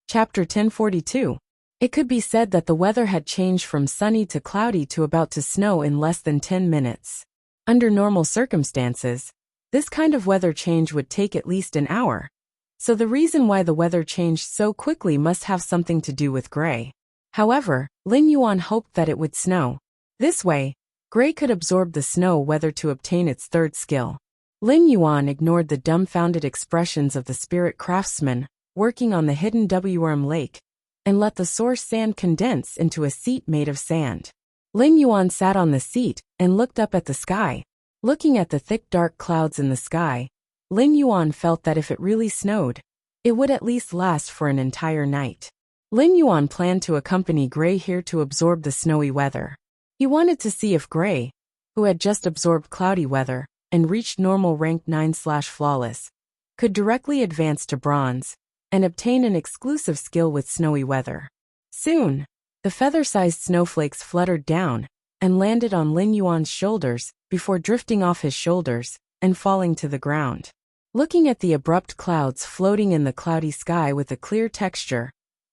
Chapter 1042. It could be said that the weather had changed from sunny to cloudy to about to snow in less than 10 minutes. Under normal circumstances, this kind of weather change would take at least an hour. So the reason why the weather changed so quickly must have something to do with Gray. However, Lin Yuan hoped that it would snow. This way, Gray could absorb the snow weather to obtain its third skill. Lin Yuan ignored the dumbfounded expressions of the spirit craftsman working on the hidden WRM lake and let the source sand condense into a seat made of sand. Lin Yuan sat on the seat and looked up at the sky. Looking at the thick dark clouds in the sky, Lin Yuan felt that if it really snowed, it would at least last for an entire night. Lin Yuan planned to accompany Gray here to absorb the snowy weather. He wanted to see if Gray, who had just absorbed cloudy weather and reached normal rank 9/flawless, could directly advance to bronze and obtain an exclusive skill with snowy weather. Soon, the feather-sized snowflakes fluttered down and landed on Lin Yuan's shoulders before drifting off his shoulders and falling to the ground. Looking at the abrupt clouds floating in the cloudy sky with a clear texture,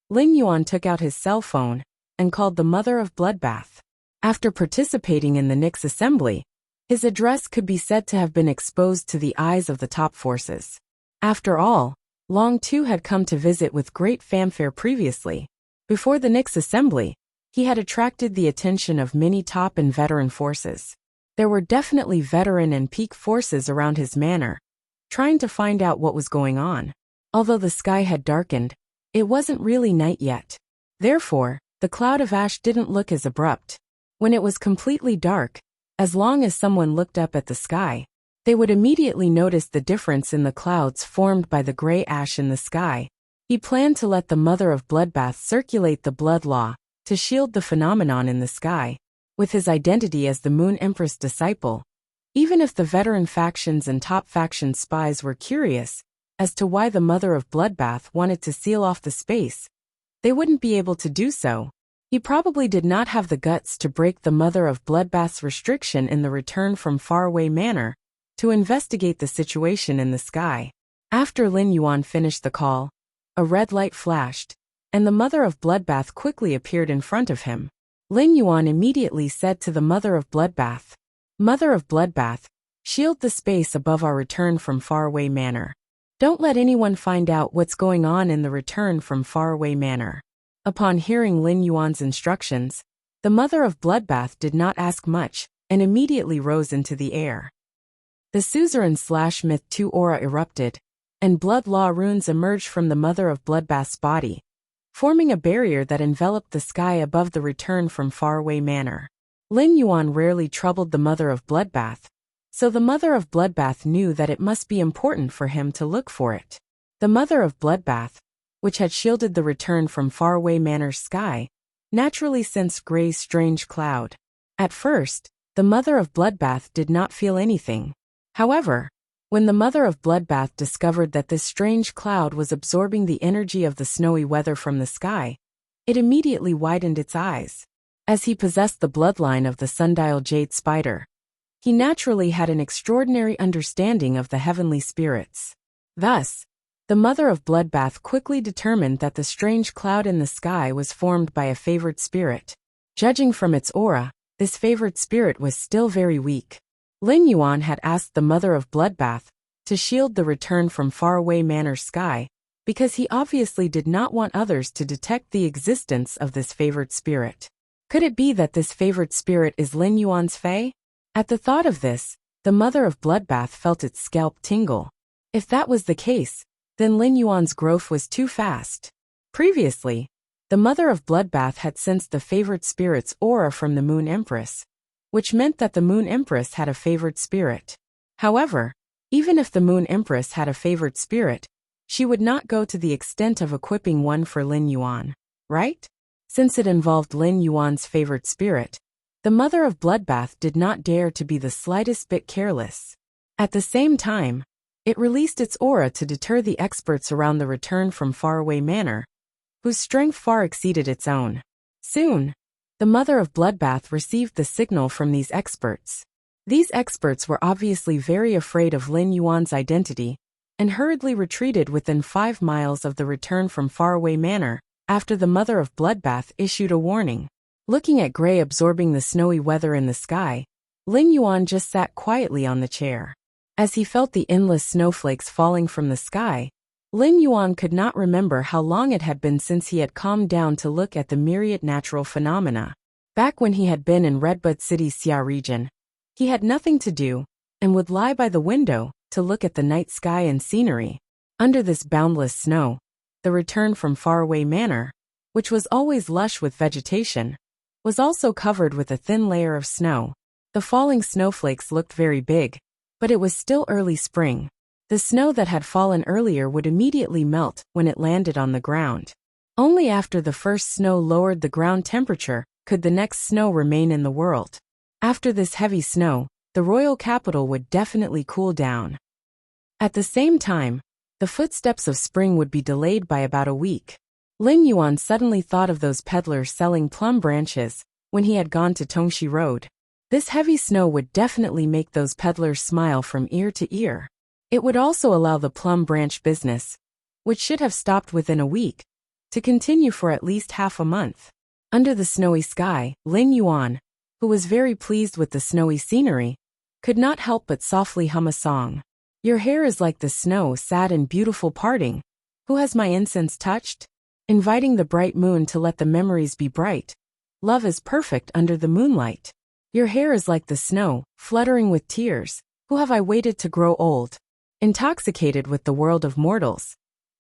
Lin Yuan took out his cell phone and called the mother of Bloodbath. After participating in the Nix assembly, his address could be said to have been exposed to the eyes of the top forces. After all, Long Tu had come to visit with great fanfare previously. Before the Nix assembly, he had attracted the attention of many top and veteran forces. There were definitely veteran and peak forces around his manor, trying to find out what was going on. Although the sky had darkened, it wasn't really night yet. Therefore, the cloud of ash didn't look as abrupt. When it was completely dark, as long as someone looked up at the sky, they would immediately notice the difference in the clouds formed by the gray ash in the sky. He planned to let the mother of Bloodbath circulate the blood law to shield the phenomenon in the sky. With his identity as the Moon Empress disciple, even if the veteran factions and top faction spies were curious as to why the mother of Bloodbath wanted to seal off the space, they wouldn't be able to do so. He probably did not have the guts to break the mother of Bloodbath's restriction in the Return from Faraway Manor to investigate the situation in the sky. After Lin Yuan finished the call, a red light flashed, and the mother of Bloodbath quickly appeared in front of him. Lin Yuan immediately said to the mother of Bloodbath, "Mother of Bloodbath, shield the space above our Return from Faraway Manor. Don't let anyone find out what's going on in the Return from Faraway Manor." Upon hearing Lin Yuan's instructions, the mother of Bloodbath did not ask much and immediately rose into the air. The Suzerain/Myth 2 aura erupted, and blood law runes emerged from the mother of Bloodbath's body, forming a barrier that enveloped the sky above the Return from Faraway Manor. Lin Yuan rarely troubled the mother of Bloodbath, so the mother of Bloodbath knew that it must be important for him to look for it. The mother of Bloodbath, which had shielded the Return from Faraway Manor's sky, naturally sensed Gray's strange cloud. At first, the mother of Bloodbath did not feel anything. However, when the mother of Bloodbath discovered that this strange cloud was absorbing the energy of the snowy weather from the sky, it immediately widened its eyes. As he possessed the bloodline of the Sundial Jade Spider, he naturally had an extraordinary understanding of the heavenly spirits. Thus, the mother of Bloodbath quickly determined that the strange cloud in the sky was formed by a favored spirit. Judging from its aura, this favored spirit was still very weak. Lin Yuan had asked the mother of Bloodbath to shield the Return from Faraway Manor's sky because he obviously did not want others to detect the existence of this favored spirit. Could it be that this favored spirit is Lin Yuan's fae? At the thought of this, the mother of Bloodbath felt its scalp tingle. If that was the case, then Lin Yuan's growth was too fast. Previously, the mother of Bloodbath had sensed the favored spirit's aura from the Moon Empress, which meant that the Moon Empress had a favored spirit. However, even if the Moon Empress had a favored spirit, she would not go to the extent of equipping one for Lin Yuan, right? Since it involved Lin Yuan's favored spirit, the mother of Bloodbath did not dare to be the slightest bit careless. At the same time, it released its aura to deter the experts around the Return from Faraway Manor, whose strength far exceeded its own. Soon, the mother of Bloodbath received the signal from these experts. These experts were obviously very afraid of Lin Yuan's identity and hurriedly retreated within 5 miles of the return from Faraway Manor, after the mother of Bloodbath issued a warning. Looking at Gray absorbing the snowy weather in the sky, Lin Yuan just sat quietly on the chair. As he felt the endless snowflakes falling from the sky, Lin Yuan could not remember how long it had been since he had calmed down to look at the myriad natural phenomena. Back when he had been in Redbud City's Xia region, he had nothing to do, and would lie by the window to look at the night sky and scenery. Under this boundless snow, the return from Faraway Manor, which was always lush with vegetation, was also covered with a thin layer of snow. The falling snowflakes looked very big, but it was still early spring. The snow that had fallen earlier would immediately melt when it landed on the ground. Only after the first snow lowered the ground temperature could the next snow remain in the world. After this heavy snow, the royal capital would definitely cool down. At the same time, the footsteps of spring would be delayed by about a week. Lin Yuan suddenly thought of those peddlers selling plum branches when he had gone to Tongxi Road. This heavy snow would definitely make those peddlers smile from ear to ear. It would also allow the plum branch business, which should have stopped within a week, to continue for at least half a month. Under the snowy sky, Lin Yuan, who was very pleased with the snowy scenery, could not help but softly hum a song. Your hair is like the snow, sad and beautiful parting. Who has my incense touched? Inviting the bright moon to let the memories be bright. Love is perfect under the moonlight. Your hair is like the snow, fluttering with tears. Who have I waited to grow old? Intoxicated with the world of mortals,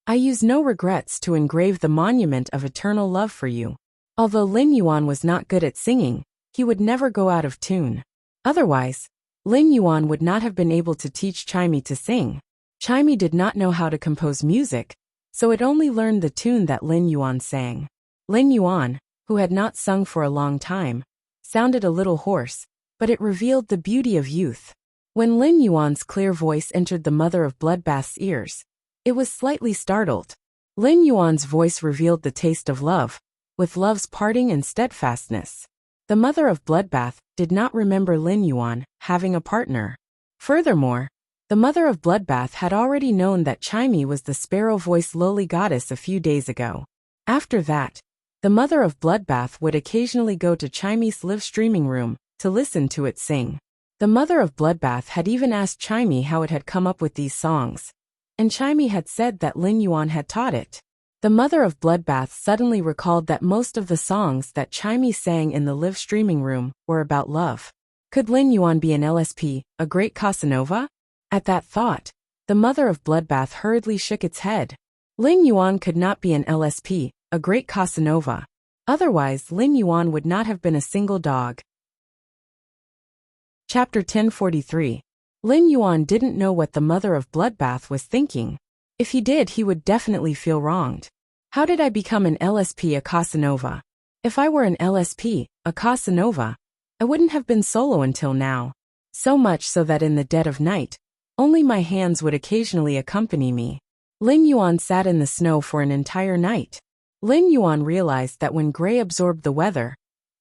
I use no regrets to engrave the monument of eternal love for you. Although Lin Yuan was not good at singing, he would never go out of tune. Otherwise, Lin Yuan would not have been able to teach Chimey to sing. Chimey did not know how to compose music, so it only learned the tune that Lin Yuan sang. Lin Yuan, who had not sung for a long time, sounded a little hoarse, but it revealed the beauty of youth. When Lin Yuan's clear voice entered the mother of Bloodbath's ears, it was slightly startled. Lin Yuan's voice revealed the taste of love, with love's parting and steadfastness. The mother of Bloodbath did not remember Lin Yuan having a partner. Furthermore, the mother of Bloodbath had already known that Chimey was the sparrow-voiced lowly goddess a few days ago. After that, the mother of Bloodbath would occasionally go to Chimey's live streaming room to listen to it sing. The mother of Bloodbath had even asked Chimey how it had come up with these songs, and Chimey had said that Lin Yuan had taught it. The mother of Bloodbath suddenly recalled that most of the songs that Chimey sang in the live streaming room were about love. Could Lin Yuan be an LSP, a great Casanova? At that thought, the mother of Bloodbath hurriedly shook its head. Lin Yuan could not be an LSP, a great Casanova. Otherwise, Lin Yuan would not have been a single dog. Chapter 1043. Lin Yuan didn't know what the mother of Bloodbath was thinking. If he did, he would definitely feel wronged. How did I become an LSP, a Casanova? If I were an LSP, a Casanova, I wouldn't have been solo until now. So much so that in the dead of night, only my hands would occasionally accompany me. Lin Yuan sat in the snow for an entire night. Lin Yuan realized that when Gray absorbed the weather,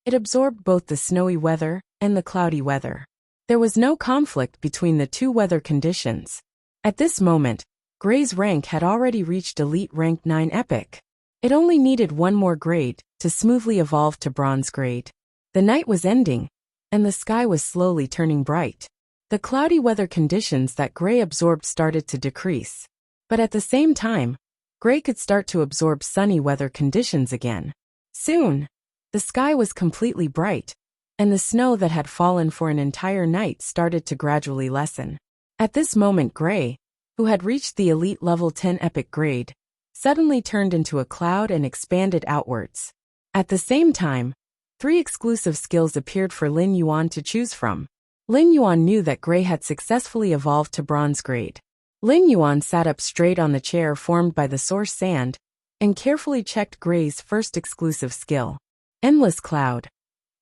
it absorbed both the snowy weather and the cloudy weather. There was no conflict between the two weather conditions. At this moment, Gray's rank had already reached Elite Rank 9 Epic. It only needed one more grade to smoothly evolve to Bronze grade. The night was ending, and the sky was slowly turning bright. The cloudy weather conditions that Gray absorbed started to decrease. But at the same time, Gray could start to absorb sunny weather conditions again. Soon, the sky was completely bright, and the snow that had fallen for an entire night started to gradually lessen. At this moment, Gray, who had reached the Elite Level 10 Epic grade, suddenly turned into a cloud and expanded outwards. At the same time, 3 exclusive skills appeared for Lin Yuan to choose from. Lin Yuan knew that Gray had successfully evolved to Bronze grade. Lin Yuan sat up straight on the chair formed by the source sand, and carefully checked Gray's first exclusive skill. Endless Cloud.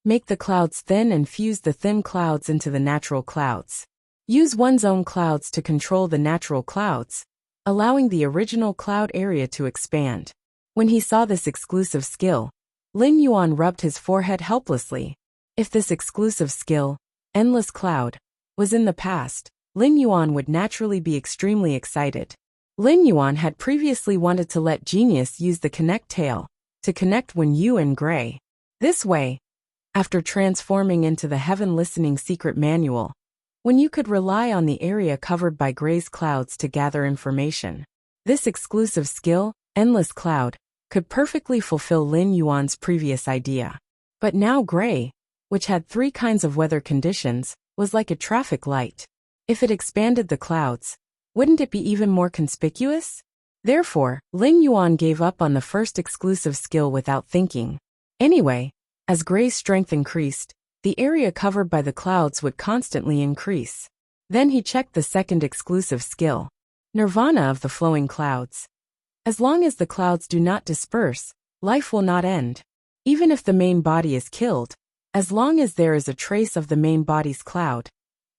Make the clouds thin and fuse the thin clouds into the natural clouds. Use one's own clouds to control the natural clouds, allowing the original cloud area to expand. When he saw this exclusive skill, Lin Yuan rubbed his forehead helplessly. If this exclusive skill, Endless Cloud, was in the past, Lin Yuan would naturally be extremely excited. Lin Yuan had previously wanted to let Genius use the connect tail to connect Wen Yu and Gray. This way, after transforming into the Heaven Listening Secret Manual, Wen Yu could rely on the area covered by Gray's clouds to gather information. This exclusive skill, Endless Cloud, could perfectly fulfill Lin Yuan's previous idea. But now Gray, which had 3 kinds of weather conditions, was like a traffic light. If it expanded the clouds, wouldn't it be even more conspicuous? Therefore, Lin Yuan gave up on the first exclusive skill without thinking. Anyway, as Gray's strength increased, the area covered by the clouds would constantly increase. Then he checked the second exclusive skill, Nirvana of the Flowing Clouds. As long as the clouds do not disperse, life will not end. Even if the main body is killed, as long as there is a trace of the main body's cloud,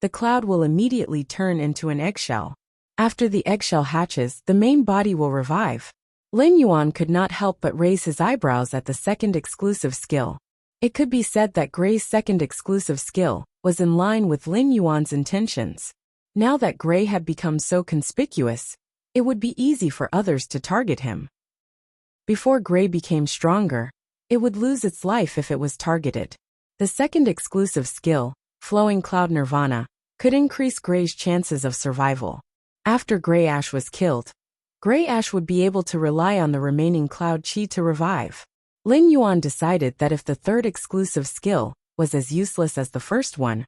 the cloud will immediately turn into an eggshell. After the eggshell hatches, the main body will revive. Lin Yuan could not help but raise his eyebrows at the second exclusive skill. It could be said that Gray's second exclusive skill was in line with Lin Yuan's intentions. Now that Gray had become so conspicuous, it would be easy for others to target him. Before Gray became stronger, it would lose its life if it was targeted. The second exclusive skill, Flowing Cloud Nirvana, could increase Gray's chances of survival. After Gray Ash was killed, Gray Ash would be able to rely on the remaining Cloud Chi to revive. Lin Yuan decided that if the third exclusive skill was as useless as the first one,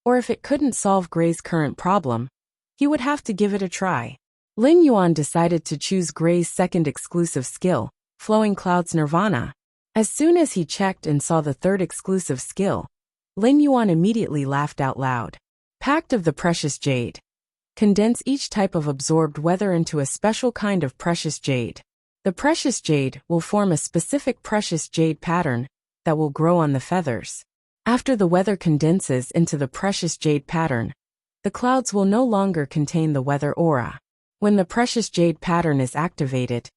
or if it couldn't solve Gray's current problem, he would have to give it a try. Lin Yuan decided to choose Gray's second exclusive skill, Flowing Clouds Nirvana. As soon as he checked and saw the third exclusive skill, Lin Yuan immediately laughed out loud. Pact of the Precious Jade. Condense each type of absorbed weather into a special kind of precious jade. The precious jade will form a specific precious jade pattern that will grow on the feathers. After the weather condenses into the precious jade pattern, the clouds will no longer contain the weather aura. When the precious jade pattern is activated,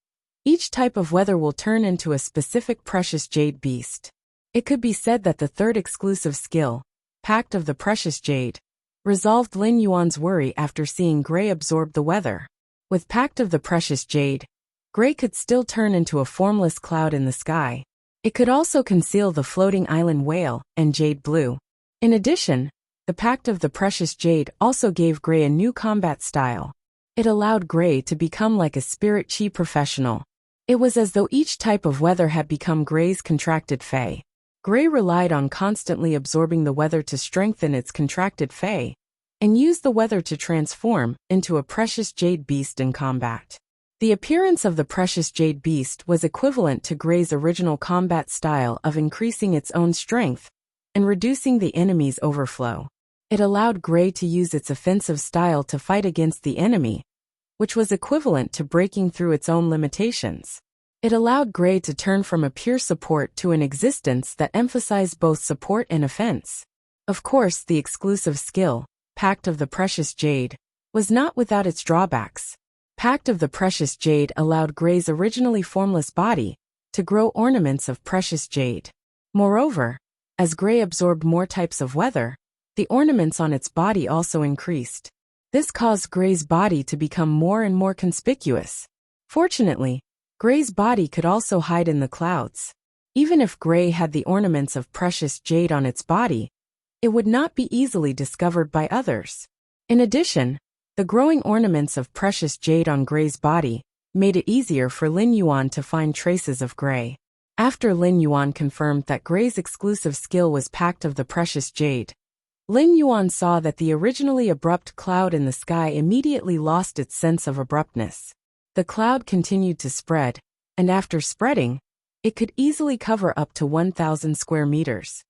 each type of weather will turn into a specific precious jade beast. It could be said that the third exclusive skill, Pact of the Precious Jade, resolved Lin Yuan's worry after seeing Gray absorb the weather. With Pact of the Precious Jade, Gray could still turn into a formless cloud in the sky. It could also conceal the floating island whale and Jade Blue. In addition, the Pact of the Precious Jade also gave Gray a new combat style. It allowed Gray to become like a spirit chi professional. It was as though each type of weather had become Gray's contracted fey. Gray relied on constantly absorbing the weather to strengthen its contracted fey, and used the weather to transform into a precious jade beast in combat. The appearance of the precious jade beast was equivalent to Gray's original combat style of increasing its own strength and reducing the enemy's overflow. It allowed Gray to use its offensive style to fight against the enemy, which was equivalent to breaking through its own limitations. It allowed Gray to turn from a pure support to an existence that emphasized both support and offense. Of course, the exclusive skill, Pact of the Precious Jade, was not without its drawbacks. Pact of the Precious Jade allowed Gray's originally formless body to grow ornaments of precious jade. Moreover, as Gray absorbed more types of weather, the ornaments on its body also increased. This caused Gray's body to become more and more conspicuous. Fortunately, Gray's body could also hide in the clouds. Even if Gray had the ornaments of precious jade on its body, it would not be easily discovered by others. In addition, the growing ornaments of precious jade on Gray's body made it easier for Lin Yuan to find traces of Gray. After Lin Yuan confirmed that Gray's exclusive skill was Pact of the Precious Jade, Lin Yuan saw that the originally abrupt cloud in the sky immediately lost its sense of abruptness. The cloud continued to spread, and after spreading, it could easily cover up to 1,000 square meters.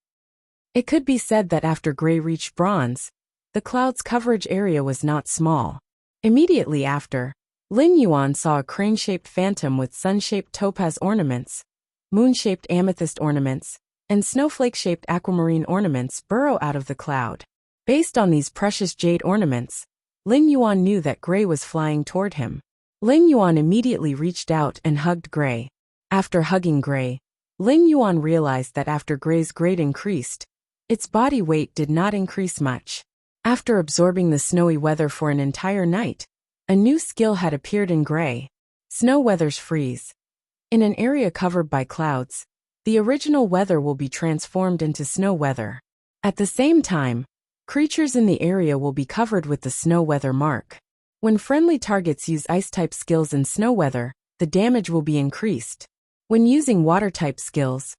It could be said that after Gray reached bronze, the cloud's coverage area was not small. Immediately after, Lin Yuan saw a crane-shaped phantom with sun-shaped topaz ornaments, moon-shaped amethyst ornaments, and snowflake-shaped aquamarine ornaments burrow out of the cloud. Based on these precious jade ornaments, Lin Yuan knew that Gray was flying toward him. Lin Yuan immediately reached out and hugged Gray. After hugging Gray, Lin Yuan realized that after Gray's grade increased, its body weight did not increase much. After absorbing the snowy weather for an entire night, a new skill had appeared in Gray. Snow weathers freeze. In an area covered by clouds, the original weather will be transformed into snow weather. At the same time, creatures in the area will be covered with the snow weather mark. When friendly targets use ice-type skills in snow weather, the damage will be increased. When using water-type skills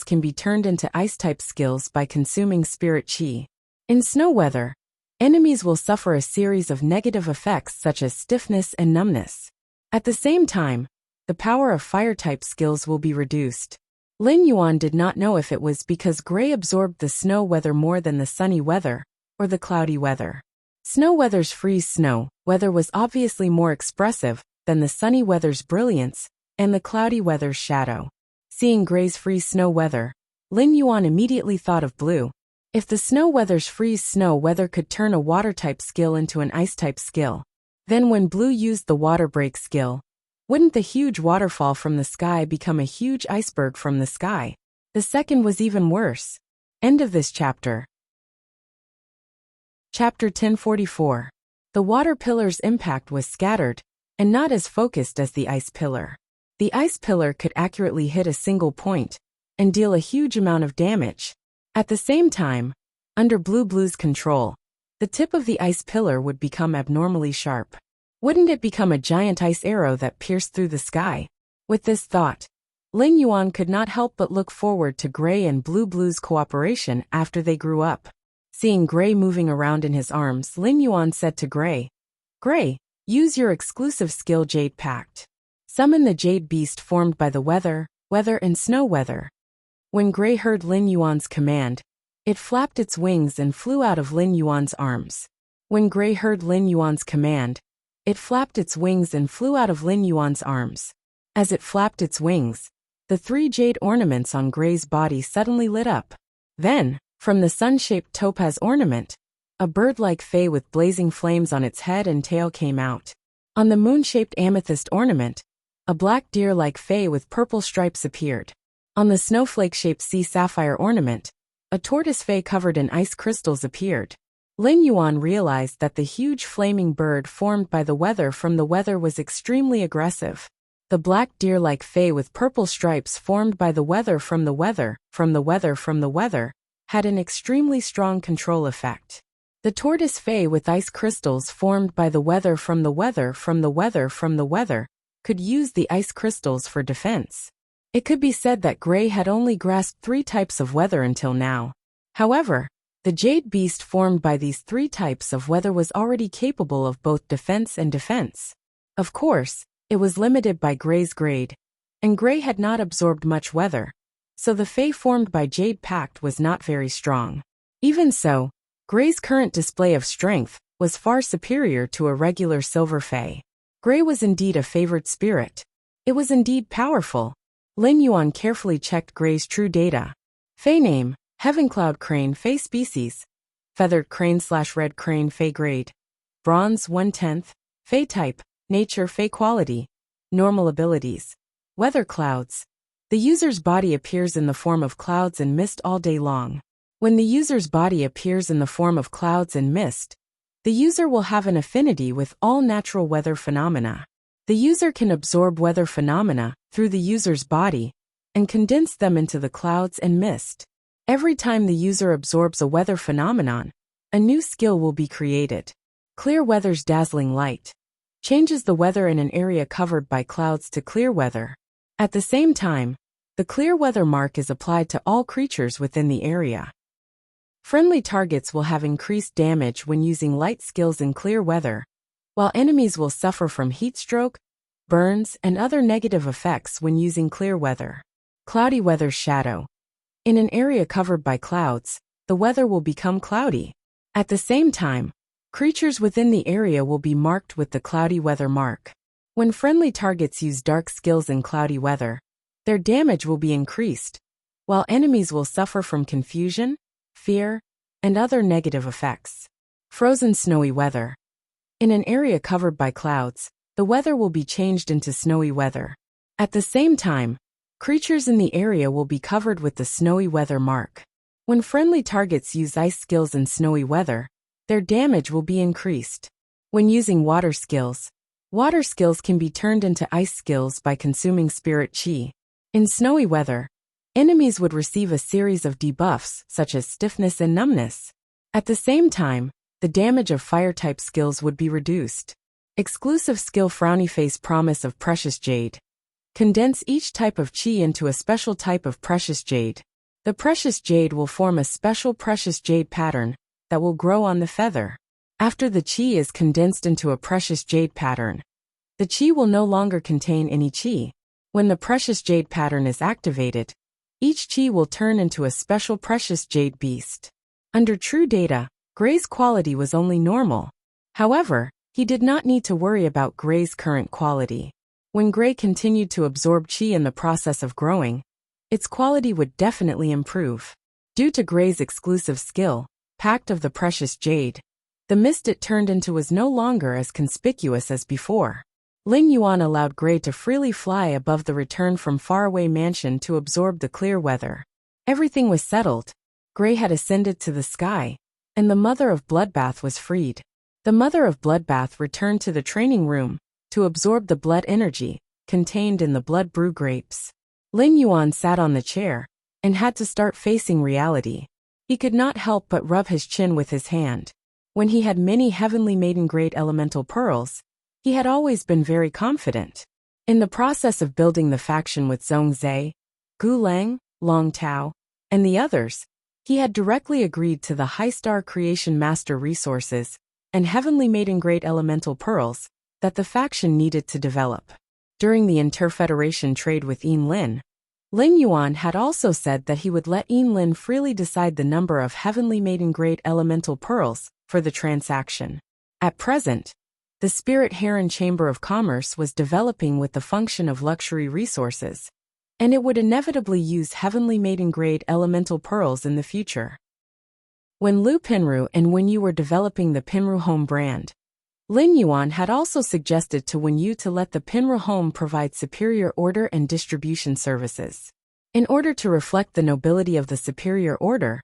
can be turned into ice-type skills by consuming spirit chi. In snow weather, enemies will suffer a series of negative effects such as stiffness and numbness. At the same time, the power of fire-type skills will be reduced. Lin Yuan did not know if it was because Gray absorbed the snow weather more than the sunny weather, or the cloudy weather. Snow weather's freeze snow weather was obviously more expressive than the sunny weather's brilliance and the cloudy weather's shadow. Seeing Gray's freeze snow weather, Lin Yuan immediately thought of blue. If the snow weather's freeze snow weather could turn a water-type skill into an ice-type skill, then when blue used the water break skill, wouldn't the huge waterfall from the sky become a huge iceberg from the sky? The second was even worse. End of this chapter. Chapter 1044. The water pillar's impact was scattered, and not as focused as the ice pillar. The ice pillar could accurately hit a single point, and deal a huge amount of damage. At the same time, under Blue's control, the tip of the ice pillar would become abnormally sharp. Wouldn't it become a giant ice arrow that pierced through the sky? With this thought, Lin Yuan could not help but look forward to Gray and Blue's cooperation after they grew up. Seeing Gray moving around in his arms, Lin Yuan said to Gray, "Gray, use your exclusive skill Jade Pact. Summon the Jade Beast formed by the weather and snow weather." When Gray heard Lin Yuan's command, it flapped its wings and flew out of Lin Yuan's arms. When Gray heard Lin Yuan's command, it flapped its wings and flew out of Lin Yuan's arms. As it flapped its wings, the 3 jade ornaments on Gray's body suddenly lit up. Then, from the sun-shaped topaz ornament, a bird-like fay with blazing flames on its head and tail came out. On the moon-shaped amethyst ornament, a black deer-like fay with purple stripes appeared. On the snowflake-shaped sea sapphire ornament, a tortoise fay covered in ice crystals appeared. Lin Yuan realized that the huge flaming bird formed by the weather from the weather was extremely aggressive. The black deer-like fay with purple stripes formed by the weather from the weather had an extremely strong control effect. The tortoise fay with ice crystals formed by the weather from the weather could use the ice crystals for defense. It could be said that Gray had only grasped 3 types of weather until now. However, the Jade Beast formed by these 3 types of weather was already capable of both defense and defense. Of course, it was limited by Gray's grade, and Gray had not absorbed much weather, so the fay formed by Jade Pact was not very strong. Even so, Gray's current display of strength was far superior to a regular silver fay. Gray was indeed a favored spirit. It was indeed powerful. Lin Yuan carefully checked Gray's true data. Fay name: Heavencloud crane fay species. Feathered crane/red crane fay grade. Bronze 1/10. Fay type: nature fay quality. Normal abilities: weather clouds. The user's body appears in the form of clouds and mist all day long. When the user's body appears in the form of clouds and mist, the user will have an affinity with all natural weather phenomena. The user can absorb weather phenomena through the user's body and condense them into the clouds and mist. Every time the user absorbs a weather phenomenon, a new skill will be created. Clear weather's dazzling light changes the weather in an area covered by clouds to clear weather. At the same time, the clear weather mark is applied to all creatures within the area. Friendly targets will have increased damage when using light skills in clear weather, while enemies will suffer from heat stroke, burns, and other negative effects when using clear weather. Cloudy weather's shadow. In an area covered by clouds, the weather will become cloudy. At the same time, creatures within the area will be marked with the cloudy weather mark. When friendly targets use dark skills in cloudy weather, their damage will be increased, while enemies will suffer from confusion, fear, and other negative effects. Frozen snowy weather. In an area covered by clouds, the weather will be changed into snowy weather. At the same time, creatures in the area will be covered with the snowy weather mark. When friendly targets use ice skills in snowy weather, their damage will be increased. When using water skills can be turned into ice skills by consuming spirit chi. In snowy weather, enemies would receive a series of debuffs such as stiffness and numbness. At the same time, the damage of fire-type skills would be reduced. Exclusive skill Frowny Face Promise of Precious Jade. Condense each type of chi into a special type of precious jade. The precious jade will form a special precious jade pattern that will grow on the feather. After the chi is condensed into a precious jade pattern, the chi will no longer contain any chi. When the precious jade pattern is activated, each chi will turn into a special precious jade beast. Under true data, Gray's quality was only normal. However, he did not need to worry about Gray's current quality. When Gray continued to absorb chi in the process of growing, its quality would definitely improve. Due to Gray's exclusive skill, Pact of the Precious Jade, the mist it turned into was no longer as conspicuous as before. Lin Yuan allowed Gray to freely fly above the return from faraway mansion to absorb the clear weather. Everything was settled. Gray had ascended to the sky, and the Mother of Bloodbath was freed. The Mother of Bloodbath returned to the training room to absorb the blood energy contained in the blood brew grapes. Lin Yuan sat on the chair and had to start facing reality. He could not help but rub his chin with his hand. When he had many heavenly maiden grade elemental pearls, he had always been very confident. In the process of building the faction with Zhongzhe, Gu Lang, Long Tao, and the others, he had directly agreed to the High Star Creation Master resources and heavenly maiden grade elemental pearls that the faction needed to develop. During the Interfederation trade with Lin Yuan had also said that he would let Lin freely decide the number of heavenly maiden grade elemental pearls for the transaction. At present, the Spirit Heron Chamber of Commerce was developing with the function of luxury resources, and it would inevitably use heavenly maiden grade elemental pearls in the future. When Lu Pinru and Wenyu were developing the Pinru Home brand, Lin Yuan had also suggested to Wenyu to let the Pinru Home provide superior order and distribution services. In order to reflect the nobility of the superior order,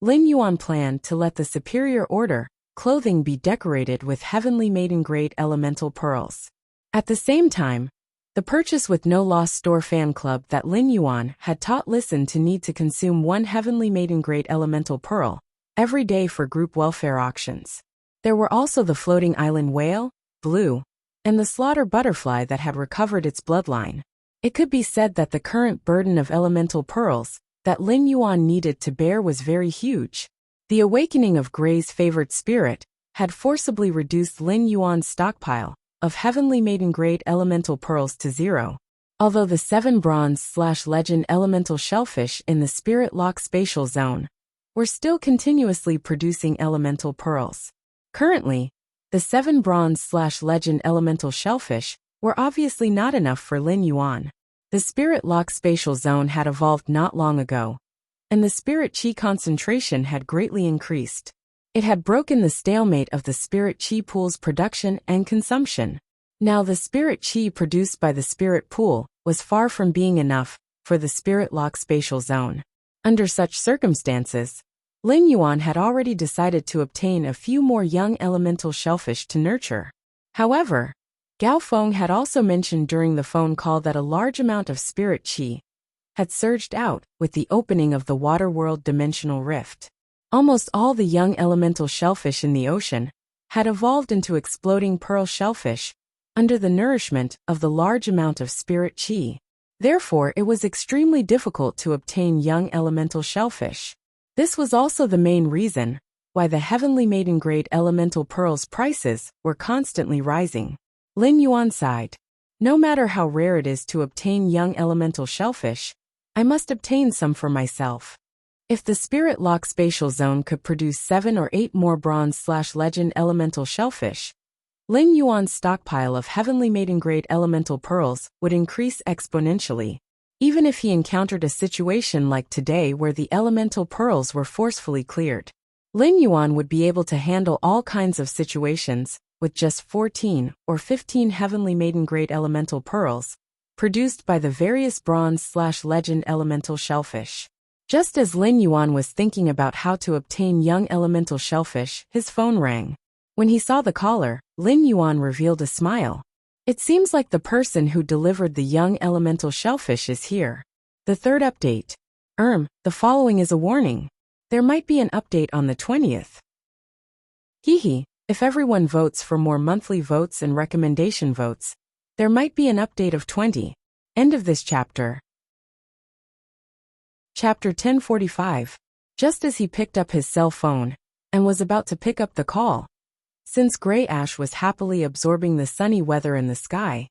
Lin Yuan planned to let the superior order clothing be decorated with heavenly maiden grade elemental pearls. At the same time, the Purchase with No Loss store fan club that Lin Yuan had taught Listen to need to consume one heavenly maiden grade elemental pearl every day for group welfare auctions. There were also the floating island whale, Blue, and the slaughter butterfly that had recovered its bloodline. It could be said that the current burden of elemental pearls that Lin Yuan needed to bear was very huge. The awakening of Gray's favored spirit had forcibly reduced Lin Yuan's stockpile of heavenly maiden grade elemental pearls to 0. Although the 7 bronze/legend elemental shellfish in the Spirit Lock spatial zone were still continuously producing elemental pearls. Currently, the 7 bronze/legend elemental shellfish were obviously not enough for Lin Yuan. The Spirit Lock spatial zone had evolved not long ago, and the spirit chi concentration had greatly increased. It had broken the stalemate of the spirit chi pool's production and consumption. Now the spirit chi produced by the spirit pool was far from being enough for the Spirit Lock spatial zone. Under such circumstances, Lin Yuan had already decided to obtain a few more young elemental shellfish to nurture. However, Gao Feng had also mentioned during the phone call that a large amount of spirit chi had surged out with the opening of the Waterworld dimensional rift. Almost all the young elemental shellfish in the ocean had evolved into exploding pearl shellfish under the nourishment of the large amount of spirit chi. Therefore, it was extremely difficult to obtain young elemental shellfish. This was also the main reason why the heavenly maiden grade elemental pearls prices were constantly rising. Lin Yuan sighed. No matter how rare it is to obtain young elemental shellfish, I must obtain some for myself. If the Spirit Lock spatial zone could produce 7 or 8 more bronze/legend elemental shellfish, Lin Yuan's stockpile of heavenly maiden grade elemental pearls would increase exponentially. Even if he encountered a situation like today where the elemental pearls were forcefully cleared, Lin Yuan would be able to handle all kinds of situations with just 14 or 15 heavenly maiden grade elemental pearls produced by the various bronze/legend elemental shellfish. Just as Lin Yuan was thinking about how to obtain young elemental shellfish, his phone rang. When he saw the caller, Lin Yuan revealed a smile. It seems like the person who delivered the young elemental shellfish is here. The third update. The following is a warning. There might be an update on the 20th. Hehe, if everyone votes for more monthly votes and recommendation votes, there might be an update of 20. End of this chapter. Chapter 1045. Just as he picked up his cell phone and was about to pick up the call, since gray ash was happily absorbing the sunny weather in the sky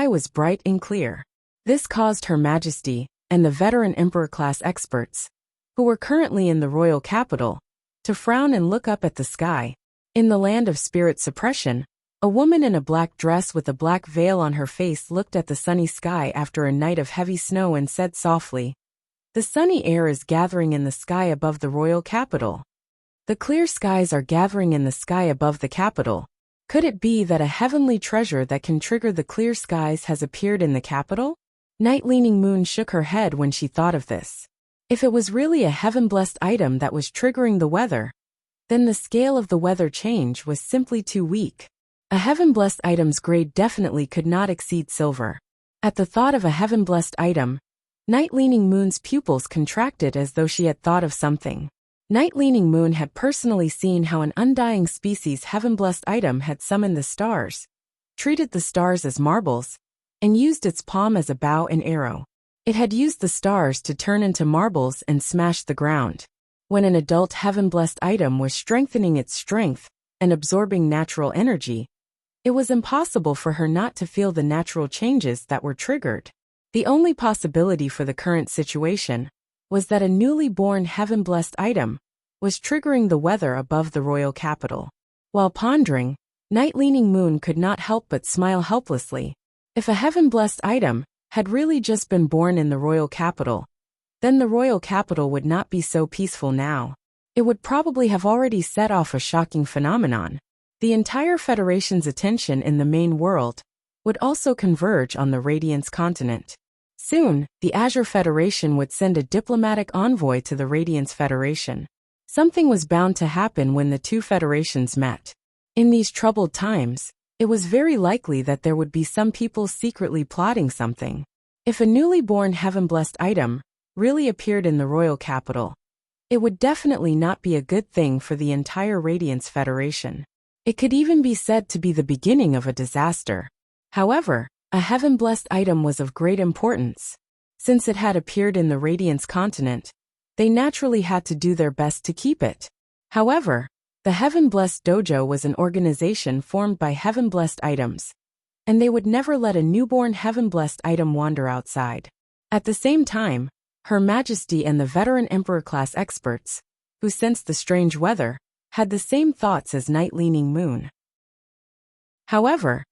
was bright and clear. This caused Her Majesty and the veteran Emperor-class experts, who were currently in the royal capital, to frown and look up at the sky. In the land of spirit suppression, a woman in a black dress with a black veil on her face looked at the sunny sky after a night of heavy snow and said softly, "The sunny air is gathering in the sky above the royal capital. The clear skies are gathering in the sky above the capital. Could it be that a heavenly treasure that can trigger the clear skies has appeared in the capital?" Night-leaning Moon shook her head when she thought of this. If it was really a heaven-blessed item that was triggering the weather, then the scale of the weather change was simply too weak. A heaven-blessed item's grade definitely could not exceed silver. At the thought of a heaven-blessed item, Night-leaning Moon's pupils contracted as though she had thought of something. Night-leaning Moon had personally seen how an undying species heaven-blessed item had summoned the stars, treated the stars as marbles, and used its palm as a bow and arrow. It had used the stars to turn into marbles and smash the ground. When an adult heaven-blessed item was strengthening its strength and absorbing natural energy, it was impossible for her not to feel the natural changes that were triggered. The only possibility for the current situation was that a newly born heaven-blessed item was triggering the weather above the royal capital. While pondering, Night-leaning Moon could not help but smile helplessly. If a heaven-blessed item had really just been born in the royal capital, then the royal capital would not be so peaceful now. It would probably have already set off a shocking phenomenon. The entire Federation's attention in the main world would also converge on the Radiance continent. Soon, the Azure Federation would send a diplomatic envoy to the Radiance Federation. Something was bound to happen when the two federations met. In these troubled times, it was very likely that there would be some people secretly plotting something. If a newly born heaven-blessed item really appeared in the royal capital, it would definitely not be a good thing for the entire Radiance Federation. It could even be said to be the beginning of a disaster. However, a heaven-blessed item was of great importance. Since it had appeared in the Radiance continent, they naturally had to do their best to keep it. However, the Heaven-Blessed Dojo was an organization formed by heaven-blessed items, and they would never let a newborn heaven-blessed item wander outside. At the same time, Her Majesty and the veteran Emperor-class experts, who sensed the strange weather, had the same thoughts as Night-leaning Moon. However,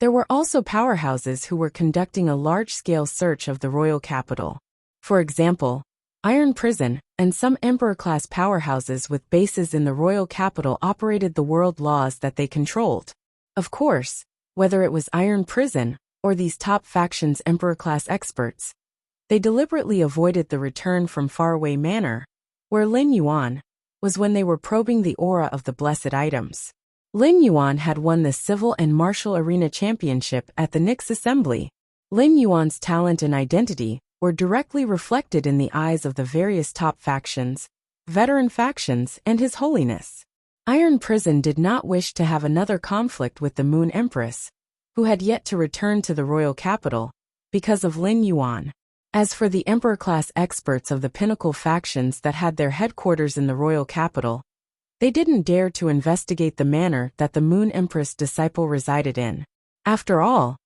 there were also powerhouses who were conducting a large-scale search of the royal capital. For example, Iron Prison and some Emperor-class powerhouses with bases in the royal capital operated the world laws that they controlled. Of course, whether it was Iron Prison or these top factions' Emperor-class experts, they deliberately avoided the return from Faraway Manor, where Lin Yuan was when they were probing the aura of the blessed items. Lin Yuan had won the Civil and Martial Arena Championship at the Nyx Assembly. Lin Yuan's talent and identity were directly reflected in the eyes of the various top factions, veteran factions, and His Holiness. Iron Prison did not wish to have another conflict with the Moon Empress, who had yet to return to the royal capital, because of Lin Yuan. As for the Emperor-class experts of the pinnacle factions that had their headquarters in the royal capital, they didn't dare to investigate the manor that the Moon Empress disciple resided in. After all,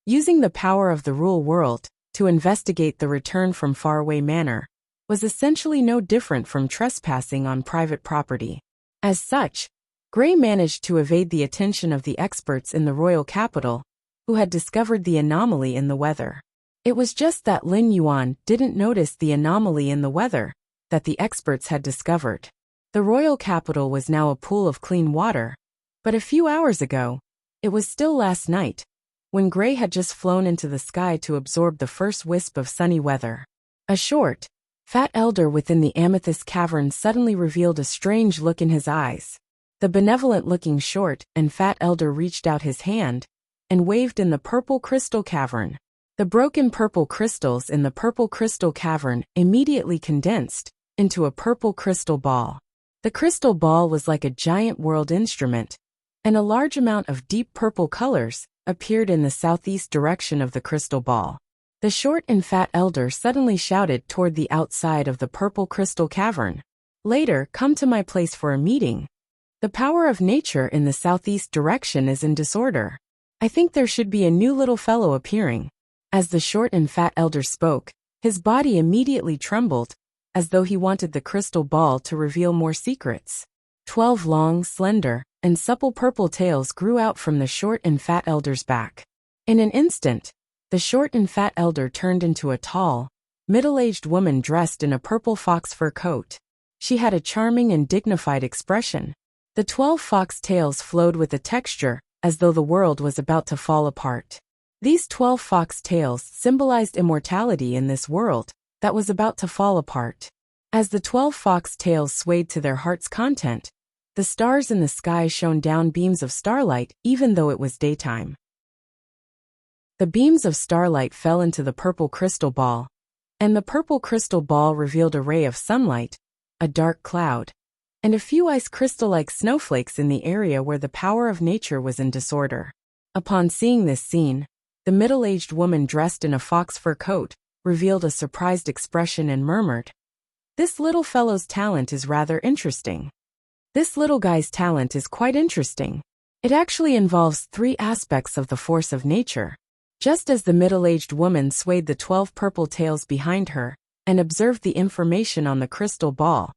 using the power of the rule world to investigate the return from Faraway Manor was essentially no different from trespassing on private property. As such, Gray managed to evade the attention of the experts in the royal capital, who had discovered the anomaly in the weather. It was just that Lin Yuan didn't notice the anomaly in the weather that the experts had discovered. The royal capital was now a pool of clean water, but a few hours ago, it was still last night, when Gray had just flown into the sky to absorb the first wisp of sunny weather. A short, Fat elder within the amethyst cavern suddenly revealed a strange look in his eyes. The benevolent-looking short and fat elder reached out his hand and waved in the purple crystal cavern. The broken purple crystals in the purple crystal cavern immediately condensed into a purple crystal ball. The crystal ball was like a giant world instrument, and a large amount of deep purple colors appeared in the southeast direction of the crystal ball. The short and fat elder suddenly shouted toward the outside of the purple crystal cavern. "Later, come to my place for a meeting. The power of nature in the southeast direction is in disorder. I think there should be a new little fellow appearing." As the short and fat elder spoke, his body immediately trembled, as though he wanted the crystal ball to reveal more secrets. 12 long, slender, and supple purple tails grew out from the short and fat elder's back. In an instant, the short and fat elder turned into a tall, middle-aged woman dressed in a purple fox fur coat. She had a charming and dignified expression. The 12 fox tails flowed with a texture as though the world was about to fall apart. These 12 fox tails symbolized immortality in this world that was about to fall apart. As the 12 fox tails swayed to their heart's content, the stars in the sky shone down beams of starlight even though it was daytime. The beams of starlight fell into the purple crystal ball, and the purple crystal ball revealed a ray of sunlight, a dark cloud, and a few ice crystal-like snowflakes in the area where the power of nature was in disorder. Upon seeing this scene, the middle-aged woman dressed in a fox fur coat revealed a surprised expression and murmured, "This little fellow's talent is rather interesting." This little guy's talent is quite interesting. It actually involves 3 aspects of the force of nature. Just as the middle-aged woman swayed the 12 purple tails behind her and observed the information on the crystal ball,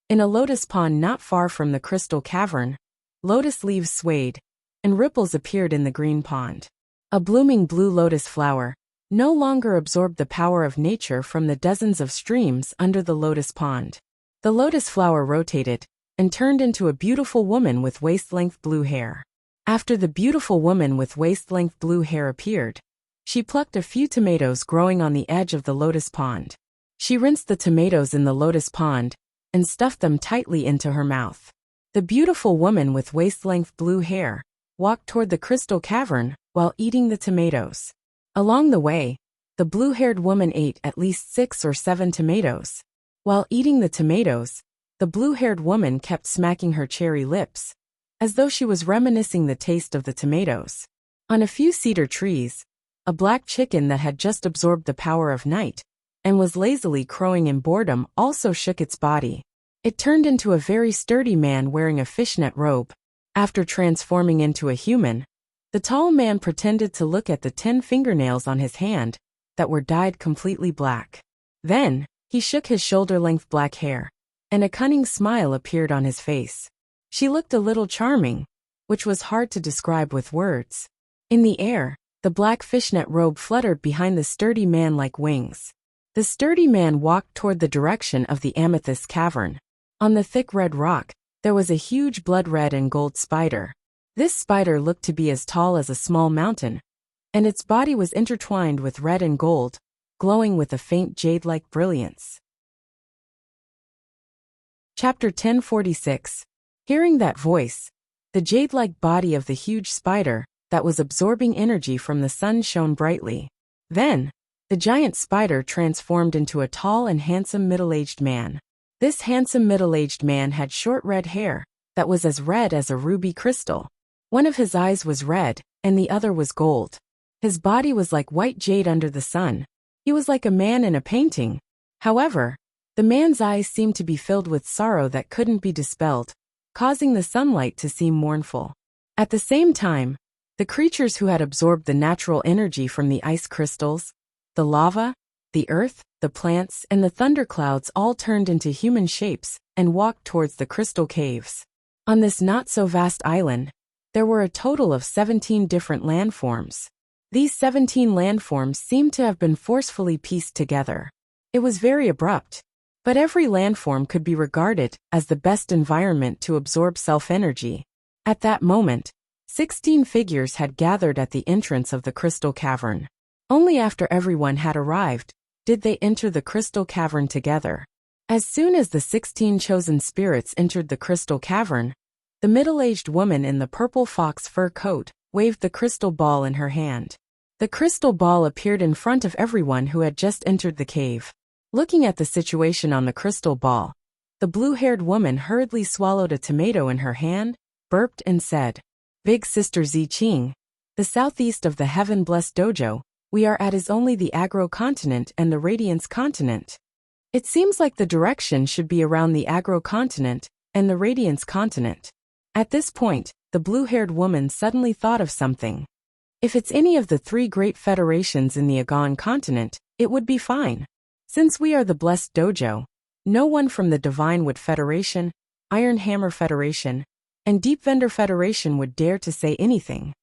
in a lotus pond not far from the crystal cavern, lotus leaves swayed, and ripples appeared in the green pond. A blooming blue lotus flower no longer absorbed the power of nature from the dozens of streams under the lotus pond. The lotus flower rotated and turned into a beautiful woman with waist-length blue hair. After the beautiful woman with waist-length blue hair appeared, she plucked a few tomatoes growing on the edge of the lotus pond. She rinsed the tomatoes in the lotus pond and stuffed them tightly into her mouth. The beautiful woman with waist-length blue hair walked toward the crystal cavern while eating the tomatoes. Along the way, the blue-haired woman ate at least 6 or 7 tomatoes. While eating the tomatoes, the blue-haired woman kept smacking her cherry lips, as though she was reminiscing the taste of the tomatoes. On a few cedar trees, a black chicken that had just absorbed the power of night and was lazily crowing in boredom also shook its body. It turned into a very sturdy man wearing a fishnet robe. After transforming into a human, the tall man pretended to look at the 10 fingernails on his hand that were dyed completely black. Then, he shook his shoulder-length black hair, and a cunning smile appeared on his face. She looked a little charming, which was hard to describe with words. In the air, the black fishnet robe fluttered behind the sturdy man like wings. The sturdy man walked toward the direction of the amethyst cavern. On the thick red rock, there was a huge blood-red and gold spider. This spider looked to be as tall as a small mountain, and its body was intertwined with red and gold, glowing with a faint jade-like brilliance. Chapter 1046. Hearing that voice, the jade-like body of the huge spider that was absorbing energy from the sun shone brightly. Then, the giant spider transformed into a tall and handsome middle-aged man. This handsome middle-aged man had short red hair that was as red as a ruby crystal. One of his eyes was red, and the other was gold. His body was like white jade under the sun. He was like a man in a painting. However, the man's eyes seemed to be filled with sorrow that couldn't be dispelled, causing the sunlight to seem mournful. At the same time, the creatures who had absorbed the natural energy from the ice crystals, the lava, the earth, the plants, and the thunderclouds all turned into human shapes and walked towards the crystal caves. On this not-so-vast island, there were a total of 17 different landforms. These 17 landforms seemed to have been forcefully pieced together. It was very abrupt, but every landform could be regarded as the best environment to absorb self-energy. At that moment, 16 figures had gathered at the entrance of the crystal cavern. Only after everyone had arrived did they enter the crystal cavern together. As soon as the 16 chosen spirits entered the crystal cavern, the middle-aged woman in the purple fox fur coat waved the crystal ball in her hand. The crystal ball appeared in front of everyone who had just entered the cave. Looking at the situation on the crystal ball, the blue-haired woman hurriedly swallowed a tomato in her hand, burped and said, "Big Sister Ziqing, the southeast of the heaven-blessed dojo we are at is only the Agro continent and the Radiance continent. It seems like the direction should be around the Agro continent and the Radiance continent." At this point, the blue-haired woman suddenly thought of something. If it's any of the 3 great federations in the Agon continent, it would be fine. Since we are the blessed dojo, no one from the Divine Wood Federation, Iron Hammer Federation, and Deep Vendor Federation would dare to say anything.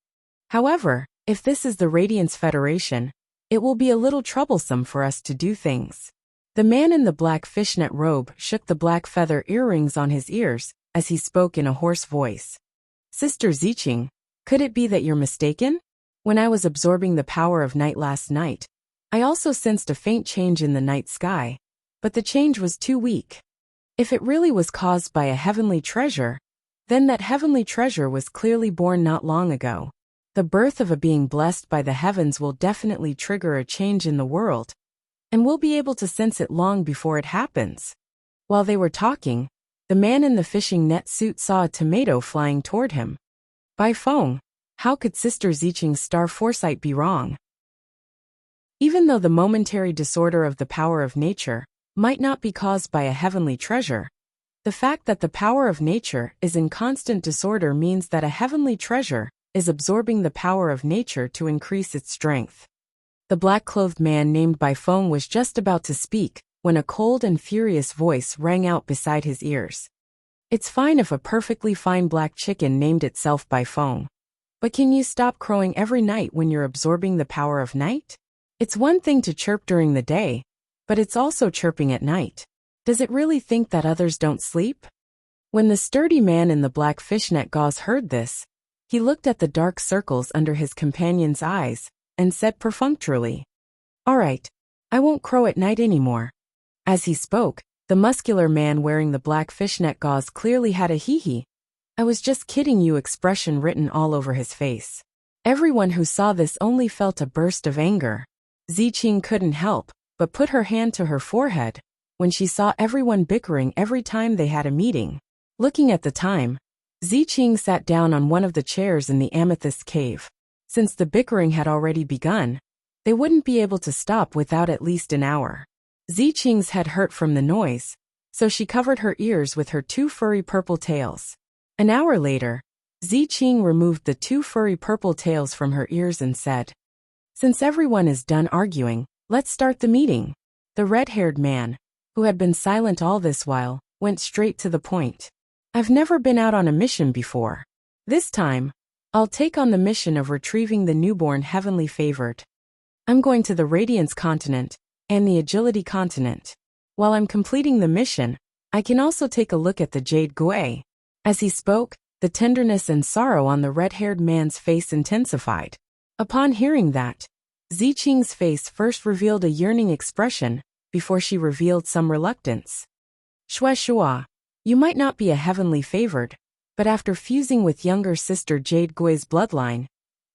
However, if this is the Radiance Federation, it will be a little troublesome for us to do things. The man in the black fishnet robe shook the black feather earrings on his ears as he spoke in a hoarse voice. "Sister Ziqing, could it be that you're mistaken? When I was absorbing the power of night last night, I also sensed a faint change in the night sky, but the change was too weak. If it really was caused by a heavenly treasure, then that heavenly treasure was clearly born not long ago. The birth of a being blessed by the heavens will definitely trigger a change in the world, and we'll be able to sense it long before it happens." While they were talking, the man in the fishing net suit saw a tomato flying toward him. By Feng, how could Sister Ziqing's star foresight be wrong? Even though the momentary disorder of the power of nature might not be caused by a heavenly treasure, the fact that the power of nature is in constant disorder means that a heavenly treasure is absorbing the power of nature to increase its strength. The black-clothed man named Bai Feng was just about to speak when a cold and furious voice rang out beside his ears. "It's fine if a perfectly fine black chicken named itself Bai Feng. But can you stop crowing every night when you're absorbing the power of night? It's one thing to chirp during the day, but it's also chirping at night. Does it really think that others don't sleep?" When the sturdy man in the black fishnet gauze heard this, he looked at the dark circles under his companion's eyes and said perfunctorily, "All right, I won't crow at night anymore." As he spoke, the muscular man wearing the black fishnet gauze clearly had a hee-hee, "I was just kidding you" expression written all over his face. Everyone who saw this only felt a burst of anger. Ziqing couldn't help but put her hand to her forehead when she saw everyone bickering every time they had a meeting. Looking at the time, Ziqing sat down on one of the chairs in the amethyst cave. Since the bickering had already begun, they wouldn't be able to stop without at least an hour. Ziqing's head hurt from the noise, so she covered her ears with her 2 furry purple tails. An hour later, Ziqing removed the 2 furry purple tails from her ears and said, "Since everyone is done arguing, let's start the meeting." The red-haired man, who had been silent all this while, went straight to the point. "I've never been out on a mission before. This time, I'll take on the mission of retrieving the newborn heavenly favored. I'm going to the Radiance continent and the Agility continent. While I'm completing the mission, I can also take a look at the Jade Gui." As he spoke, the tenderness and sorrow on the red-haired man's face intensified. Upon hearing that, Ziqing's face first revealed a yearning expression before she revealed some reluctance. "Shui Shua, you might not be a heavenly favored, but after fusing with younger sister Jade Gui's bloodline,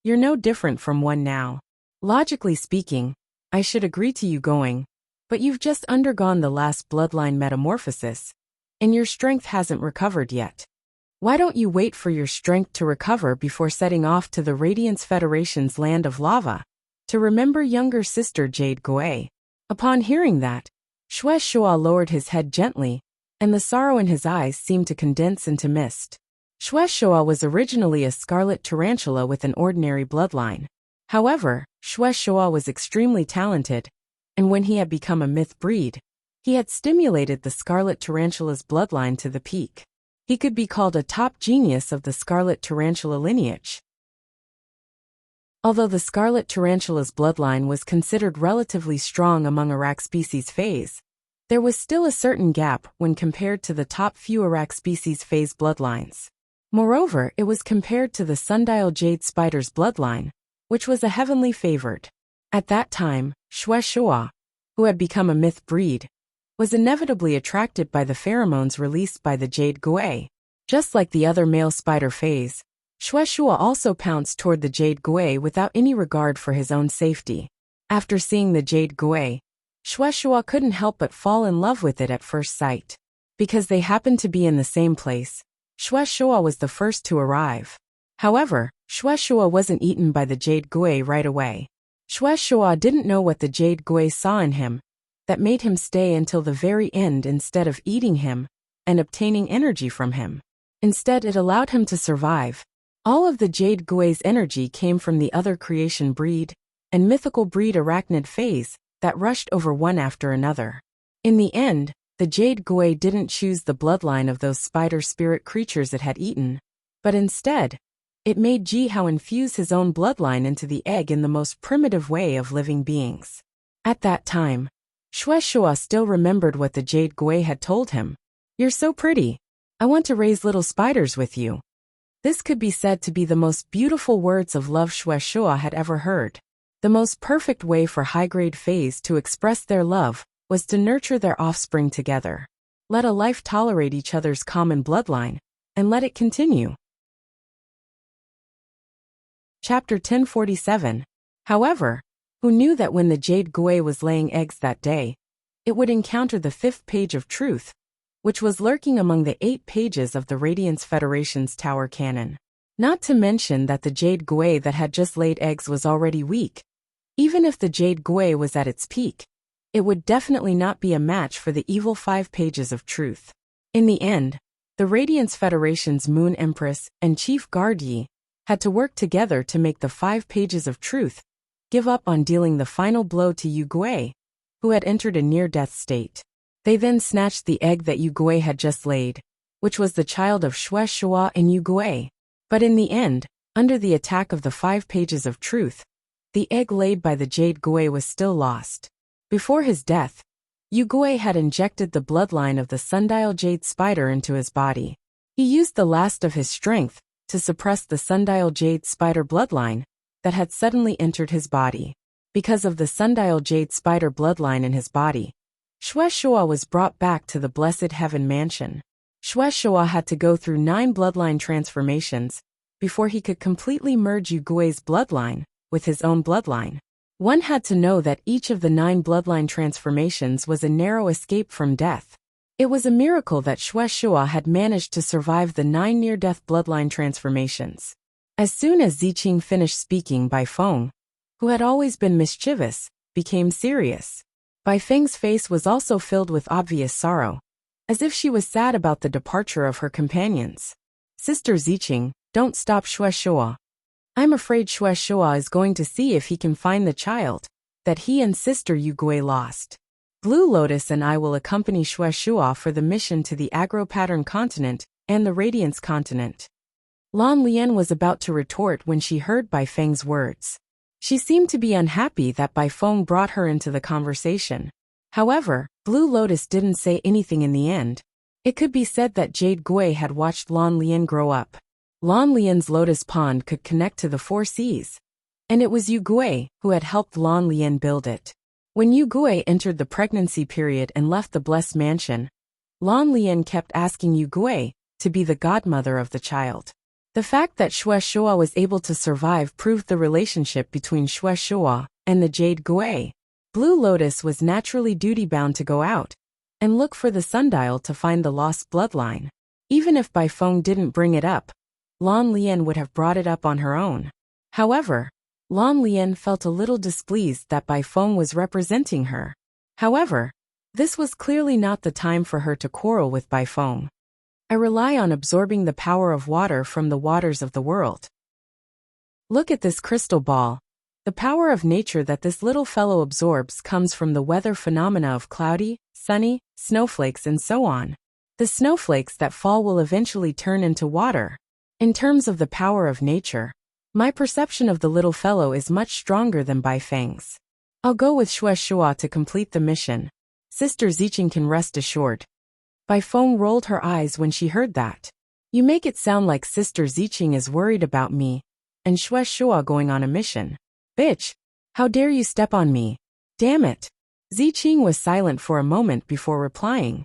you're no different from one now. Logically speaking, I should agree to you going, but you've just undergone the last bloodline metamorphosis, and your strength hasn't recovered yet. Why don't you wait for your strength to recover before setting off to the Radiance Federation's land of lava, to remember younger sister Jade Gui?" Upon hearing that, Shui Shua lowered his head gently, and the sorrow in his eyes seemed to condense into mist. Shui Shua was originally a scarlet tarantula with an ordinary bloodline. However, Shui Shua was extremely talented, and when he had become a myth breed, he had stimulated the scarlet tarantula's bloodline to the peak. He could be called a top genius of the scarlet tarantula lineage. Although the scarlet tarantula's bloodline was considered relatively strong among Iraq species phase, there was still a certain gap when compared to the top few Iraq species phase bloodlines. Moreover, it was compared to the sundial jade spider's bloodline, which was a heavenly favored. At that time, Shui Shua, who had become a myth breed, was inevitably attracted by the pheromones released by the jade guay. Just like the other male spider phase, Shueishua also pounced toward the jade guay without any regard for his own safety. After seeing the jade guay, Shueishua couldn't help but fall in love with it at first sight. Because they happened to be in the same place, Shueishua was the first to arrive. However, Shueishua wasn't eaten by the jade guay right away. Shueishua didn't know what the jade guay saw in him that made him stay until the very end instead of eating him and obtaining energy from him. Instead, it allowed him to survive. All of the jade guay's energy came from the other creation breed and mythical breed arachnid phase that rushed over one after another. In the end, the jade guay didn't choose the bloodline of those spider spirit creatures it had eaten, but instead, it made Jihao infuse his own bloodline into the egg in the most primitive way of living beings. At that time, Shueishua still remembered what the jade guay had told him. "You're so pretty. I want to raise little spiders with you." This could be said to be the most beautiful words of love Shueishua had ever heard. The most perfect way for high-grade phase to express their love was to nurture their offspring together. Let a life tolerate each other's common bloodline, and let it continue. Chapter 1047. However, who knew that when the jade guay was laying eggs that day, it would encounter the 5th page of truth, which was lurking among the 8 pages of the Radiance Federation's Tower Canon. Not to mention that the jade guay that had just laid eggs was already weak. Even if the jade guay was at its peak, it would definitely not be a match for the evil 5 pages of truth. In the end, the Radiance Federation's Moon Empress and Chief Guard Yi had to work together to make the 5 pages of truth give up on dealing the final blow to Yu Guay, who had entered a near-death state. They then snatched the egg that Yu Guay had just laid, which was the child of Shueishua and Yu Guay. But in the end, under the attack of the 5 pages of truth, the egg laid by the jade guay was still lost. Before his death, Yu Guay had injected the bloodline of the sundial jade spider into his body. He used the last of his strength to suppress the sundial jade spider bloodline that had suddenly entered his body. Because of the sundial jade spider bloodline in his body, Shueishua was brought back to the blessed heaven mansion. Shueishua had to go through 9 bloodline transformations before he could completely merge Yu Guay's bloodline with his own bloodline. One had to know that each of the 9 bloodline transformations was a narrow escape from death. It was a miracle that Shueishua had managed to survive the 9 near-death bloodline transformations. As soon as Ziqing finished speaking, Bai Feng, who had always been mischievous, became serious. Bai Feng's face was also filled with obvious sorrow, as if she was sad about the departure of her companions. "Sister Ziqing, don't stop Shueishua. I'm afraid Shueishua is going to see if he can find the child that he and Sister Yu Guay lost. Blue Lotus and I will accompany Shueishua for the mission to the Agro-Pattern continent and the Radiance continent." Lan Lian was about to retort when she heard Bai Feng's words. She seemed to be unhappy that Bai Feng brought her into the conversation. However, Blue Lotus didn't say anything in the end. It could be said that Jade Guay had watched Lan Lian grow up. Lan Lian's lotus pond could connect to the 4 seas, and it was Yu Guay who had helped Lan Lian build it. When Yu Guay entered the pregnancy period and left the blessed mansion, Lan Lian kept asking Yu Guay to be the godmother of the child. The fact that Shueishua was able to survive proved the relationship between Shueishua and the Jade Guay. Blue Lotus was naturally duty-bound to go out and look for the sundial to find the lost bloodline. Even if Bai Feng didn't bring it up, Lan Lian would have brought it up on her own. However, Lan Lian felt a little displeased that Bai Feng was representing her. However, this was clearly not the time for her to quarrel with Bai Feng. "I rely on absorbing the power of water from the waters of the world. Look at this crystal ball. The power of nature that this little fellow absorbs comes from the weather phenomena of cloudy, sunny, snowflakes and so on. The snowflakes that fall will eventually turn into water. In terms of the power of nature, my perception of the little fellow is much stronger than Bai Feng's. I'll go with Shueishua to complete the mission. Sister Ziqing can rest assured." Bai Feng rolled her eyes when she heard that. "You make it sound like Sister Ziqing is worried about me and Shueishua going on a mission. Bitch, how dare you step on me? Damn it. Ziqing was silent for a moment before replying.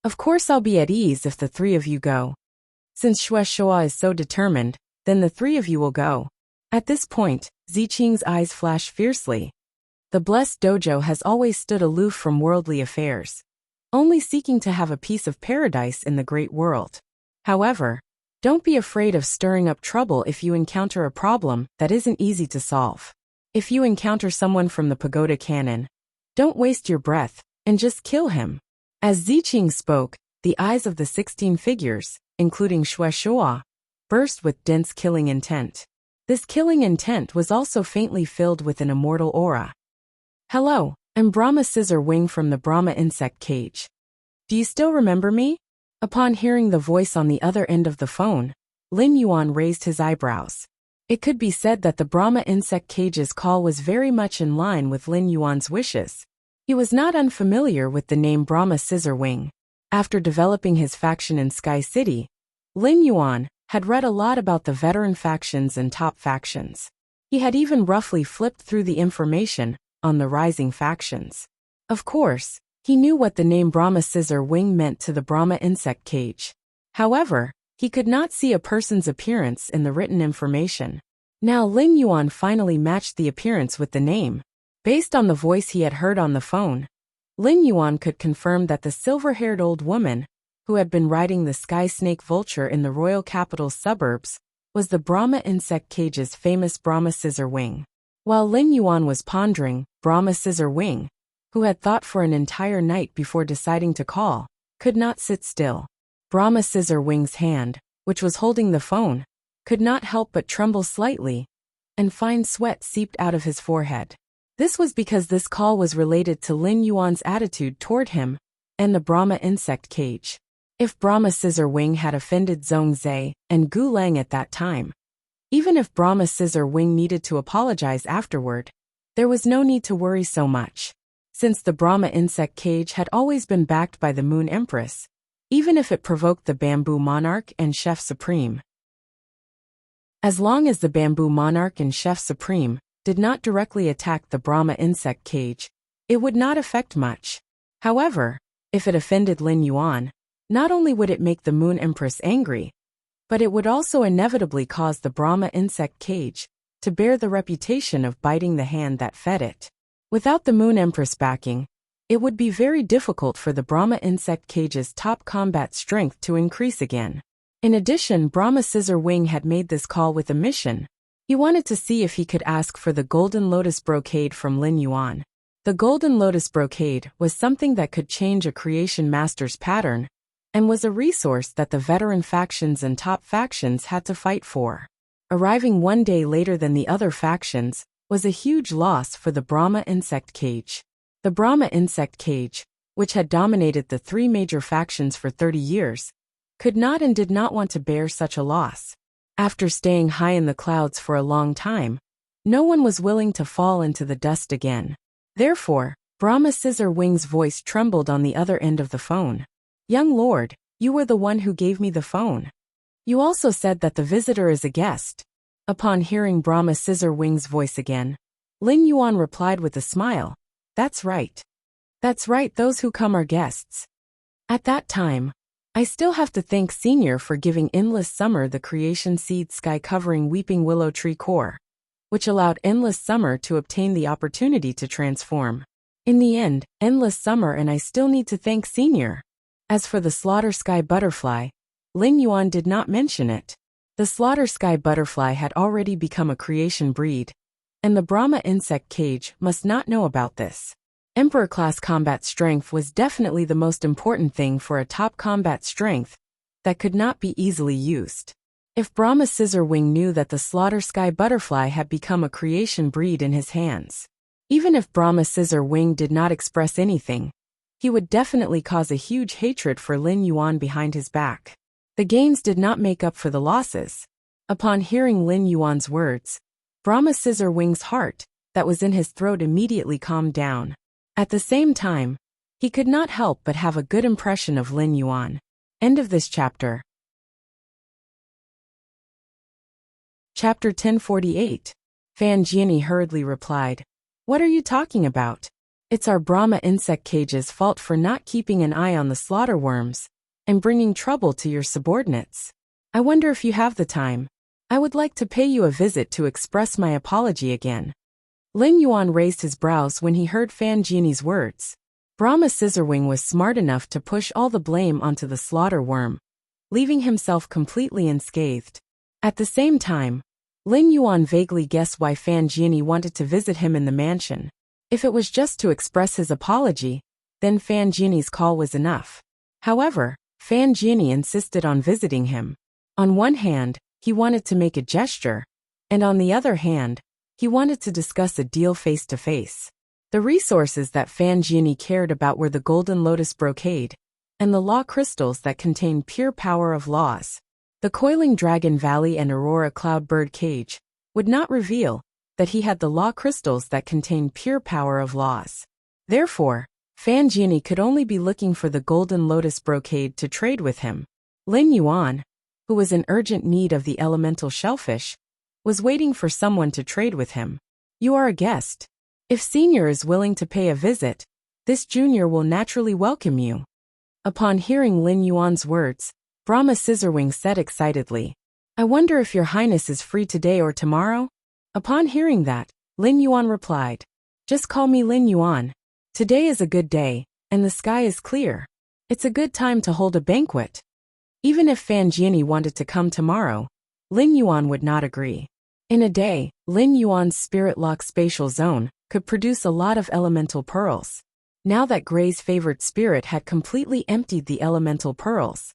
Of course I'll be at ease if the three of you go. Since Shueshua is so determined, then the three of you will go. At this point, Ziqing's eyes flashed fiercely. The blessed dojo has always stood aloof from worldly affairs, only seeking to have a piece of paradise in the great world. However, don't be afraid of stirring up trouble if you encounter a problem that isn't easy to solve. If you encounter someone from the pagoda canon, don't waste your breath, and just kill him. As Ziqing spoke, the eyes of the 16 figures, including Shueshua, burst with dense killing intent. This killing intent was also faintly filled with an immortal aura. Hello, I'm Brahma Scissor Wing from the Brahma insect cage. Do you still remember me? Upon hearing the voice on the other end of the phone, Lin Yuan raised his eyebrows. It could be said that the Brahma insect cage's call was very much in line with Lin Yuan's wishes. He was not unfamiliar with the name Brahma Scissor Wing. After developing his faction in Sky City, Lin Yuan had read a lot about the veteran factions and top factions. He had even roughly flipped through the information on the rising factions. Of course, he knew what the name Brahma Scissor Wing meant to the Brahma insect cage. However, he could not see a person's appearance in the written information. Now Lin Yuan finally matched the appearance with the name. Based on the voice he had heard on the phone, Lin Yuan could confirm that the silver-haired old woman, who had been riding the sky snake vulture in the royal capital's suburbs, was the Brahma insect cage's famous Brahma Scissor Wing. While Lin Yuan was pondering, Brahma Scissor Wing, who had thought for an entire night before deciding to call, could not sit still. Brahma Scissor Wing's hand, which was holding the phone, could not help but tremble slightly, and fine sweat seeped out of his forehead. This was because this call was related to Lin Yuan's attitude toward him and the Brahma insect cage. If Brahma Scissor Wing had offended Zhongzhe and Gu Lang at that time, even if Brahma Scissor Wing needed to apologize afterward, there was no need to worry so much. Since the Brahma insect cage had always been backed by the Moon Empress, even if it provoked the Bamboo Monarch and Chef Supreme. As long as the Bamboo Monarch and Chef Supreme did not directly attack the Brahma insect cage, it would not affect much. However, if it offended Lin Yuan, not only would it make the Moon Empress angry, but it would also inevitably cause the Brahma insect cage to bear the reputation of biting the hand that fed it. Without the Moon Empress backing, it would be very difficult for the Brahma insect cage's top combat strength to increase again. In addition, Brahma Scissor Wing had made this call with a mission. He wanted to see if he could ask for the Golden Lotus Brocade from Lin Yuan. The Golden Lotus Brocade was something that could change a creation master's pattern, and was a resource that the veteran factions and top factions had to fight for. Arriving one day later than the other factions was a huge loss for the Brahma insect cage. The Brahma insect cage, which had dominated the three major factions for 30 years, could not and did not want to bear such a loss. After staying high in the clouds for a long time, no one was willing to fall into the dust again. Therefore, Brahma Scissor Wing's voice trembled on the other end of the phone. Young lord, you were the one who gave me the phone. You also said that the visitor is a guest. Upon hearing Brahma Scissor Wing's voice again, Lin Yuan replied with a smile. That's right. That's right, those who come are guests. At that time, I still have to thank Senior for giving Endless Summer the creation seed sky covering Weeping Willow Tree core, which allowed Endless Summer to obtain the opportunity to transform. In the end, Endless Summer and I still need to thank Senior. As for the Slaughter Sky Butterfly, Lin Yuan did not mention it. The Slaughter Sky Butterfly had already become a creation breed, and the Brahma insect cage must not know about this. Emperor-class combat strength was definitely the most important thing for a top combat strength that could not be easily used. If Brahma Scissor Wing knew that the Slaughter Sky Butterfly had become a creation breed in his hands, even if Brahma Scissor Wing did not express anything, he would definitely cause a huge hatred for Lin Yuan behind his back. The gains did not make up for the losses. Upon hearing Lin Yuan's words, Brahma Scissor Wing's heart, that was in his throat, immediately calmed down. At the same time, he could not help but have a good impression of Lin Yuan. End of this chapter. Chapter 1048. Fan Jianyi hurriedly replied, "What are you talking about? It's our Brahma insect cage's fault for not keeping an eye on the slaughter worms and bringing trouble to your subordinates. I wonder if you have the time. I would like to pay you a visit to express my apology again." Lin Yuan raised his brows when he heard Fan Genie's words. Brahma Scissorwing was smart enough to push all the blame onto the slaughter worm, leaving himself completely unscathed. At the same time, Lin Yuan vaguely guessed why Fan Genie wanted to visit him in the mansion. If it was just to express his apology, then Fan Genie's call was enough. However, Fan Genie insisted on visiting him. On one hand, he wanted to make a gesture, and on the other hand, he wanted to discuss a deal face to face. The resources that Fan Genie cared about were the Golden Lotus Brocade and the law crystals that contain pure power of laws. The Coiling Dragon Valley and Aurora Cloudbird Cage would not reveal that he had the law crystals that contain pure power of laws. Therefore, Fan Genie could only be looking for the Golden Lotus Brocade to trade with him. Lin Yuan, who was in urgent need of the elemental shellfish, was waiting for someone to trade with him. "You are a guest. If Senior is willing to pay a visit, this Junior will naturally welcome you." Upon hearing Lin Yuan's words, Brahma Scissorwing said excitedly, "I wonder if Your Highness is free today or tomorrow?" Upon hearing that, Lin Yuan replied, "Just call me Lin Yuan. Today is a good day, and the sky is clear. It's a good time to hold a banquet." Even if Fan Genie wanted to come tomorrow, Lin Yuan would not agree. In a day, Lin Yuan's Spirit Lock spatial zone could produce a lot of elemental pearls. Now that Gray's favorite spirit had completely emptied the elemental pearls,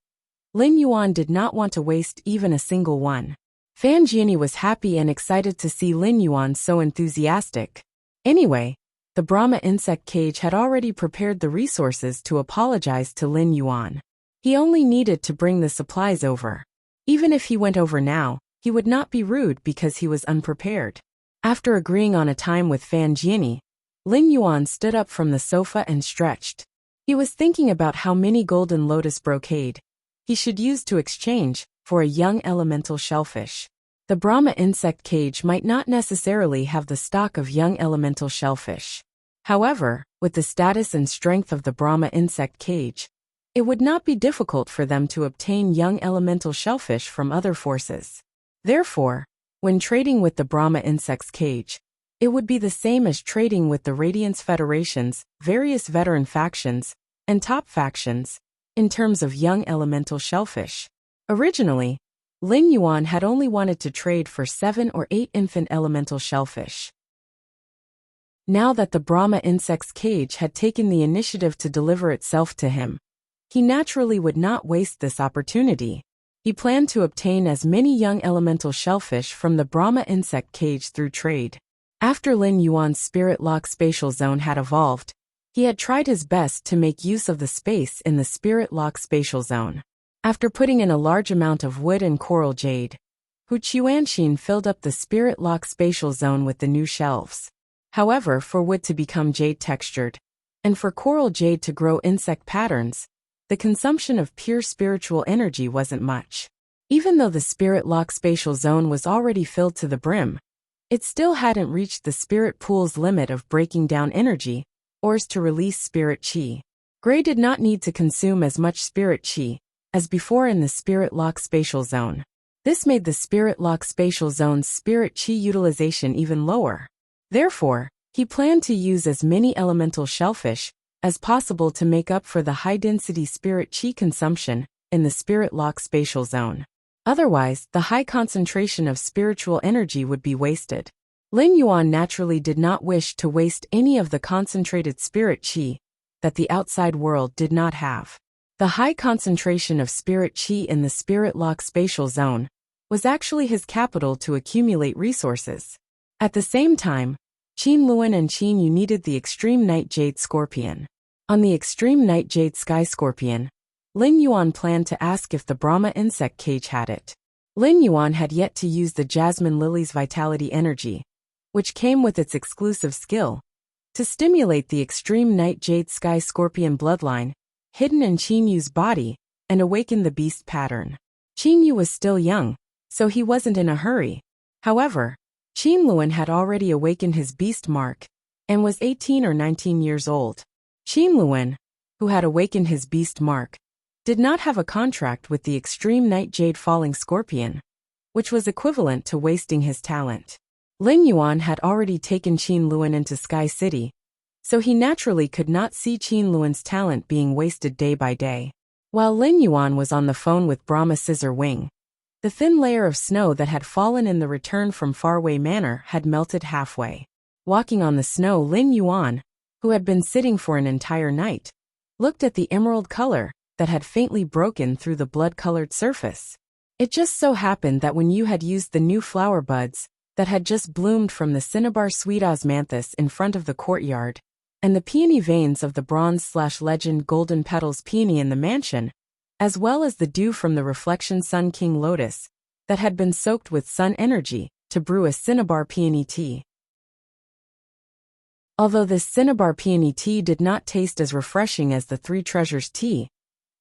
Lin Yuan did not want to waste even a single one. Fan Genie was happy and excited to see Lin Yuan so enthusiastic. Anyway, the Brahma insect cage had already prepared the resources to apologize to Lin Yuan. He only needed to bring the supplies over. Even if he went over now, he would not be rude because he was unprepared. After agreeing on a time with Fan Genie, Lin Yuan stood up from the sofa and stretched. He was thinking about how many Golden Lotus Brocade he should use to exchange for a young elemental shellfish. The Brahma insect cage might not necessarily have the stock of young elemental shellfish. However, with the status and strength of the Brahma insect cage, it would not be difficult for them to obtain young elemental shellfish from other forces. Therefore, when trading with the Brahma insect's cage, it would be the same as trading with the Radiance Federation's various veteran factions and top factions in terms of young elemental shellfish. Originally, Lin Yuan had only wanted to trade for 7 or 8 infant elemental shellfish. Now that the Brahma insect's cage had taken the initiative to deliver itself to him, he naturally would not waste this opportunity. He planned to obtain as many young elemental shellfish from the Brahma insect cage through trade. After Lin Yuan's Spirit Lock spatial zone had evolved, he had tried his best to make use of the space in the Spirit Lock spatial zone. After putting in a large amount of wood and coral jade, Hu Chuanxin filled up the Spirit Lock spatial zone with the new shelves. However, for wood to become jade textured, and for coral jade to grow insect patterns, the consumption of pure spiritual energy wasn't much. Even though the Spirit Lock spatial zone was already filled to the brim, it still hadn't reached the spirit pool's limit of breaking down energy, or to release spirit chi. Gray did not need to consume as much spirit chi as before in the Spirit Lock spatial zone. This made the Spirit Lock spatial zone's spirit chi utilization even lower. Therefore, he planned to use as many elemental shellfish as possible to make up for the high-density spirit chi consumption in the Spirit Lock spatial zone. Otherwise, the high concentration of spiritual energy would be wasted. Lin Yuan naturally did not wish to waste any of the concentrated spirit chi that the outside world did not have. The high concentration of spirit chi in the Spirit Lock spatial zone was actually his capital to accumulate resources. At the same time, Qin Luan and Qin Yu needed the Extreme Night Jade Scorpion. On the Extreme Night Jade Sky Scorpion, Lin Yuan planned to ask if the Brahma insect cage had it. Lin Yuan had yet to use the Jasmine Lily's vitality energy, which came with its exclusive skill, to stimulate the Extreme Night Jade Sky Scorpion bloodline, hidden in Qin Yu's body, and awaken the beast pattern. Qin Yu was still young, so he wasn't in a hurry. However, Qin Luan had already awakened his beast mark and was 18 or 19 years old. Qin Luan, who had awakened his beast mark, did not have a contract with the extreme night jade falling scorpion, which was equivalent to wasting his talent. Lin Yuan had already taken Qin Luan into Sky City, so he naturally could not see Qin Luan's talent being wasted day by day. While Lin Yuan was on the phone with Brahma Scissor Wing, the thin layer of snow that had fallen in the return from Faraway Manor had melted halfway. Walking on the snow, Lin Yuan, who had been sitting for an entire night, looked at the emerald color that had faintly broken through the blood-colored surface. It just so happened that when you had used the new flower buds that had just bloomed from the cinnabar sweet osmanthus in front of the courtyard, and the peony veins of the bronze/legend golden petals peony in the mansion, as well as the dew from the reflection Sun King lotus that had been soaked with sun energy to brew a cinnabar peony tea. Although this cinnabar peony tea did not taste as refreshing as the Three Treasures tea,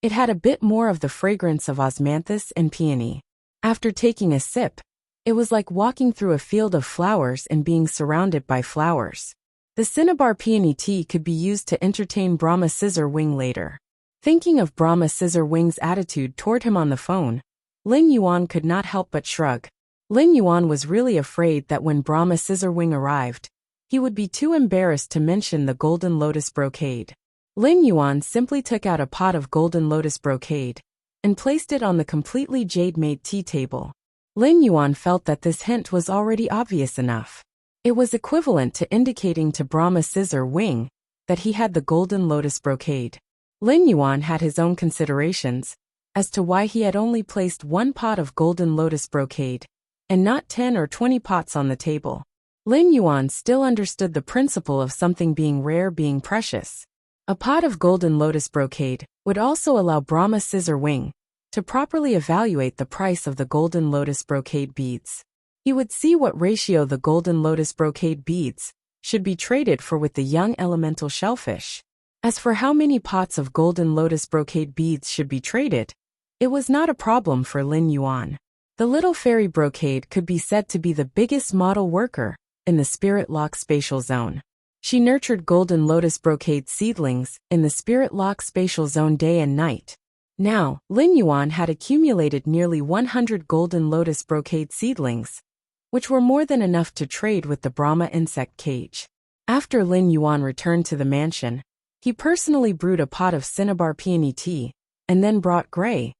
it had a bit more of the fragrance of osmanthus and peony. After taking a sip, it was like walking through a field of flowers and being surrounded by flowers. The cinnabar peony tea could be used to entertain Brahma Scissor Wing later. Thinking of Brahma Scissor Wing's attitude toward him on the phone, Lin Yuan could not help but shrug. Lin Yuan was really afraid that when Brahma Scissor Wing arrived, he would be too embarrassed to mention the golden lotus brocade. Lin Yuan simply took out a pot of golden lotus brocade and placed it on the completely jade-made tea table. Lin Yuan felt that this hint was already obvious enough. It was equivalent to indicating to Brahma Scissor Wing that he had the golden lotus brocade. Lin Yuan had his own considerations as to why he had only placed one pot of golden lotus brocade and not 10 or 20 pots on the table. Lin Yuan still understood the principle of something being rare being precious. A pot of golden lotus brocade would also allow Brahma Scissor Wing to properly evaluate the price of the golden lotus brocade beads. He would see what ratio the golden lotus brocade beads should be traded for with the young elemental shellfish. As for how many pots of golden lotus brocade beads should be traded, it was not a problem for Lin Yuan. The little fairy brocade could be said to be the biggest model worker in the Spirit Lock Spatial Zone. She nurtured golden lotus brocade seedlings in the Spirit Lock Spatial Zone day and night. Now, Lin Yuan had accumulated nearly 100 golden lotus brocade seedlings, which were more than enough to trade with the Brahma insect cage. After Lin Yuan returned to the mansion, he personally brewed a pot of cinnabar peony tea, and then brought Gray,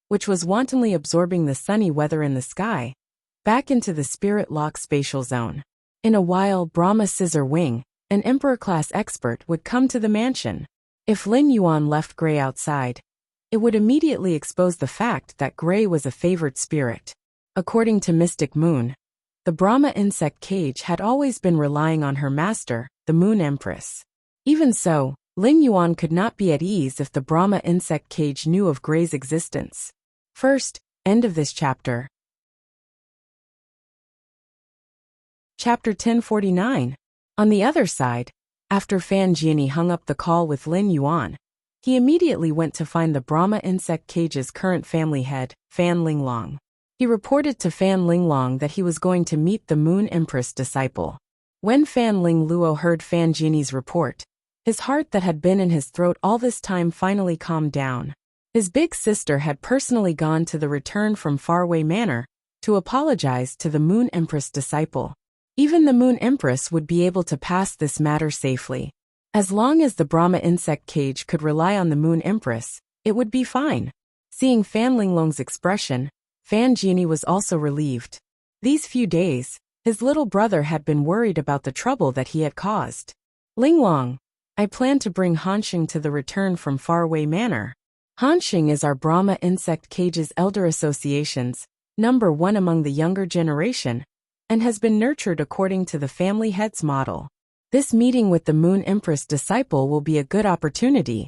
which was wantonly absorbing the sunny weather in the sky, back into the Spirit Lock Spatial Zone. In a while, Brahma Scissor Wing, an Emperor-class expert, would come to the mansion. If Lin Yuan left Gray outside, it would immediately expose the fact that Gray was a favored spirit. According to Mystic Moon, the Brahma insect cage had always been relying on her master, the Moon Empress. Even so, Lin Yuan could not be at ease if the Brahma insect cage knew of Gray's existence. First, end of this chapter. Chapter 1049. On the other side, after Fan Jianyi hung up the call with Lin Yuan, he immediately went to find the Brahma insect cage's current family head, Fan Linglong. He reported to Fan Linglong that he was going to meet the Moon Empress disciple. When Fan Lingluo heard Fan Jianyi's report, his heart that had been in his throat all this time finally calmed down. His big sister had personally gone to the return from Faraway Manor to apologize to the Moon Empress disciple. Even the Moon Empress would be able to pass this matter safely. As long as the Brahma insect cage could rely on the Moon Empress, it would be fine. Seeing Fan Linglong's expression, Fan Jianyi was also relieved. These few days, his little brother had been worried about the trouble that he had caused. Linglong, I plan to bring Hanxing to the return from Faraway Manor. Hanxing is our Brahma insect cage's elder associations, number one among the younger generation, and has been nurtured according to the family head's model. This meeting with the Moon Empress disciple will be a good opportunity.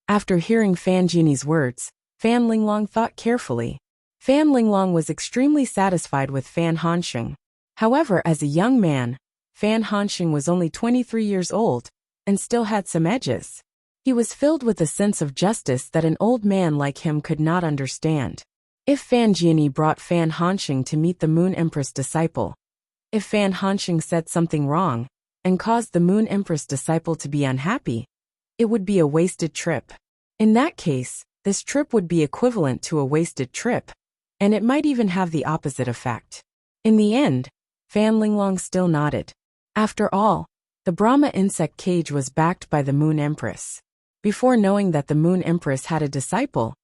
After hearing Fan Jianyi's words, Fan Linglong thought carefully. Fan Linglong was extremely satisfied with Fan Hanxing. However, as a young man, Fan Hanxing was only 23 years old and still had some edges. He was filled with a sense of justice that an old man like him could not understand. If Fan Jianyi brought Fan Hanxing to meet the Moon Empress disciple, if Fan Hanxing said something wrong, and caused the Moon Empress disciple to be unhappy, it would be a wasted trip. In that case, this trip would be equivalent to a wasted trip, and it might even have the opposite effect. In the end, Fan Linglong still nodded. After all, the Brahma insect cage was backed by the Moon Empress. Before knowing that the Moon Empress had a disciple,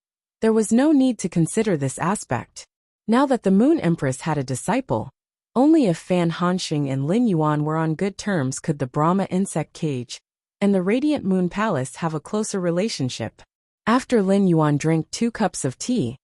there was no need to consider this aspect. Now that the Moon Empress had a disciple, only if Fan Hanxing and Lin Yuan were on good terms could the Brahma insect cage and the Radiant Moon Palace have a closer relationship. After Lin Yuan drank 2 cups of tea,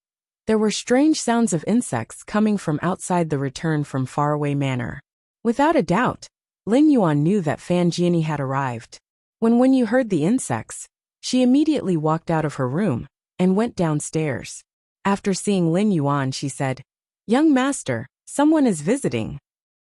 there were strange sounds of insects coming from outside the return from faraway manor. Without a doubt, Lin Yuan knew that Fan Jiani had arrived. When Yu heard the insects, she immediately walked out of her room and went downstairs. After seeing Lin Yuan, she said, "Young master, someone is visiting."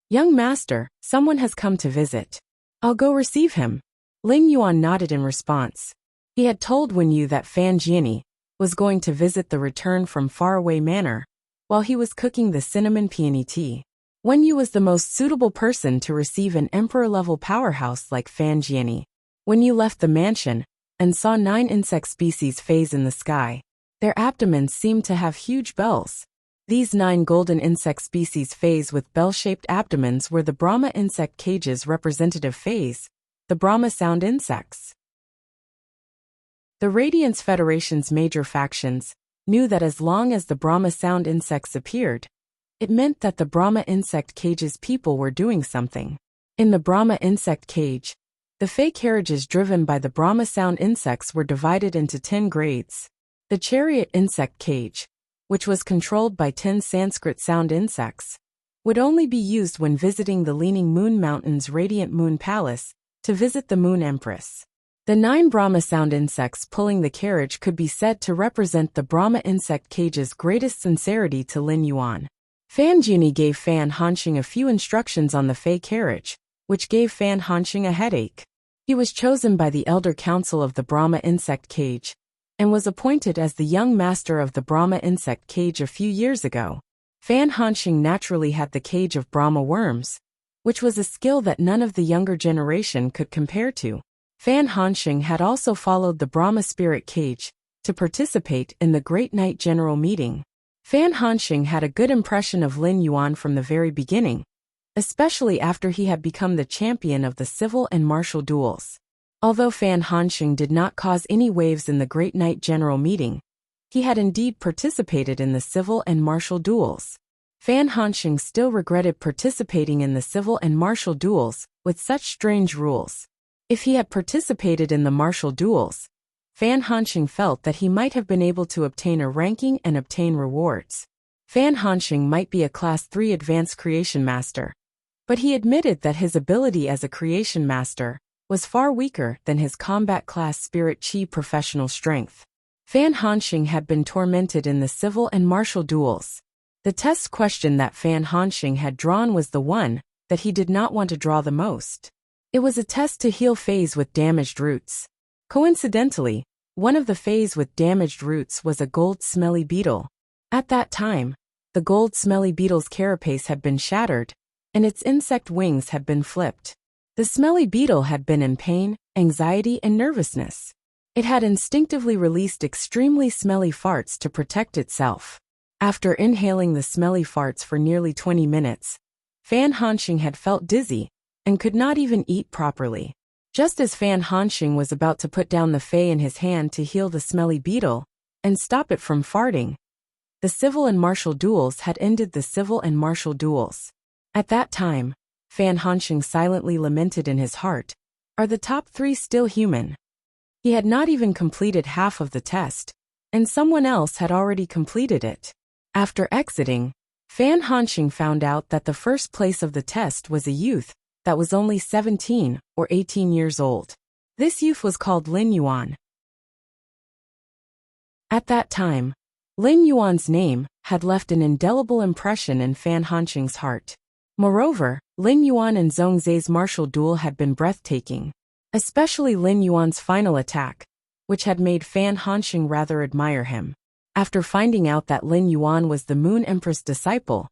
"Young master, someone has come to visit. I'll go receive him." Lin Yuan nodded in response. He had told Yu that Fan Jiani was going to visit the return from faraway manor while he was cooking the cinnamon peony tea. Yu was the most suitable person to receive an emperor-level powerhouse like Fan Jiani. Yu left the mansion and saw 9 insect species phase in the sky. Their abdomens seemed to have huge bells. These 9 golden insect species phase with bell-shaped abdomens were the Brahma insect cage's representative phase, the Brahma sound insects. The Radiance Federation's major factions knew that as long as the Brahma sound insects appeared, it meant that the Brahma insect cage's people were doing something. In the Brahma insect cage, the Fey carriages driven by the Brahma sound insects were divided into 10 grades. The chariot insect cage, which was controlled by 10 Sanskrit sound insects, would only be used when visiting the Leaning Moon Mountain's Radiant Moon Palace to visit the Moon Empress. The 9 Brahma sound insects pulling the carriage could be said to represent the Brahma insect cage's greatest sincerity to Lin Yuan. Fan Jiani gave Fan Hanxing a few instructions on the Fey carriage, which gave Fan Hanxing a headache. He was chosen by the Elder Council of the Brahma insect cage and was appointed as the young master of the Brahma insect cage a few years ago. Fan Hanxing naturally had the cage of Brahma worms, which was a skill that none of the younger generation could compare to. Fan Hanxing had also followed the Brahma spirit cage to participate in the Great Night General Meeting. Fan Hanxing had a good impression of Lin Yuan from the very beginning, especially after he had become the champion of the civil and martial duels. Although Fan Hanxing did not cause any waves in the Great Night General Meeting, he had indeed participated in the civil and martial duels. Fan Hanxing still regretted participating in the civil and martial duels with such strange rules. If he had participated in the martial duels, Fan Hanxing felt that he might have been able to obtain a ranking and obtain rewards. Fan Hanxing might be a Class 3 Advanced Creation Master, but he admitted that his ability as a Creation Master was far weaker than his Combat Class Spirit Chi professional strength. Fan Hanxing had been tormented in the civil and martial duels. The test question that Fan Hanxing had drawn was the one that he did not want to draw the most. It was a test to heal Fays with damaged roots. Coincidentally, one of the Fays with damaged roots was a gold smelly beetle. At that time, the gold smelly beetle's carapace had been shattered, and its insect wings had been flipped. The smelly beetle had been in pain, anxiety, and nervousness. It had instinctively released extremely smelly farts to protect itself. After inhaling the smelly farts for nearly 20 minutes, Fan Hanxing had felt dizzy and could not even eat properly. Just as Fan Hanxing was about to put down the Fey in his hand to heal the smelly beetle and stop it from farting, the civil and martial duels had ended the civil and martial duels. At that time, Fan Hanxing silently lamented in his heart, "Are the top 3 still human?" He had not even completed half of the test, and someone else had already completed it. After exiting, Fan Hanxing found out that the first place of the test was a youth that was only 17 or 18 years old. This youth was called Lin Yuan. At that time, Lin Yuan's name had left an indelible impression in Fan Hanxing's heart. Moreover, Lin Yuan and Zhong Zhe's martial duel had been breathtaking, especially Lin Yuan's final attack, which had made Fan Hanxing rather admire him. After finding out that Lin Yuan was the Moon Empress disciple,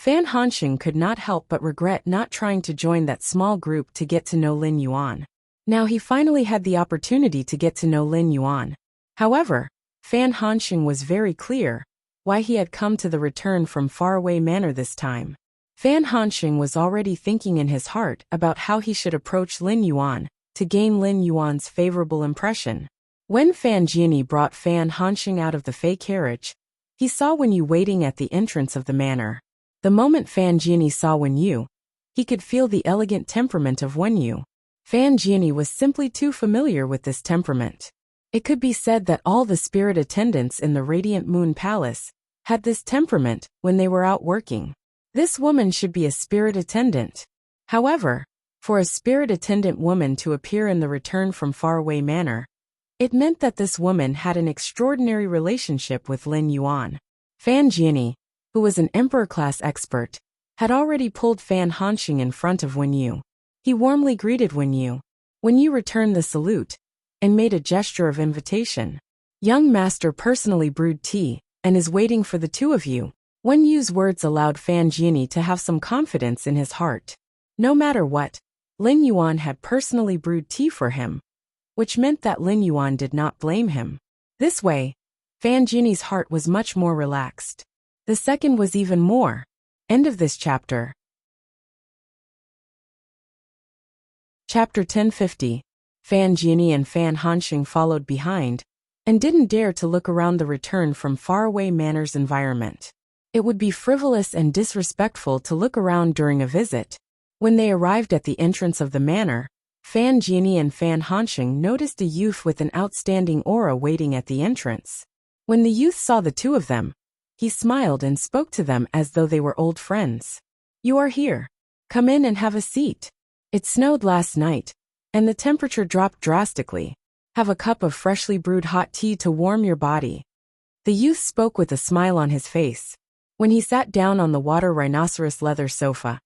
Fan Hanxing could not help but regret not trying to join that small group to get to know Lin Yuan. Now he finally had the opportunity to get to know Lin Yuan. However, Fan Hanxing was very clear why he had come to the return from faraway manor this time. Fan Hanxing was already thinking in his heart about how he should approach Lin Yuan to gain Lin Yuan's favorable impression. When Fan Jiani brought Fan Hanxing out of the Fey carriage, he saw Wen Yu waiting at the entrance of the manor. The moment Fan Jiani saw Wen Yu, he could feel the elegant temperament of Wen Yu. Fan Jiani was simply too familiar with this temperament. It could be said that all the spirit attendants in the Radiant Moon Palace had this temperament when they were out working. This woman should be a spirit attendant. However, for a spirit attendant woman to appear in the Return from Faraway Manor, it meant that this woman had an extraordinary relationship with Lin Yuan. Fan Jiani, who was an Emperor-class expert, had already pulled Fan Hanxing in front of Wen Yu. He warmly greeted Wen Yu. Wen Yu returned the salute and made a gesture of invitation. Young master personally brewed tea and is waiting for the two of you. Wen Yu's words allowed Fan Jiani to have some confidence in his heart. No matter what, Lin Yuan had personally brewed tea for him, which meant that Lin Yuan did not blame him. This way, Fan Jiani's heart was much more relaxed. The second was even more. End of this chapter. Chapter 1050. Fan Jiani and Fan Hanxing followed behind and didn't dare to look around the Return from Faraway Manor's environment. It would be frivolous and disrespectful to look around during a visit. When they arrived at the entrance of the manor, Fan Jiani and Fan Hanxing noticed a youth with an outstanding aura waiting at the entrance. When the youth saw the two of them, he smiled and spoke to them as though they were old friends. "You are here. Come in and have a seat. It snowed last night, and the temperature dropped drastically. Have a cup of freshly brewed hot tea to warm your body." The youth spoke with a smile on his face. When he sat down on the water rhinoceros leather sofa,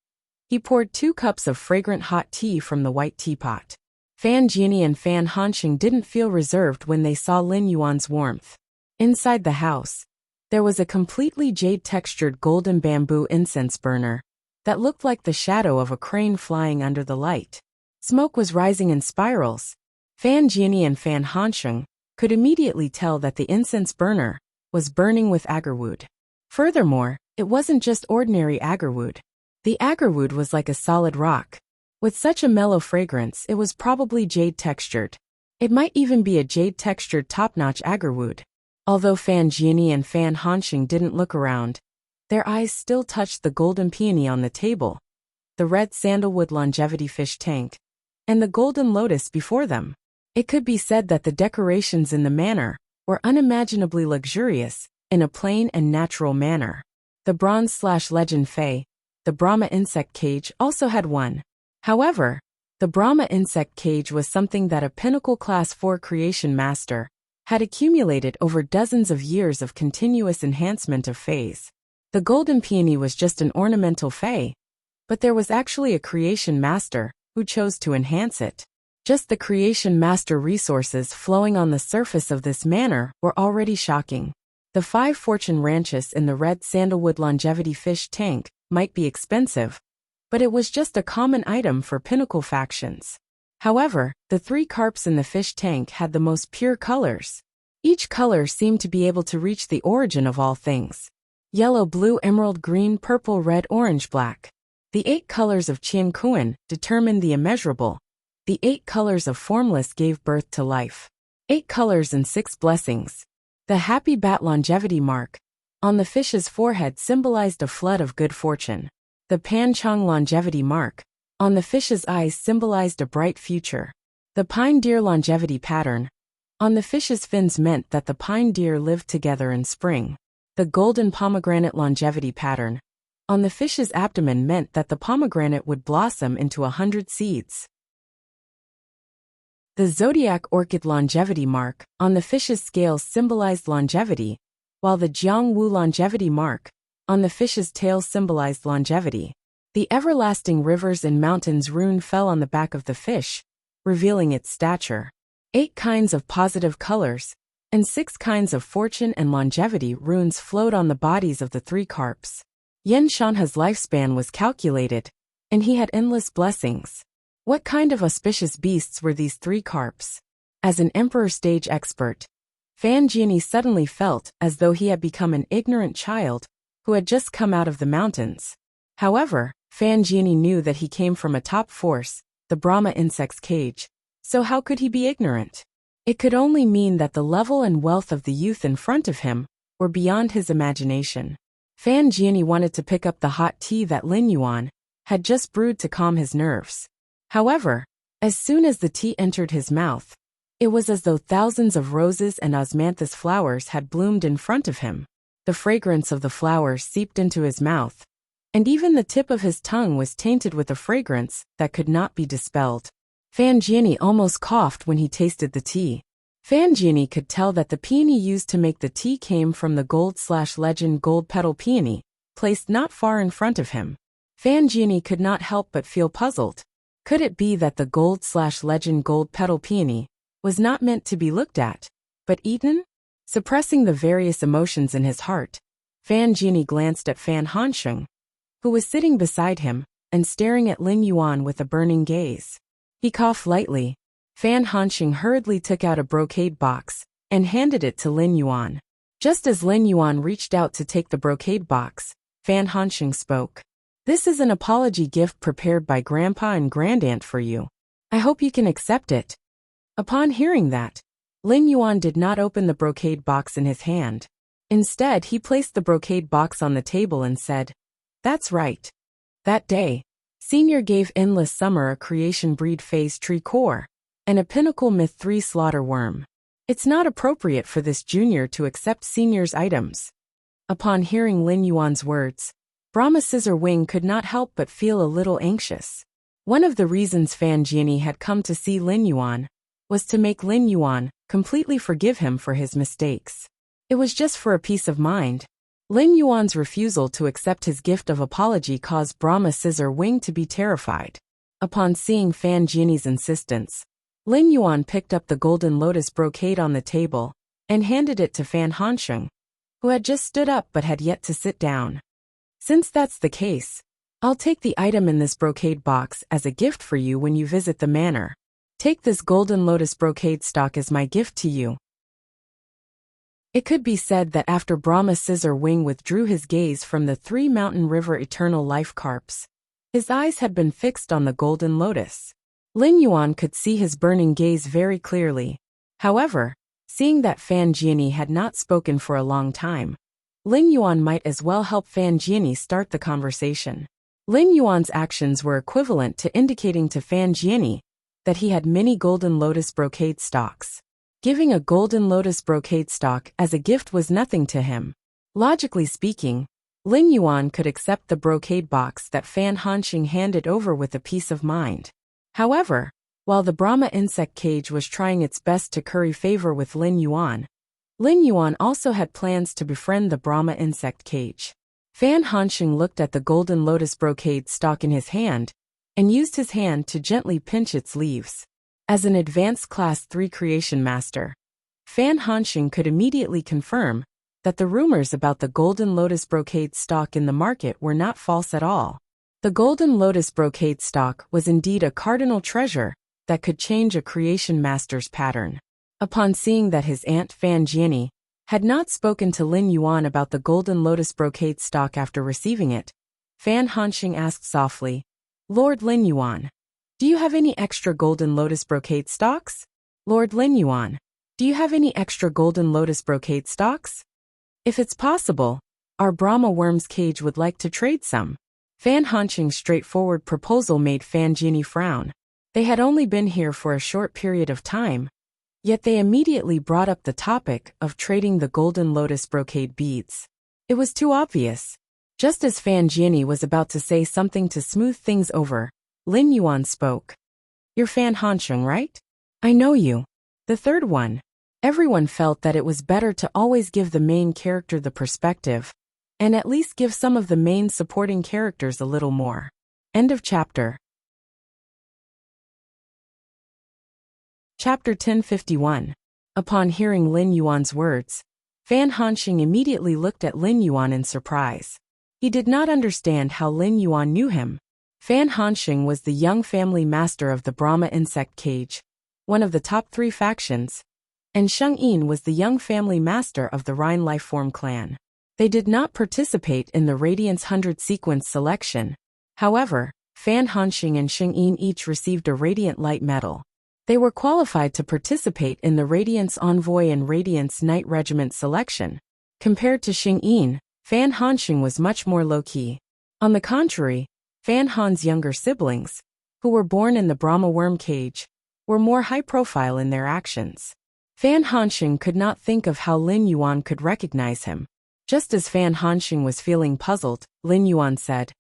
he poured 2 cups of fragrant hot tea from the white teapot. Fan Jiani and Fan Hanxing didn't feel reserved when they saw Lin Yuan's warmth. Inside the house, there was a completely jade-textured golden bamboo incense burner that looked like the shadow of a crane flying under the light. Smoke was rising in spirals. Fan Jiani and Fan Hanxing could immediately tell that the incense burner was burning with agarwood. Furthermore, it wasn't just ordinary agarwood. The agarwood was like a solid rock. With such a mellow fragrance, it was probably jade-textured. It might even be a jade-textured top-notch agarwood. Although Fan Jiani and Fan Hanxing didn't look around, their eyes still touched the golden peony on the table, the red sandalwood longevity fish tank, and the golden lotus before them. It could be said that the decorations in the manor were unimaginably luxurious in a plain and natural manner. The bronze/legend Fae, the Brahma insect cage, also had one. However, the Brahma insect cage was something that a pinnacle class 4 creation master had accumulated over dozens of years of continuous enhancement of Faes. The golden peony was just an ornamental Fae, but there was actually a creation master who chose to enhance it. Just the creation master resources flowing on the surface of this manor were already shocking. The 5 fortune ranches in the red sandalwood longevity fish tank might be expensive, but it was just a common item for pinnacle factions. However, the 3 carps in the fish tank had the most pure colors. Each color seemed to be able to reach the origin of all things. Yellow, blue, emerald, green, purple, red, orange, black. The 8 colors of Qian Kuan determined the immeasurable. The 8 colors of formless gave birth to life. 8 colors and 6 blessings. The happy bat longevity mark on the fish's forehead symbolized a flood of good fortune. The Panchang longevity mark on the fish's eyes symbolized a bright future. The pine deer longevity pattern on the fish's fins meant that the pine deer lived together in spring. The golden pomegranate longevity pattern on the fish's abdomen meant that the pomegranate would blossom into 100 seeds. The zodiac orchid longevity mark on the fish's scales symbolized longevity, while the Jiangwu longevity mark on the fish's tail symbolized longevity. The everlasting rivers and mountains rune fell on the back of the fish, revealing its stature. 8 kinds of positive colors and 6 kinds of fortune and longevity runes flowed on the bodies of the 3 carps. Yen Shanha's lifespan was calculated, and he had endless blessings. What kind of auspicious beasts were these 3 carps? As an emperor stage expert, Fan Jianyi suddenly felt as though he had become an ignorant child who had just come out of the mountains. However, Fan Jianyi knew that he came from a top force, the Brahma insect's cage, so how could he be ignorant? It could only mean that the level and wealth of the youth in front of him were beyond his imagination. Fan Jianyi wanted to pick up the hot tea that Lin Yuan had just brewed to calm his nerves. However, as soon as the tea entered his mouth, it was as though thousands of roses and osmanthus flowers had bloomed in front of him. The fragrance of the flowers seeped into his mouth, and even the tip of his tongue was tainted with a fragrance that could not be dispelled. Fan Jianyi almost coughed when he tasted the tea. Fan Jianyi could tell that the peony used to make the tea came from the gold/legend gold petal peony, placed not far in front of him. Fan Jianyi could not help but feel puzzled. Could it be that the gold/legend gold petal peony was not meant to be looked at, but eaten? Suppressing the various emotions in his heart, Fan Jianyi glanced at Fan Hansheng, who was sitting beside him and staring at Lin Yuan with a burning gaze. He coughed lightly. Fan Hansheng hurriedly took out a brocade box and handed it to Lin Yuan. Just as Lin Yuan reached out to take the brocade box, Fan Hansheng spoke. "This is an apology gift prepared by Grandpa and Grandaunt for you. I hope you can accept it." Upon hearing that, Lin Yuan did not open the brocade box in his hand. Instead, he placed the brocade box on the table and said, "That's right. That day, Senior gave Endless Summer a creation breed phase tree core and a pinnacle myth 3 slaughter worm. It's not appropriate for this junior to accept Senior's items." Upon hearing Lin Yuan's words, Brahma Scissor Wing could not help but feel a little anxious. One of the reasons Fan Jianyi had come to see Lin Yuan was to make Lin Yuan completely forgive him for his mistakes. It was just for a peace of mind. Lin Yuan's refusal to accept his gift of apology caused Brahma Scissor Wing to be terrified. Upon seeing Fan Jianyi's insistence, Lin Yuan picked up the golden lotus brocade on the table and handed it to Fan Hansheng, who had just stood up but had yet to sit down. "Since that's the case, I'll take the item in this brocade box as a gift for you when you visit the manor. Take this golden lotus brocade stock as my gift to you." It could be said that after Brahma Scissor Wing withdrew his gaze from the 3 mountain river eternal life carps, his eyes had been fixed on the golden lotus. Lin Yuan could see his burning gaze very clearly. However, seeing that Fan Jianyi had not spoken for a long time, Lin Yuan might as well help Fan Jianyi start the conversation. Lin Yuan's actions were equivalent to indicating to Fan Jianyi that he had many golden lotus brocade stocks. Giving a golden lotus brocade stock as a gift was nothing to him. Logically speaking, Lin Yuan could accept the brocade box that Fan Hansheng handed over with a peace of mind. However, while the Brahma insect cage was trying its best to curry favor with Lin Yuan also had plans to befriend the Brahma insect cage. Fan Hansheng looked at the golden lotus brocade stalk in his hand and used his hand to gently pinch its leaves. As an advanced Class 3 creation master, Fan Hansheng could immediately confirm that the rumors about the golden lotus brocade stalk in the market were not false at all. The golden lotus brocade stalk was indeed a cardinal treasure that could change a creation master's pattern. Upon seeing that his aunt Fan Jianyi had not spoken to Lin Yuan about the golden lotus brocade stalk after receiving it, Fan Hansheng asked softly, "Lord Lin Yuan, do you have any extra golden lotus brocade stocks? Lord Lin Yuan, do you have any extra golden lotus brocade stocks? If it's possible, our Brahma worm's cage would like to trade some." Fan Hansheng's straightforward proposal made Fan Jianyi frown. They had only been here for a short period of time, yet they immediately brought up the topic of trading the golden lotus brocade beads. It was too obvious. Just as Fan Jianyi was about to say something to smooth things over, Lin Yuan spoke. "You're Fan Hansheng, right? I know you." The third one. Everyone felt that it was better to always give the main character the perspective, and at least give some of the main supporting characters a little more. End of chapter. Chapter 1051. Upon hearing Lin Yuan's words, Fan Hansheng immediately looked at Lin Yuan in surprise. He did not understand how Lin Yuan knew him. Fan Hanxing was the young family master of the Brahma insect cage, one of the top 3 factions, and Sheng Yin was the young family master of the Rhine lifeform clan. They did not participate in the Radiance 100 sequence selection. However, Fan Hanxing and Sheng Yin each received a Radiant Light medal. They were qualified to participate in the Radiance Envoy and Radiance Knight Regiment selection. Compared to Sheng Yin, Fan Hanxing was much more low-key. On the contrary, Fan Han's younger siblings, who were born in the Brahma worm cage, were more high-profile in their actions. Fan Hanxing could not think of how Lin Yuan could recognize him. Just as Fan Hanxing was feeling puzzled, Lin Yuan said,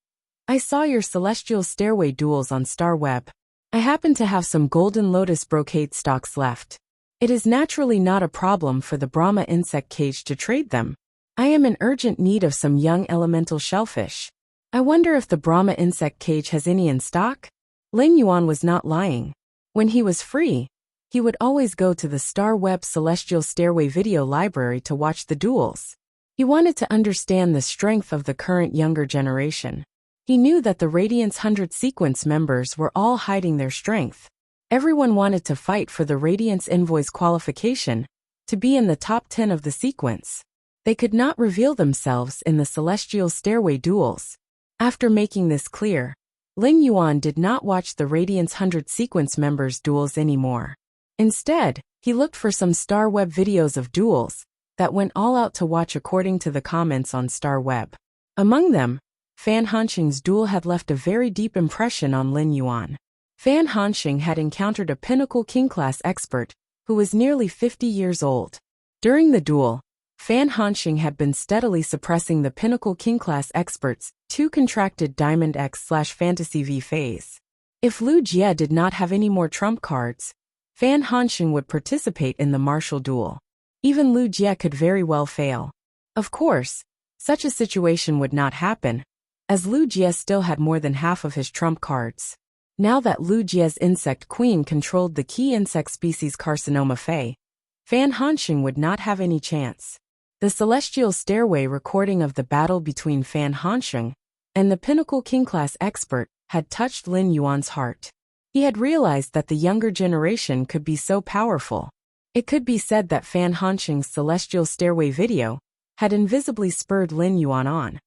"I saw your celestial stairway duels on Star Web. I happen to have some golden lotus brocade stocks left. It is naturally not a problem for the Brahma insect cage to trade them. I am in urgent need of some young elemental shellfish. I wonder if the Brahma insect cage has any in stock?" Lin Yuan was not lying. When he was free, he would always go to the Star Web Celestial Stairway video library to watch the duels. He wanted to understand the strength of the current younger generation. He knew that the Radiance 100 sequence members were all hiding their strength. Everyone wanted to fight for the Radiance Envoy's qualification, to be in the top 10 of the sequence. They could not reveal themselves in the Celestial Stairway duels. After making this clear, Lin Yuan did not watch the Radiance 100 sequence members' duels anymore. Instead, he looked for some Star Web videos of duels that went all out to watch according to the comments on Star Web. Among them, Fan Hanxing's duel had left a very deep impression on Lin Yuan. Fan Hanxing had encountered a Pinnacle King-class expert who was nearly 50 years old. During the duel, Fan Hanxing had been steadily suppressing the Pinnacle King-class expert's 2 contracted Diamond X/Fantasy V phase. If Lu Jie did not have any more trump cards, Fan Hanxing would participate in the martial duel. Even Lu Jie could very well fail. Of course, such a situation would not happen, as Lu Jie still had more than half of his trump cards. Now that Lu Jie's insect queen controlled the key insect species Carcinoma Fei, Fan Hanxing would not have any chance. The Celestial Stairway recording of the battle between Fan Hanxing and the Pinnacle King-class expert had touched Lin Yuan's heart. He had realized that the younger generation could be so powerful. It could be said that Fan Hanxing's Celestial Stairway video had invisibly spurred Lin Yuan on,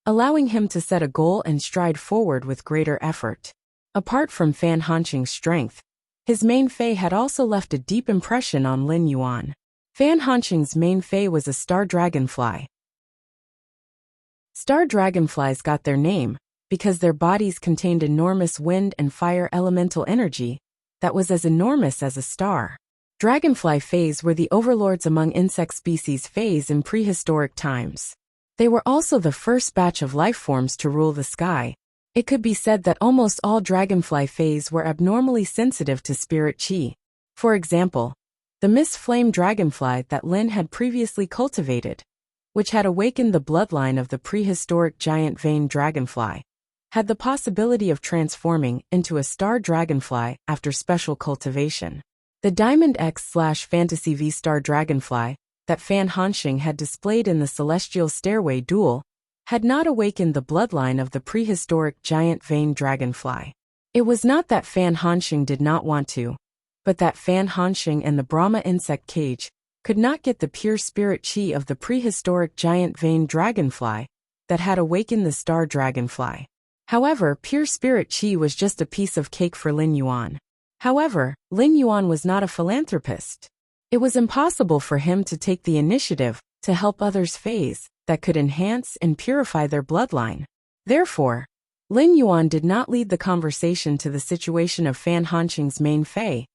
allowing him to set a goal and stride forward with greater effort. Apart from Fan Hanxing's strength, his main fei had also left a deep impression on Lin Yuan. Fan Hanxing's main fei was a star dragonfly. Star dragonflies got their name because their bodies contained enormous wind and fire elemental energy that was as enormous as a star. Dragonfly feis were the overlords among insect species feis in prehistoric times. They were also the first batch of lifeforms to rule the sky. It could be said that almost all dragonfly feis were abnormally sensitive to spirit qi. For example, the mist flame dragonfly that Lin had previously cultivated, which had awakened the bloodline of the prehistoric giant veined dragonfly, had the possibility of transforming into a star dragonfly after special cultivation. The Diamond X/Fantasy V star dragonfly that Fan Hanxing had displayed in the Celestial Stairway duel had not awakened the bloodline of the prehistoric giant veined dragonfly. It was not that Fan Hanxing did not want to, but that Fan Hanxing and the Brahma insect cage could not get the pure spirit qi of the prehistoric giant veined dragonfly that had awakened the star dragonfly. However, pure spirit qi was just a piece of cake for Lin Yuan. However, Lin Yuan was not a philanthropist. It was impossible for him to take the initiative to help others phase that could enhance and purify their bloodline. Therefore, Lin Yuan did not lead the conversation to the situation of Fan Hanxing's main fei,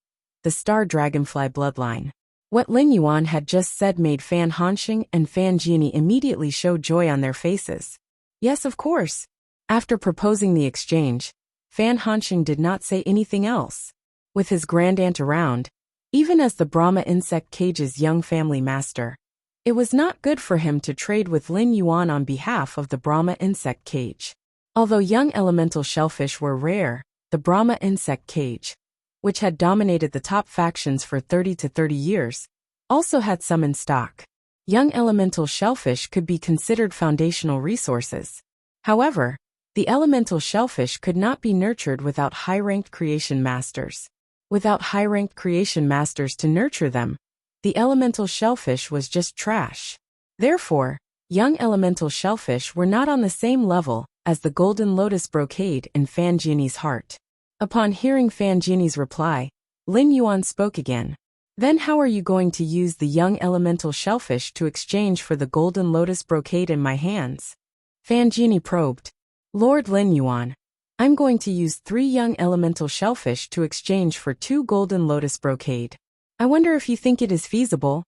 the star dragonfly bloodline. What Lin Yuan had just said made Fan Hanxing and Fan Jiani immediately show joy on their faces. Yes, of course. After proposing the exchange, Fan Hanxing did not say anything else. With his grandaunt around, even as the Brahma insect cage's young family master, it was not good for him to trade with Lin Yuan on behalf of the Brahma insect cage. Although young elemental shellfish were rare, the Brahma insect cage, which had dominated the top factions for 30 to 30 years, also had some in stock. Young elemental shellfish could be considered foundational resources. However, the elemental shellfish could not be nurtured without high-ranked creation masters. Without high-ranked creation masters to nurture them, the elemental shellfish was just trash. Therefore, young elemental shellfish were not on the same level as the golden lotus brocade in Fan Genie's heart. Upon hearing Fan Genie's reply, Lin Yuan spoke again. Then how are you going to use the young elemental shellfish to exchange for the golden lotus brocade in my hands? Fan Genie probed. Lord Lin Yuan, I'm going to use 3 young elemental shellfish to exchange for 2 golden lotus brocade. I wonder if you think it is feasible?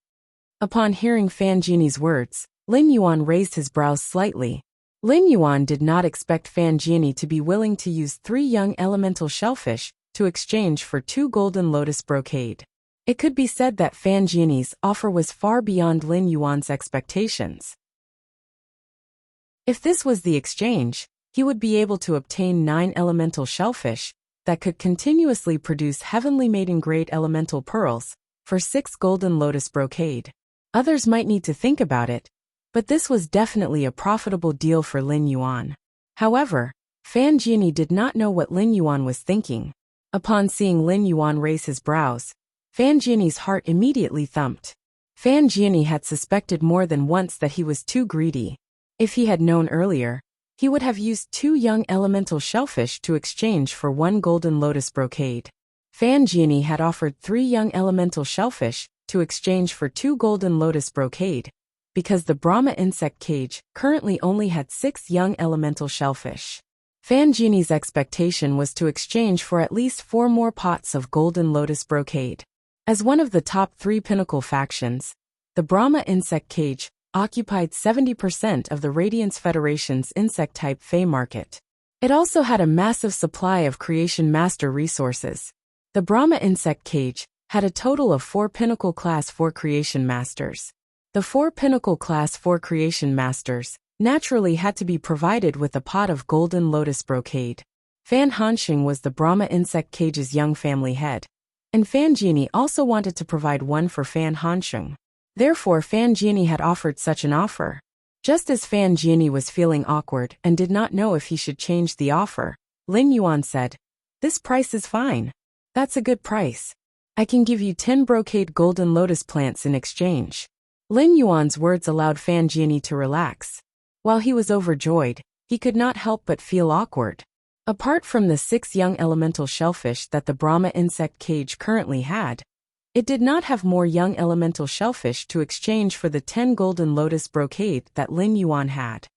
Upon hearing Fan Genie's words, Lin Yuan raised his brows slightly. Lin Yuan did not expect Fan Genie to be willing to use 3 young elemental shellfish to exchange for 2 golden lotus brocade. It could be said that Fan Genie's offer was far beyond Lin Yuan's expectations. If this was the exchange, he would be able to obtain 9 elemental shellfish that could continuously produce heavenly maiden-grade elemental pearls for 6 golden lotus brocade. Others might need to think about it, but this was definitely a profitable deal for Lin Yuan. However, Fan Genie did not know what Lin Yuan was thinking. Upon seeing Lin Yuan raise his brows, Fan Genie's heart immediately thumped. Fan Genie had suspected more than once that he was too greedy. If he had known earlier, he would have used 2 young elemental shellfish to exchange for 1 golden lotus brocade. Fan Genie had offered 3 young elemental shellfish to exchange for 2 golden lotus brocade, because the Brahma insect cage currently only had 6 young elemental shellfish. Fan Genie's expectation was to exchange for at least 4 more pots of golden lotus brocade. As one of the top 3 pinnacle factions, the Brahma insect cage occupied 70% of the Radiance Federation's insect-type Fey market. It also had a massive supply of creation master resources. The Brahma insect cage had a total of 4 pinnacle class 4 creation masters. The 4 pinnacle class 4 creation masters naturally had to be provided with a pot of golden lotus brocade. Fan Hanxing was the Brahma insect cage's young family head, and Fan Genie also wanted to provide one for Fan Hanxing. Therefore, Fan Genie had offered such an offer. Just as Fan Genie was feeling awkward and did not know if he should change the offer, Lin Yuan said, "This price is fine. That's a good price. I can give you 10 brocade golden lotus plants in exchange." Lin Yuan's words allowed Fan Genie to relax. While he was overjoyed, he could not help but feel awkward. Apart from the 6 young elemental shellfish that the Brahma insect cage currently had, it did not have more young elemental shellfish to exchange for the 10 golden lotus brocade that Lin Yuan had.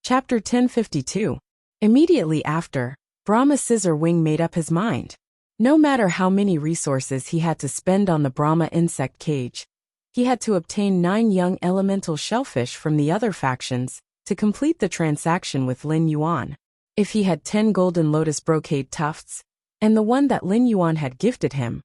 Chapter 1052. Immediately after, Brahma Scissor Wing made up his mind. No matter how many resources he had to spend on the Brahma insect cage, he had to obtain 9 young elemental shellfish from the other factions to complete the transaction with Lin Yuan. If he had 10 golden lotus brocade tufts, and the one that Lin Yuan had gifted him,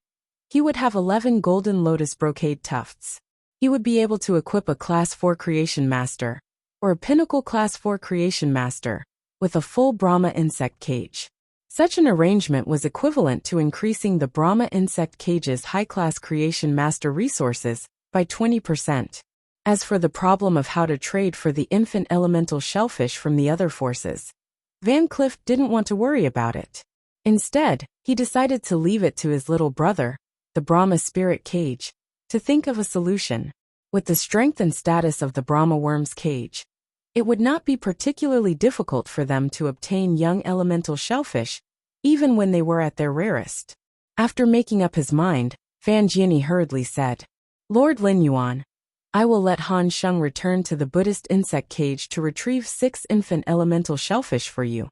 he would have 11 golden lotus brocade tufts. He would be able to equip a Class 4 Creation Master, or a Pinnacle Class 4 Creation Master, with a full Brahma insect cage. Such an arrangement was equivalent to increasing the Brahma insect cage's high-class Creation Master resources by 20%. As for the problem of how to trade for the infant elemental shellfish from the other forces, Van Cliff didn't want to worry about it. Instead, he decided to leave it to his little brother, the Brahma spirit cage, to think of a solution. With the strength and status of the Brahma worm's cage, it would not be particularly difficult for them to obtain young elemental shellfish, even when they were at their rarest. After making up his mind, Fan Genie hurriedly said, "Lord Lin Yuan, I will let Han Sheng return to the Buddhist insect cage to retrieve 6 infant elemental shellfish for you.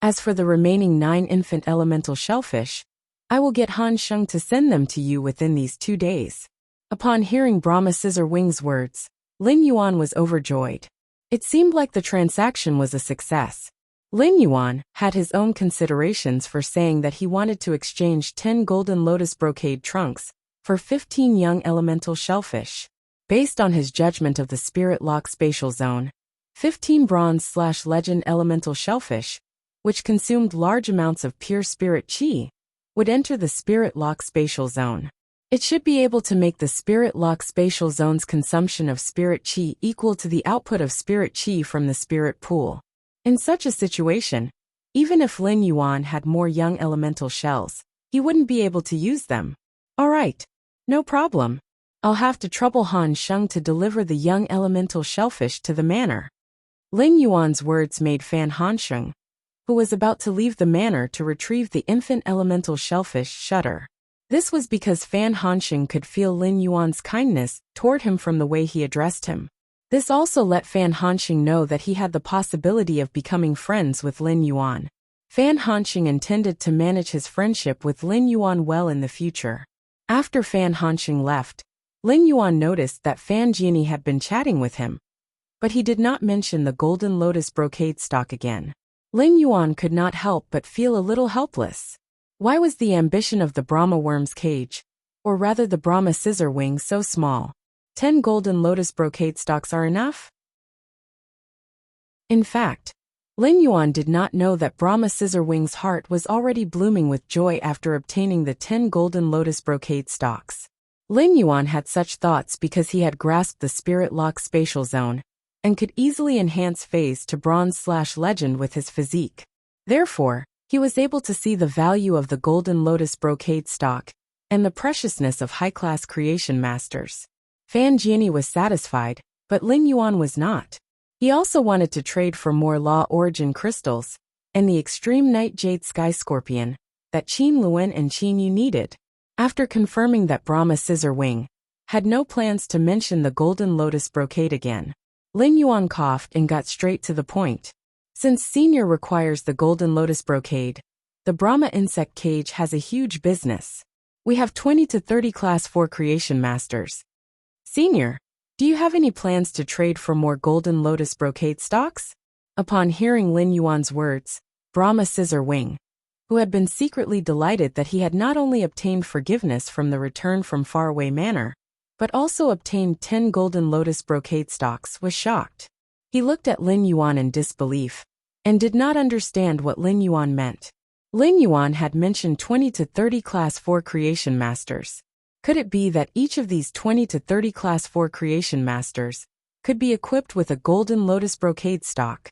As for the remaining 9 infant elemental shellfish, I will get Han Sheng to send them to you within these 2 days." Upon hearing Brahma Scissor Wing's words, Lin Yuan was overjoyed. It seemed like the transaction was a success. Lin Yuan had his own considerations for saying that he wanted to exchange 10 golden lotus brocade trunks for 15 young elemental shellfish. Based on his judgment of the Spirit Lock Spatial Zone, 15 bronze/legend elemental shellfish, which consumed large amounts of pure spirit chi, would enter the Spirit Lock Spatial Zone. It should be able to make the spirit-locked spatial zone's consumption of spirit chi equal to the output of spirit chi from the spirit pool. In such a situation, even if Lin Yuan had more young elemental shells, he wouldn't be able to use them. Alright, no problem. I'll have to trouble Han Sheng to deliver the young elemental shellfish to the manor. Lin Yuan's words made Fan Hansheng, who was about to leave the manor to retrieve the infant elemental shellfish, shudder. This was because Fan Hansheng could feel Lin Yuan's kindness toward him from the way he addressed him. This also let Fan Hansheng know that he had the possibility of becoming friends with Lin Yuan. Fan Hansheng intended to manage his friendship with Lin Yuan well in the future. After Fan Hansheng left, Lin Yuan noticed that Fan Jiani had been chatting with him, but he did not mention the golden lotus brocade stock again. Lin Yuan could not help but feel a little helpless. Why was the ambition of the Brahma worm's cage, or rather the Brahma scissor wing, so small? 10 golden lotus brocade stocks are enough? In fact, Lin Yuan did not know that Brahma scissor wing's heart was already blooming with joy after obtaining the 10 golden lotus brocade stocks. Lin Yuan had such thoughts because he had grasped the spirit-locked spatial zone, and could easily enhance phase to bronze/legend with his physique. Therefore, he was able to see the value of the golden lotus brocade stock, and the preciousness of high-class creation masters. Fan Jiani was satisfied, but Lin Yuan was not. He also wanted to trade for more Law Origin crystals, and the extreme Night Jade Sky Scorpion, that Qin Luan and Qin Yu needed. After confirming that Brahma Scissor Wing had no plans to mention the golden lotus brocade again, Lin Yuan coughed and got straight to the point. Since Senior requires the golden lotus brocade, the Brahma insect cage has a huge business. We have 20 to 30 class 4 creation masters. Senior, do you have any plans to trade for more golden lotus brocade stocks? Upon hearing Lin Yuan's words, Brahma Scissor Wing, who had been secretly delighted that he had not only obtained forgiveness from the return from faraway manor, but also obtained 10 golden lotus brocade stocks, was shocked. He looked at Lin Yuan in disbelief, and did not understand what Lin Yuan meant. Lin Yuan had mentioned 20 to 30 class 4 creation masters. Could it be that each of these 20 to 30 class 4 creation masters could be equipped with a golden lotus brocade stock?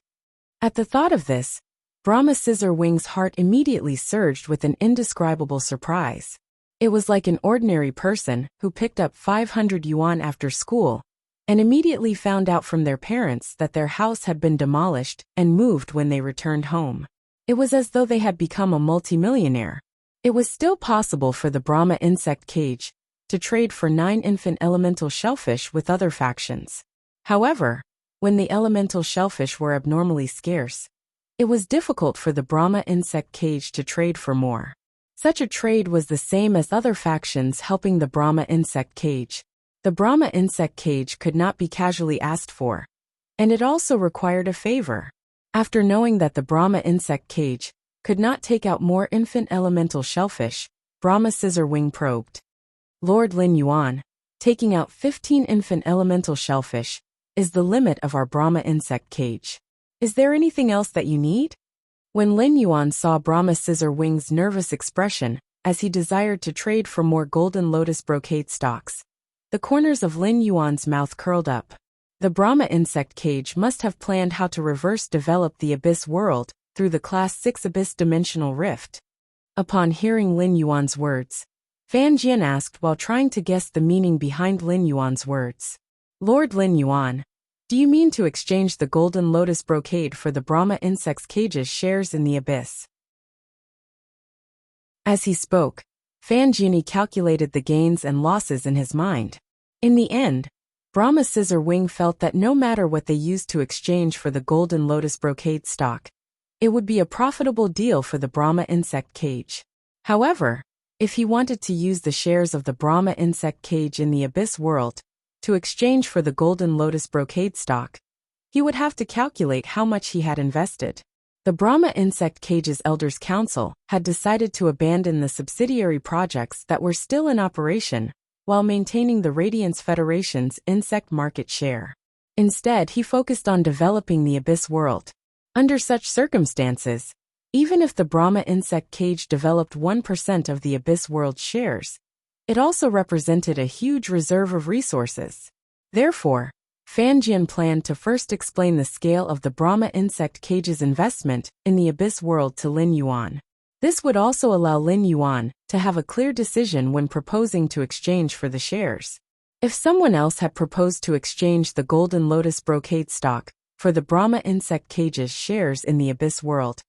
At the thought of this, Brahma Scissor Wing's heart immediately surged with an indescribable surprise. It was like an ordinary person who picked up 500 yuan after school and immediately found out from their parents that their house had been demolished and moved when they returned home. It was as though they had become a multimillionaire. It was still possible for the Brahma insect cage to trade for 9 infant elemental shellfish with other factions. However, when the elemental shellfish were abnormally scarce, it was difficult for the Brahma insect cage to trade for more. Such a trade was the same as other factions helping the Brahma insect cage. The Brahma insect cage could not be casually asked for, and it also required a favor. After knowing that the Brahma insect cage could not take out more infant elemental shellfish, Brahma Scissor Wing probed. Lord Lin Yuan, taking out 15 infant elemental shellfish is the limit of our Brahma insect cage. Is there anything else that you need? When Lin Yuan saw Brahma Scissor Wing's nervous expression as he desired to trade for more golden lotus brocade stocks, the corners of Lin Yuan's mouth curled up. The Brahma insect cage must have planned how to reverse develop the Abyss world through the Class 6 Abyss dimensional rift. Upon hearing Lin Yuan's words, Fan Jian asked while trying to guess the meaning behind Lin Yuan's words. Lord Lin Yuan, do you mean to exchange the golden lotus brocade for the Brahma insect's cage's shares in the Abyss? As he spoke, Fan Jiani calculated the gains and losses in his mind. In the end, Brahma Scissor Wing felt that no matter what they used to exchange for the golden lotus brocade stock, it would be a profitable deal for the Brahma insect cage. However, if he wanted to use the shares of the Brahma insect cage in the Abyss world to exchange for the golden lotus brocade stock, he would have to calculate how much he had invested. The Brahma insect cage's Elders Council had decided to abandon the subsidiary projects that were still in operation while maintaining the Radiance Federation's insect market share. Instead, he focused on developing the Abyss world. Under such circumstances, even if the Brahma insect cage developed 1% of the Abyss world's shares, It also represented a huge reserve of resources. Therefore, Fan Jian planned to first explain the scale of the Brahma insect cage's investment in the abyss world to Lin Yuan. This would also allow Lin Yuan to have a clear decision when proposing to exchange for the shares. If someone else had proposed to exchange the Golden Lotus brocade stock for the Brahma insect cage's shares in the abyss world,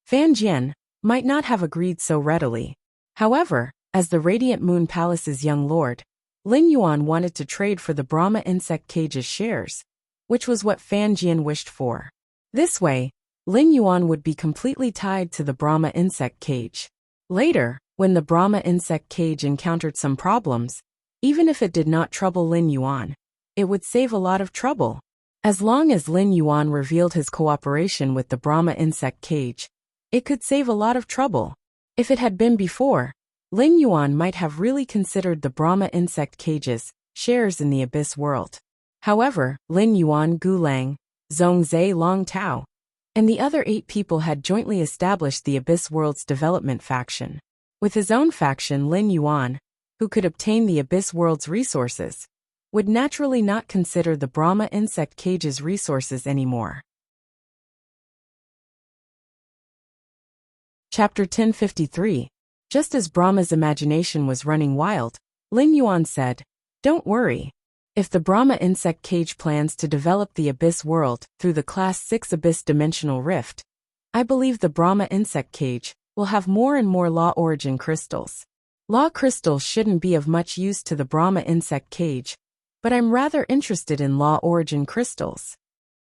Fan Jian might not have agreed so readily. However, as the Radiant Moon Palace's young lord, Lin Yuan wanted to trade for the Brahma insect cage's shares, which was what Fan Jian wished for. This way, Lin Yuan would be completely tied to the Brahma insect cage. Later, when the Brahma insect cage encountered some problems, even if it did not trouble Lin Yuan, it would save a lot of trouble. As long as Lin Yuan revealed his cooperation with the Brahma insect cage, it could save a lot of trouble. If it had been before, Lin Yuan might have really considered the Brahma insect cage's shares in the abyss world. However, Lin Yuan, Gu Lang, Zhongzhe Long Tao, and the other 8 people had jointly established the abyss world's development faction. With his own faction, Lin Yuan, who could obtain the abyss world's resources, would naturally not consider the Brahma insect cage's resources anymore. Chapter 1053. Just as Brahma's imagination was running wild, Lin Yuan said, "Don't worry. If the Brahma insect cage plans to develop the abyss world through the Class 6 abyss dimensional rift, I believe the Brahma insect cage will have more and more law origin crystals. Law crystals shouldn't be of much use to the Brahma insect cage, but I'm rather interested in law origin crystals."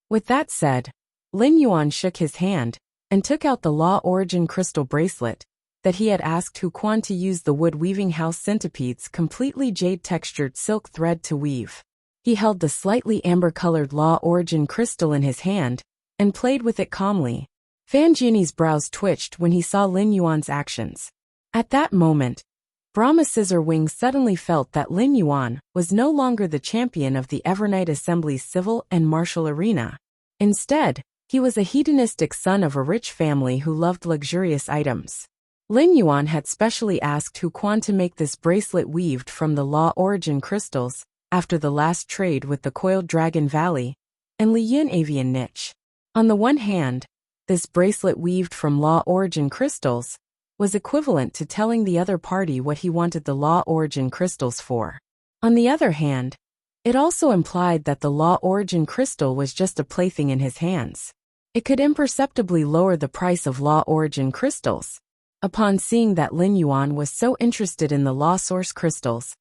With that said, Lin Yuan shook his hand and took out the law origin crystal bracelet that he had asked Hu Quan to use the wood weaving house centipede's completely jade-textured silk thread to weave. He held the slightly amber-colored law origin crystal in his hand and played with it calmly. Fan Jian's brows twitched when he saw Lin Yuan's actions. At that moment, Brahma Scissorwing suddenly felt that Lin Yuan was no longer the champion of the Evernight Assembly's civil and martial arena. Instead, he was a hedonistic son of a rich family who loved luxurious items. Lin Yuan had specially asked Hu Quan to make this bracelet weaved from the law origin crystals after the last trade with the Coiled Dragon Valley and Liyin Avian Niche. On the one hand, this bracelet weaved from law origin crystals was equivalent to telling the other party what he wanted the law origin crystals for. On the other hand, it also implied that the law origin crystal was just a plaything in his hands. It could imperceptibly lower the price of law origin crystals. Upon seeing that Lin Yuan was so interested in the law source crystals,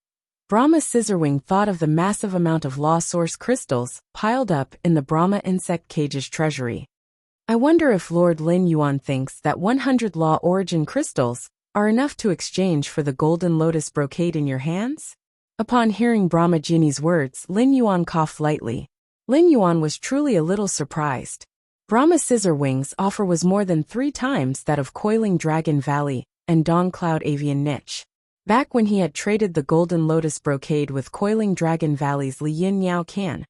Brahma Scissorwing thought of the massive amount of law source crystals piled up in the Brahma insect cage's treasury. I wonder if Lord Lin Yuan thinks that 100 law origin crystals are enough to exchange for the Golden Lotus brocade in your hands? Upon hearing Brahma Geni's words, Lin Yuan coughed lightly. Lin Yuan was truly a little surprised. Brahma Scissorwing's offer was more than 3 times that of Coiling Dragon Valley and Dawn Cloud Avian Niche. Back when he had traded the Golden Lotus brocade with Coiling Dragon Valley's Liyin Yao Can,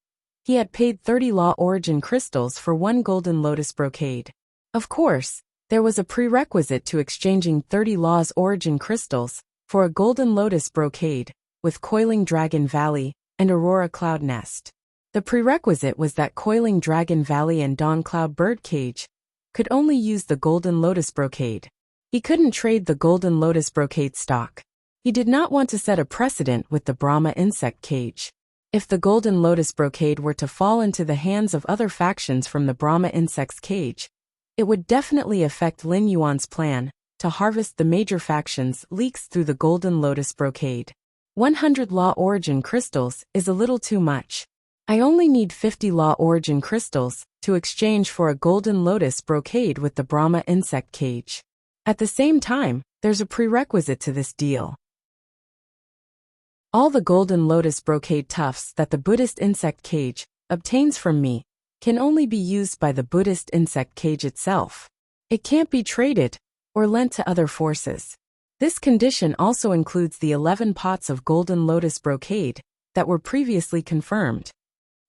he had paid 30 law origin crystals for 1 Golden Lotus brocade. Of course, there was a prerequisite to exchanging 30 law's origin crystals for a Golden Lotus brocade with Coiling Dragon Valley and Aurora Cloud Nest. The prerequisite was that Coiling Dragon Valley and Dawn Cloud Bird Cage could only use the Golden Lotus brocade. He couldn't trade the Golden Lotus brocade stock. He did not want to set a precedent with the Brahma insect cage. If the Golden Lotus brocade were to fall into the hands of other factions from the Brahma insect's cage, it would definitely affect Lin Yuan's plan to harvest the major factions' leaks through the Golden Lotus brocade. 100 law origin crystals is a little too much. I only need 50 law origin crystals to exchange for a Golden Lotus brocade with the Brahma insect cage. At the same time, there's a prerequisite to this deal. All the Golden Lotus brocade tufts that the Buddhist insect cage obtains from me can only be used by the Buddhist insect cage itself. It can't be traded or lent to other forces. This condition also includes the 11 pots of Golden Lotus brocade that were previously confirmed.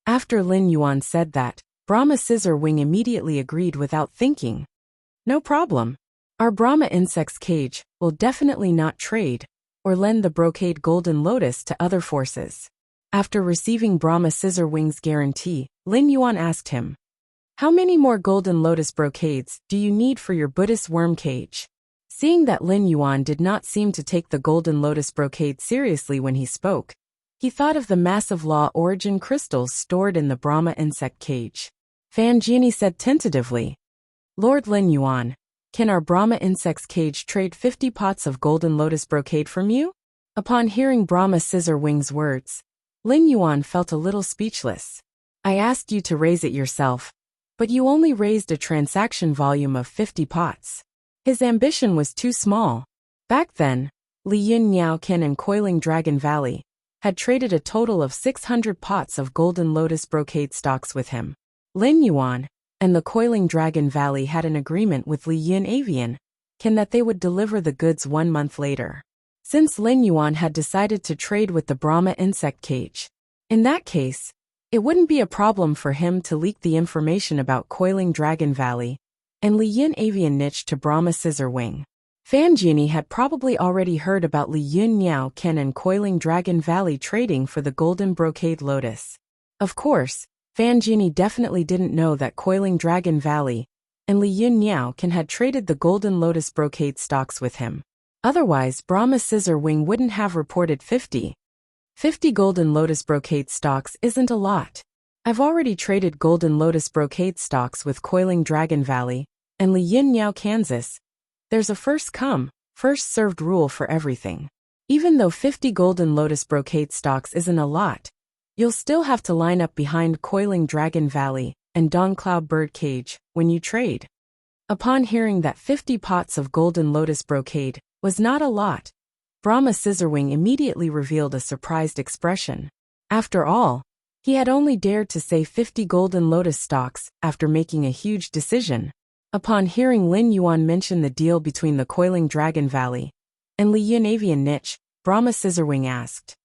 After Lin Yuan said that, Brahma Scissorwing immediately agreed without thinking. No problem. Our Brahma insect's cage will definitely not trade or lend the brocade Golden Lotus to other forces. After receiving Brahma Scissorwing's guarantee, Lin Yuan asked him, "How many more Golden Lotus brocades do you need for your Buddhist worm cage?" Seeing that Lin Yuan did not seem to take the Golden Lotus brocade seriously when he spoke, he thought of the massive law origin crystals stored in the Brahma insect cage. Fan Jiani said tentatively, "Lord Lin Yuan, can our Brahma insect's cage trade 50 pots of Golden Lotus brocade from you?" Upon hearing Brahma Scissorwing's words, Lin Yuan felt a little speechless. "I asked you to raise it yourself, but you only raised a transaction volume of 50 pots." His ambition was too small. Back then, Li Yun Niao Ken and Coiling Dragon Valley had traded a total of 600 pots of Golden Lotus brocade stocks with him. Lin Yuan and the Coiling Dragon Valley had an agreement with Li Yun Avian Ken that they would deliver the goods 1 month later. Since Lin Yuan had decided to trade with the Brahma insect cage, in that case, it wouldn't be a problem for him to leak the information about Coiling Dragon Valley and Li Yun Avian niche to Brahma Scissorwing. Fan Jiani had probably already heard about Li Yun Niao Ken and Coiling Dragon Valley trading for the Golden Brocade Lotus. Of course, Fan Jiani definitely didn't know that Coiling Dragon Valley and Li Yun Niao Ken had traded the Golden Lotus brocade stocks with him. Otherwise, Brahma Scissorwing wouldn't have reported 50 Golden Lotus brocade stocks isn't a lot. I've already traded Golden Lotus brocade stocks with Coiling Dragon Valley and Li Yun Niao Kansas. There's a first come, first served rule for everything. Even though 50 Golden Lotus brocade stocks isn't a lot, you'll still have to line up behind Coiling Dragon Valley and Dawn Cloud Bird Cage when you trade. Upon hearing that 50 pots of Golden Lotus brocade was not a lot, Brahma Scissorwing immediately revealed a surprised expression. After all, he had only dared to say 50 Golden Lotus stocks after making a huge decision. Upon hearing Lin Yuan mention the deal between the Coiling Dragon Valley and Li Yun Avian niche, Brahma Scissorwing asked,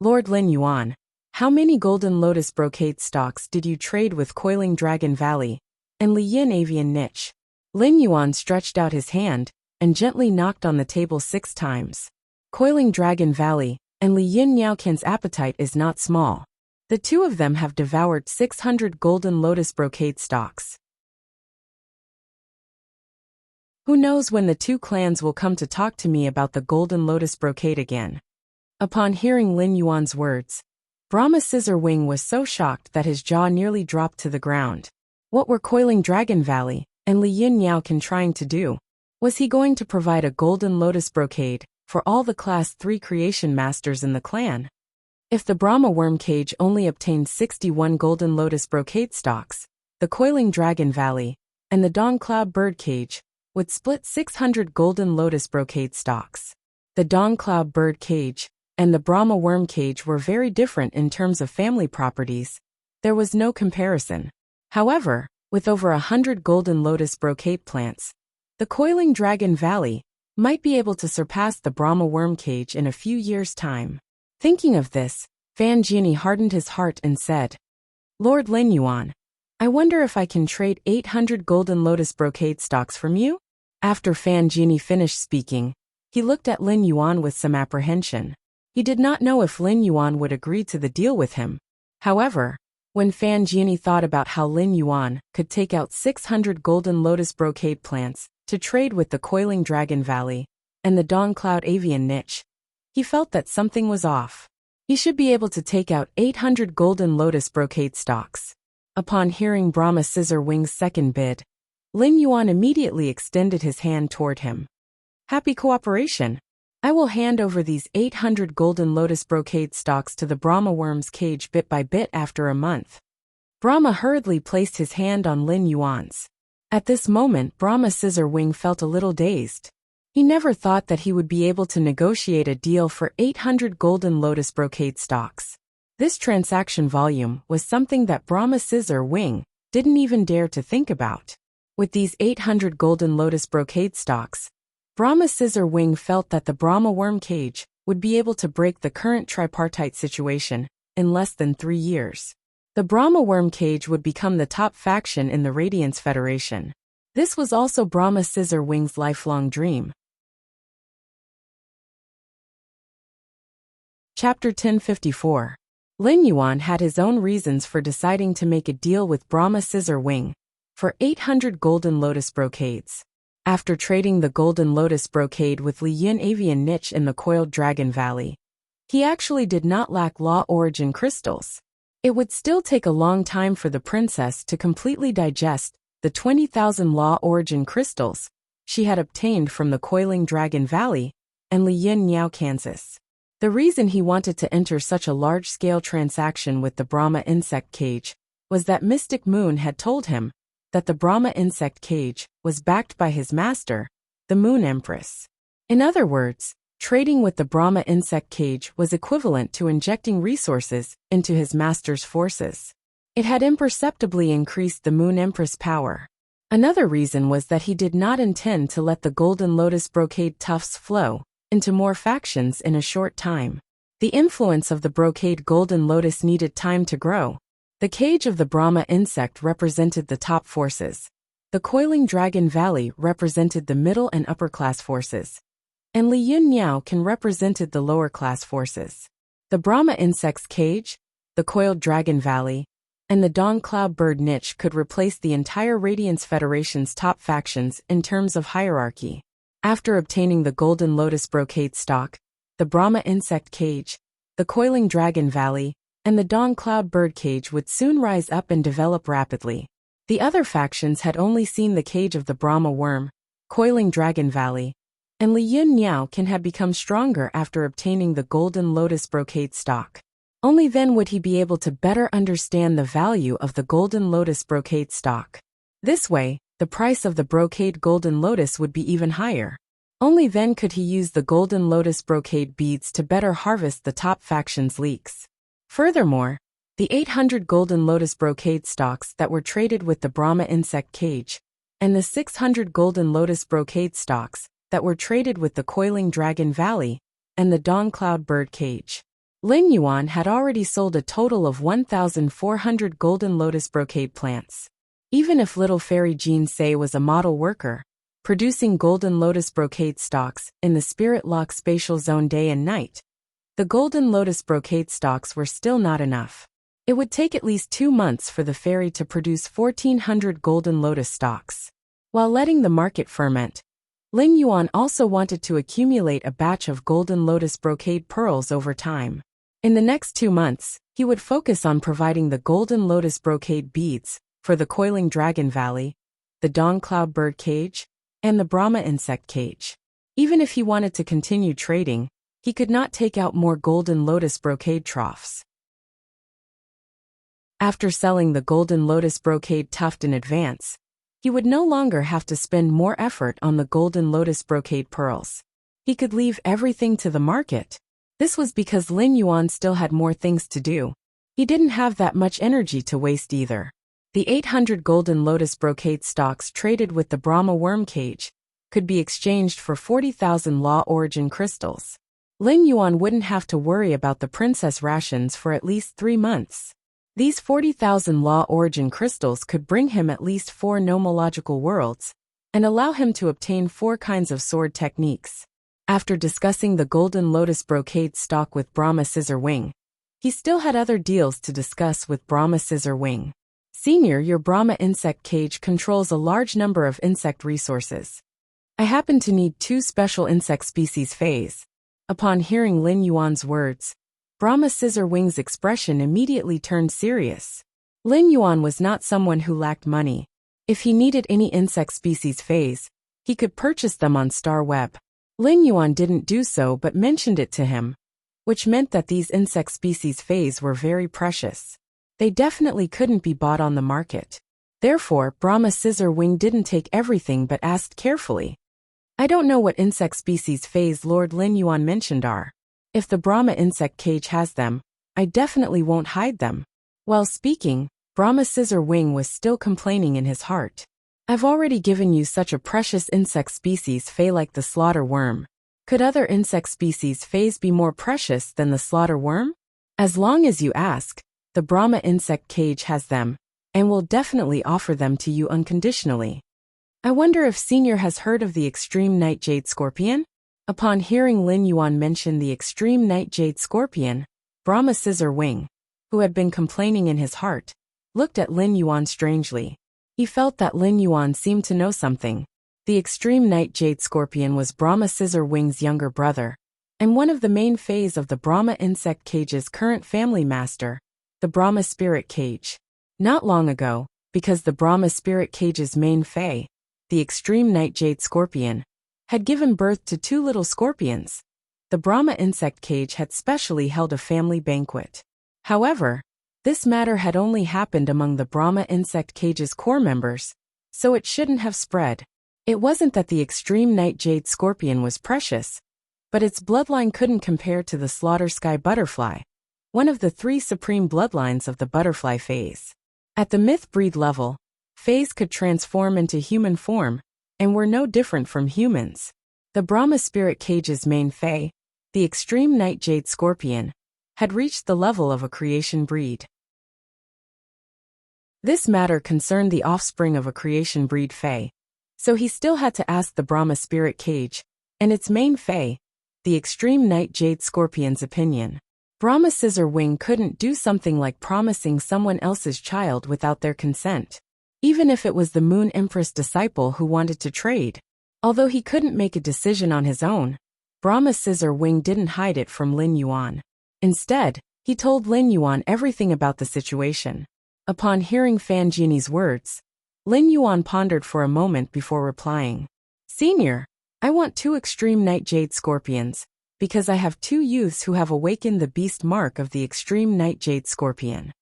"Lord Lin Yuan, how many Golden Lotus brocade stocks did you trade with Coiling Dragon Valley and Li Yun Avian niche?" Lin Yuan stretched out his hand and gently knocked on the table 6 times. Coiling Dragon Valley and Li Yun Niao Ken's appetite is not small. The two of them have devoured 600 Golden Lotus brocade stocks. Who knows when the two clans will come to talk to me about the Golden Lotus brocade again. Upon hearing Lin Yuan's words, Brahma Scissorwing was so shocked that his jaw nearly dropped to the ground. What were Coiling Dragon Valley and Li Yun Niao Ken trying to do? Was he going to provide a Golden Lotus brocade for all the Class 3 creation masters in the clan? If the Brahma worm cage only obtained 61 Golden Lotus brocade stocks, the Coiling Dragon Valley and the Dawn Cloud Bird Cage would split 600 Golden Lotus brocade stocks. The Dawn Cloud Bird Cage and the Brahma worm cage were very different in terms of family properties. There was no comparison. However, with over 100 Golden Lotus brocade plants, the Coiling Dragon Valley might be able to surpass the Brahma worm cage in a few years' time. Thinking of this, Fan Jiani hardened his heart and said, "Lord Lin Yuan, I wonder if I can trade 800 Golden Lotus brocade stocks from you?" After Fan Jiani finished speaking, he looked at Lin Yuan with some apprehension. He did not know if Lin Yuan would agree to the deal with him. However, when Fan Jiani thought about how Lin Yuan could take out 600 Golden Lotus brocade plants to trade with the Coiling Dragon Valley and the Dawn Cloud Avian niche, he felt that something was off. He should be able to take out 800 Golden Lotus brocade stocks. Upon hearing Brahma Scissorwing's second bid, Lin Yuan immediately extended his hand toward him. "Happy cooperation. I will hand over these 800 Golden Lotus brocade stocks to the Brahma worm's cage bit by bit after a month." Brahma hurriedly placed his hand on Lin Yuan's. At this moment, Brahma Scissorwing felt a little dazed. He never thought that he would be able to negotiate a deal for 800 Golden Lotus brocade stocks. This transaction volume was something that Brahma Scissorwing didn't even dare to think about. With these 800 Golden Lotus brocade stocks, Brahma Scissorwing felt that the Brahma worm cage would be able to break the current tripartite situation in less than 3 years. The Brahma worm cage would become the top faction in the Radiance Federation. This was also Brahma Scissorwing's lifelong dream. Chapter 1054. Lin Yuan had his own reasons for deciding to make a deal with Brahma Scissor Wing for 800 golden lotus brocades. After trading the golden lotus brocade with Li Yin Avian Niche in the Coiled Dragon Valley, he actually did not lack law origin crystals. It would still take a long time for the princess to completely digest the 20,000 law origin crystals she had obtained from the Coiling Dragon Valley and Li Yin Niao, Kansas. The reason he wanted to enter such a large-scale transaction with the Brahma insect cage was that Mystic Moon had told him that the Brahma insect cage was backed by his master, the Moon Empress. In other words, trading with the Brahma insect cage was equivalent to injecting resources into his master's forces. It had imperceptibly increased the Moon Empress' power. Another reason was that he did not intend to let the Golden Lotus brocade tufts flow into more factions in a short time. The influence of the brocade Golden Lotus needed time to grow. The cage of the Brahma insect represented the top forces. The Coiling Dragon Valley represented the middle and upper class forces. And Li Yin Niao can represented the lower class forces. The Brahma insect's cage, the Coiled Dragon Valley, and the Dawn Cloud Bird Niche could replace the entire Radiance Federation's top factions in terms of hierarchy. After obtaining the Golden Lotus brocade stock, the Brahma insect cage, the Coiling Dragon Valley, and the Dawn Cloud Bird cage would soon rise up and develop rapidly. The other factions had only seen the cage of the Brahma worm, Coiling Dragon Valley, and Li Yin Niao can have become stronger after obtaining the Golden Lotus brocade stock. Only then would he be able to better understand the value of the Golden Lotus brocade stock. This way, the price of the brocade Golden Lotus would be even higher. Only then could he use the Golden Lotus brocade beads to better harvest the top faction's leaks. Furthermore, the 800 Golden Lotus brocade stocks that were traded with the Brahma insect cage, and the 600 Golden Lotus brocade stocks that were traded with the Coiling Dragon Valley and the Dawn Cloud Bird cage. Lin Yuan had already sold a total of 1,400 Golden Lotus brocade plants. Even if little fairy Jean Say was a model worker, producing Golden Lotus brocade stocks in the Spirit Lock spatial zone day and night, the Golden Lotus brocade stocks were still not enough. It would take at least 2 months for the fairy to produce 1,400 Golden Lotus stocks. While letting the market ferment, Lin Yuan also wanted to accumulate a batch of Golden Lotus brocade pearls over time. In the next 2 months, he would focus on providing the Golden Lotus brocade beads for the Coiling Dragon Valley, the Dawn Cloud Bird cage, and the Brahma insect cage. Even if he wanted to continue trading, he could not take out more Golden Lotus brocade troughs. After selling the Golden Lotus brocade tuft in advance, he would no longer have to spend more effort on the Golden Lotus brocade pearls. He could leave everything to the market. This was because Lin Yuan still had more things to do. He didn't have that much energy to waste either. The 800 Golden Lotus brocade stocks traded with the Brahma worm cage could be exchanged for 40,000 law origin crystals. Lin Yuan wouldn't have to worry about the princess rations for at least 3 months. These 40,000 law origin crystals could bring him at least 4 nomological worlds and allow him to obtain 4 kinds of sword techniques. After discussing the Golden Lotus brocade stock with Brahma Scissor Wing, he still had other deals to discuss with Brahma Scissor Wing. Senior, your Brahma insect cage controls a large number of insect resources. I happen to need 2 special insect species phase. Upon hearing Lin Yuan's words, Brahma Scissor Wing's expression immediately turned serious. Lin Yuan was not someone who lacked money. If he needed any insect species phase, he could purchase them on Star Web. Lin Yuan didn't do so but mentioned it to him, which meant that these insect species phase were very precious. They definitely couldn't be bought on the market. Therefore, Brahma Scissor Wing didn't take everything but asked carefully. I don't know what insect species phase Lord Lin Yuan mentioned are. If the Brahma insect cage has them, I definitely won't hide them. While speaking, Brahma Scissor Wing was still complaining in his heart. I've already given you such a precious insect species phase like the slaughter worm. Could other insect species phase be more precious than the slaughter worm? As long as you ask, the Brahma insect cage has them, and will definitely offer them to you unconditionally. I wonder if Senior has heard of the extreme night jade scorpion? Upon hearing Lin Yuan mention the extreme night jade scorpion, Brahma Scissor Wing, who had been complaining in his heart, looked at Lin Yuan strangely. He felt that Lin Yuan seemed to know something. The extreme night jade scorpion was Brahma Scissor Wing's younger brother, and one of the main fays of the Brahma insect cage's current family master, the Brahma spirit cage. Not long ago, because the Brahma spirit cage's main fae, the extreme night jade scorpion, had given birth to 2 little scorpions, the Brahma insect cage had specially held a family banquet. However, this matter had only happened among the Brahma insect cage's core members, so it shouldn't have spread. It wasn't that the extreme night jade scorpion was precious, but its bloodline couldn't compare to the slaughter sky butterfly, one of the 3 supreme bloodlines of the butterfly phase. At the myth breed level, fays could transform into human form, and were no different from humans. The Brahma spirit cage's main fae, the extreme night jade scorpion, had reached the level of a creation breed. This matter concerned the offspring of a creation breed fae, so he still had to ask the Brahma spirit cage, and its main fae, the extreme night jade scorpion's opinion. Brahma Scissor Wing couldn't do something like promising someone else's child without their consent, even if it was the Moon Empress disciple who wanted to trade. Although he couldn't make a decision on his own, Brahma Scissor Wing didn't hide it from Lin Yuan. Instead, he told Lin Yuan everything about the situation. Upon hearing Fan Genie's words, Lin Yuan pondered for a moment before replying. "Senior, I want 2 extreme night jade scorpions, because I have 2 youths who have awakened the beast mark of the extreme night jade scorpion.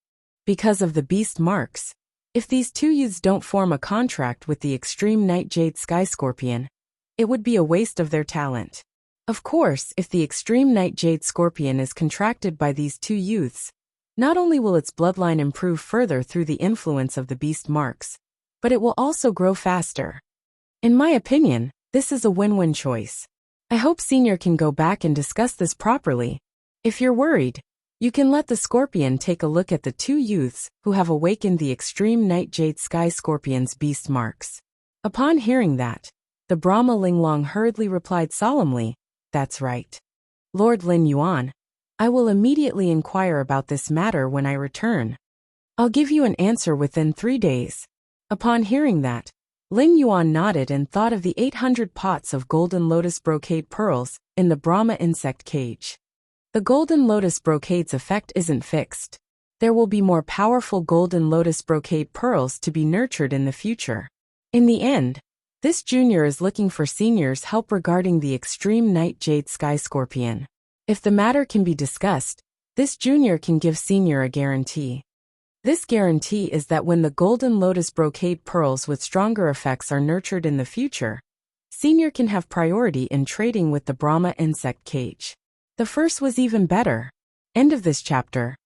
Because of the beast marks, if these 2 youths don't form a contract with the extreme night jade sky scorpion, it would be a waste of their talent. Of course, if the extreme night jade scorpion is contracted by these 2 youths, not only will its bloodline improve further through the influence of the beast marks, but it will also grow faster. In my opinion, this is a win-win choice. I hope Senior can go back and discuss this properly. If you're worried, you can let the scorpion take a look at the 2 youths who have awakened the extreme night jade sky scorpion's beast marks." Upon hearing that, the Brahma Linglong hurriedly replied solemnly, "That's right. Lord Lin Yuan, I will immediately inquire about this matter when I return. I'll give you an answer within 3 days." Upon hearing that, Lin Yuan nodded and thought of the 800 pots of golden lotus brocade pearls in the Brahma insect cage. The golden lotus brocade's effect isn't fixed. There will be more powerful golden lotus brocade pearls to be nurtured in the future. In the end, this junior is looking for Senior's help regarding the extreme night jade sky scorpion. If the matter can be discussed, this junior can give Senior a guarantee. This guarantee is that when the golden lotus brocade pearls with stronger effects are nurtured in the future, Senior can have priority in trading with the Brahma insect cage. The first was even better. End of this chapter.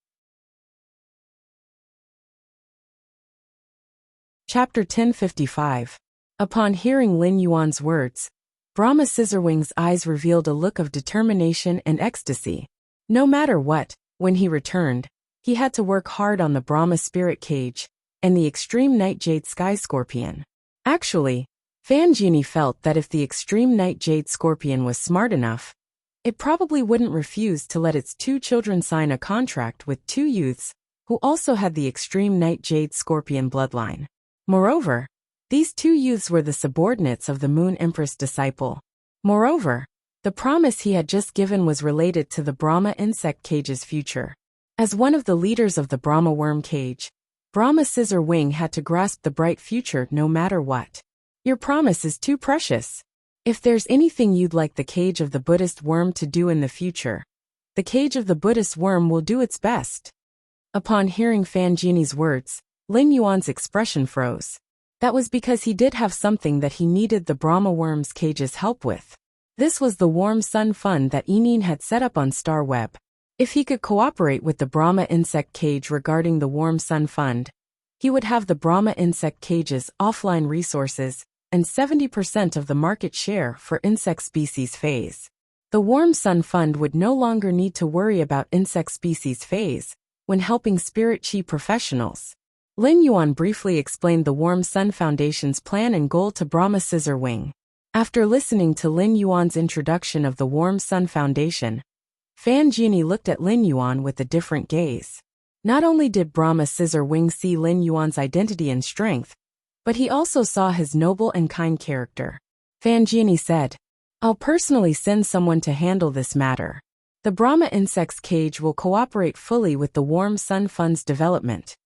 Chapter 1055. Upon hearing Lin Yuan's words, Brahma Scissorwing's eyes revealed a look of determination and ecstasy. No matter what, when he returned, he had to work hard on the Brahma spirit cage and the extreme night jade sky scorpion. Actually, Fan Genie felt that if the extreme night jade scorpion was smart enough, it probably wouldn't refuse to let its 2 children sign a contract with 2 youths who also had the extreme night jade scorpion bloodline. Moreover, these 2 youths were the subordinates of the Moon Empress disciple. Moreover, the promise he had just given was related to the Brahma insect cage's future. As one of the leaders of the Brahma worm cage, Brahma Scissor Wing had to grasp the bright future no matter what. "Your promise is too precious. If there's anything you'd like the cage of the Buddhist worm to do in the future, the cage of the Buddhist worm will do its best." Upon hearing Fan Genie's words, Lin Yuan's expression froze. That was because he did have something that he needed the Brahma worm's cage's help with. This was the Warm Sun Fund that Enin had set up on Star Web. If he could cooperate with the Brahma insect cage regarding the Warm Sun Fund, he would have the Brahma insect cage's offline resources and 70% of the market share for insect species phase. The Warm Sun Fund would no longer need to worry about insect species phase when helping Spirit Chi professionals. Lin Yuan briefly explained the Warm Sun Foundation's plan and goal to Brahma Scissor Wing. After listening to Lin Yuan's introduction of the Warm Sun Foundation, Fan Jianyi looked at Lin Yuan with a different gaze. Not only did Brahma Scissor Wing see Lin Yuan's identity and strength, but he also saw his noble and kind character. Fan Jianyi said, "I'll personally send someone to handle this matter. The Brahma insect's cage will cooperate fully with the Warm Sun Fund's development."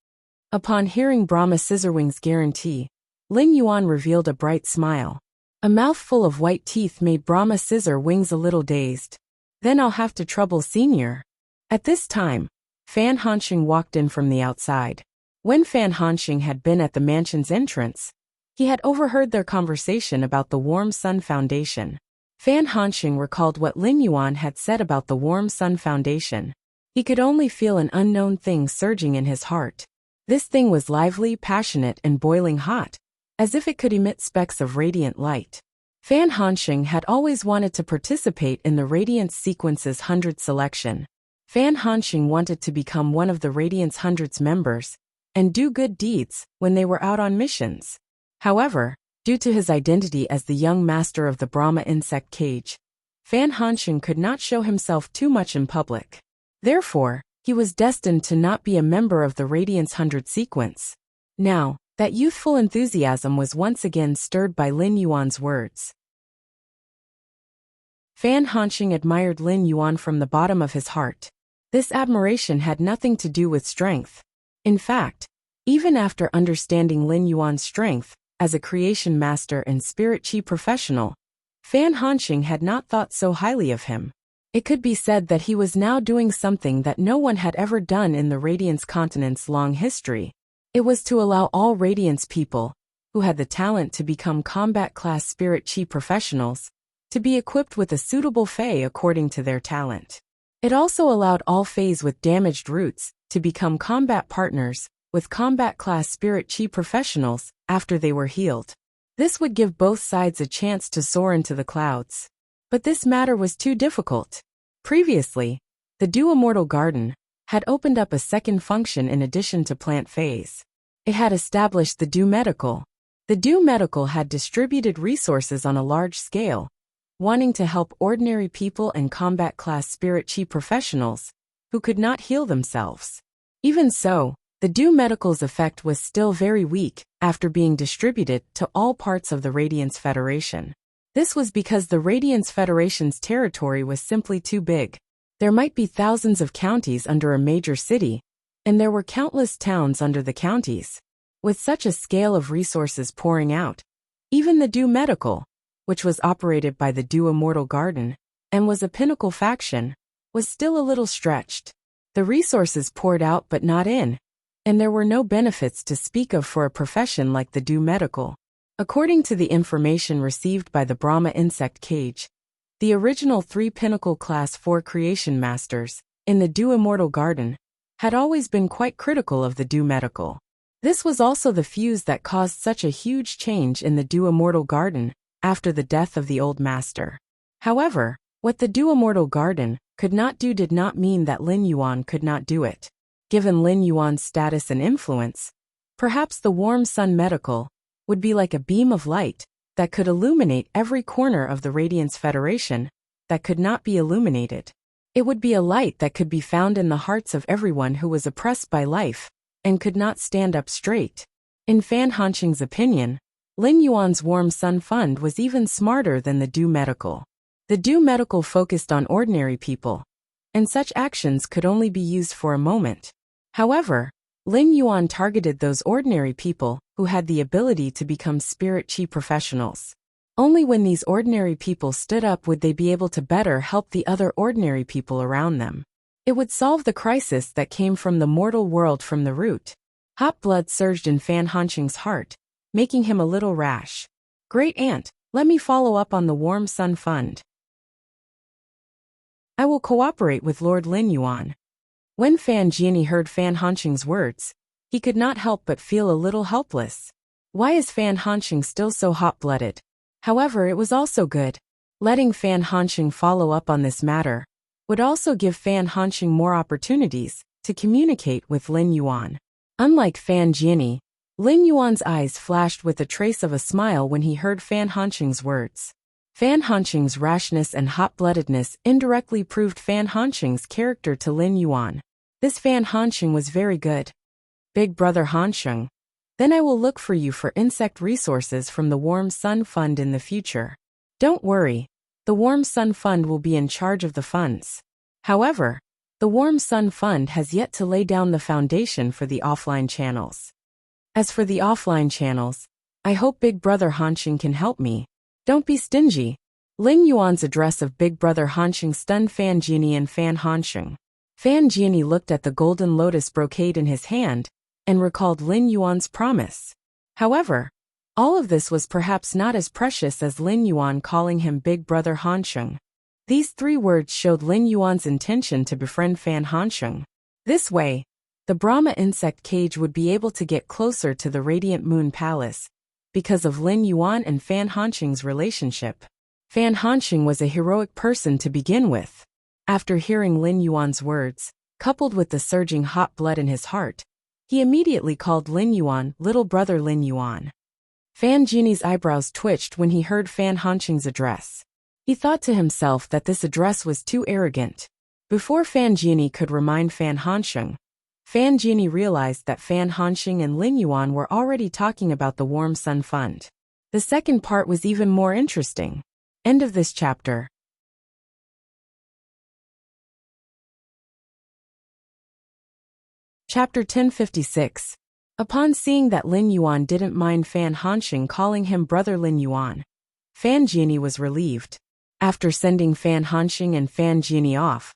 Upon hearing Brahma Scissorwing's guarantee, Lin Yuan revealed a bright smile. A mouthful of white teeth made Brahma Scissor Wings a little dazed. "Then I'll have to trouble Senior." At this time, Fan Hanxing walked in from the outside. When Fan Hanxing had been at the mansion's entrance, he had overheard their conversation about the Warm Sun Foundation. Fan Hanxing recalled what Lin Yuan had said about the Warm Sun Foundation. He could only feel an unknown thing surging in his heart. This thing was lively, passionate, and boiling hot, as if it could emit specks of radiant light. Fan Hanxing had always wanted to participate in the Radiance Sequence's 100 selection. Fan Hanxing wanted to become one of the Radiance 100's members and do good deeds when they were out on missions. However, due to his identity as the young master of the Brahma insect cage, Fan Hanxing could not show himself too much in public. Therefore, he was destined to not be a member of the Radiance 100 sequence. Now, that youthful enthusiasm was once again stirred by Lin Yuan's words. Fan Hanxing admired Lin Yuan from the bottom of his heart. This admiration had nothing to do with strength. In fact, even after understanding Lin Yuan's strength as a creation master and spirit chi professional, Fan Hanxing had not thought so highly of him. It could be said that he was now doing something that no one had ever done in the Radiance continent's long history. It was to allow all Radiance people, who had the talent to become combat-class spirit chi professionals, to be equipped with a suitable Fae according to their talent. It also allowed all Faes with damaged roots to become combat partners with combat-class spirit chi professionals after they were healed. This would give both sides a chance to soar into the clouds. But this matter was too difficult. Previously, the Dew Immortal Garden had opened up a second function in addition to plant phase. It had established the Dew Medical. The Dew Medical had distributed resources on a large scale, wanting to help ordinary people and combat-class spirit chi professionals who could not heal themselves. Even so, the Dew Medical's effect was still very weak after being distributed to all parts of the Radiance Federation. This was because the Radiance Federation's territory was simply too big. There might be thousands of counties under a major city, and there were countless towns under the counties. With such a scale of resources pouring out, even the Dew Medical, which was operated by the Dew Immortal Garden and was a pinnacle faction, was still a little stretched. The resources poured out but not in, and there were no benefits to speak of for a profession like the Dew Medical. According to the information received by the Brahma Insect Cage, the original 3 Pinnacle Class 4 Creation Masters in the Dew Immortal Garden had always been quite critical of the Dew Medical. This was also the fuse that caused such a huge change in the Dew Immortal Garden after the death of the old master. However, what the Dew Immortal Garden could not do did not mean that Lin Yuan could not do it. Given Lin Yuan's status and influence, perhaps the Warm Sun Medical would be like a beam of light that could illuminate every corner of the Radiance Federation that could not be illuminated. It would be a light that could be found in the hearts of everyone who was oppressed by life and could not stand up straight. In Fan Hanxing's opinion, Lin Yuan's Warm Sun Fund was even smarter than the Dew Medical. The Dew Medical focused on ordinary people, and such actions could only be used for a moment. However, Lin Yuan targeted those ordinary people who had the ability to become spirit chi professionals. Only when these ordinary people stood up would they be able to better help the other ordinary people around them. It would solve the crisis that came from the mortal world from the root. Hot blood surged in Fan Hanxing's heart, making him a little rash. "Great Aunt, let me follow up on the Warm Sun Fund. I will cooperate with Lord Lin Yuan." When Fan Jianyi heard Fan Hanxing's words, he could not help but feel a little helpless. Why is Fan Hanxing still so hot-blooded? However, it was also good. Letting Fan Hanxing follow up on this matter would also give Fan Hanxing more opportunities to communicate with Lin Yuan. Unlike Fan Jianyi, Lin Yuan's eyes flashed with a trace of a smile when he heard Fan Hanqing's words. Fan Hanqing's rashness and hot-bloodedness indirectly proved Fan Hanqing's character to Lin Yuan. This Fan Hanqing was very good. Big brother Hanqing. Then I will look for you for insect resources from the Warm Sun Fund in the future. Don't worry, the Warm Sun Fund will be in charge of the funds. However, the Warm Sun Fund has yet to lay down the foundation for the offline channels. As for the offline channels, I hope Big Brother Hanqing can help me. Don't be stingy. Lin Yuan's address of Big Brother Hanqing stunned Fan Jiani and Fan Hanqing. Fan Jiani looked at the golden lotus brocade in his hand and recalled Lin Yuan's promise. However, all of this was perhaps not as precious as Lin Yuan calling him Big Brother Hanqing. These 3 words showed Lin Yuan's intention to befriend Fan Hanqing. This way, the Brahma insect cage would be able to get closer to the Radiant Moon Palace because of Lin Yuan and Fan Hanqing's relationship. Fan Hanqing was a heroic person to begin with. After hearing Lin Yuan's words, coupled with the surging hot blood in his heart, he immediately called Lin Yuan little brother Lin Yuan. Fan Jiani's eyebrows twitched when he heard Fan Hanqing's address. He thought to himself that this address was too arrogant. Before Fan Jiani could remind Fan Hanqing, Fan Jiani realized that Fan Hanqing and Lin Yuan were already talking about the Warm Sun Fund. The second part was even more interesting. End of this chapter. Chapter 1056. Upon seeing that Lin Yuan didn't mind Fan Hanqing calling him brother Lin Yuan, Fan Jiani was relieved. After sending Fan Hanqing and Fan Jiani off,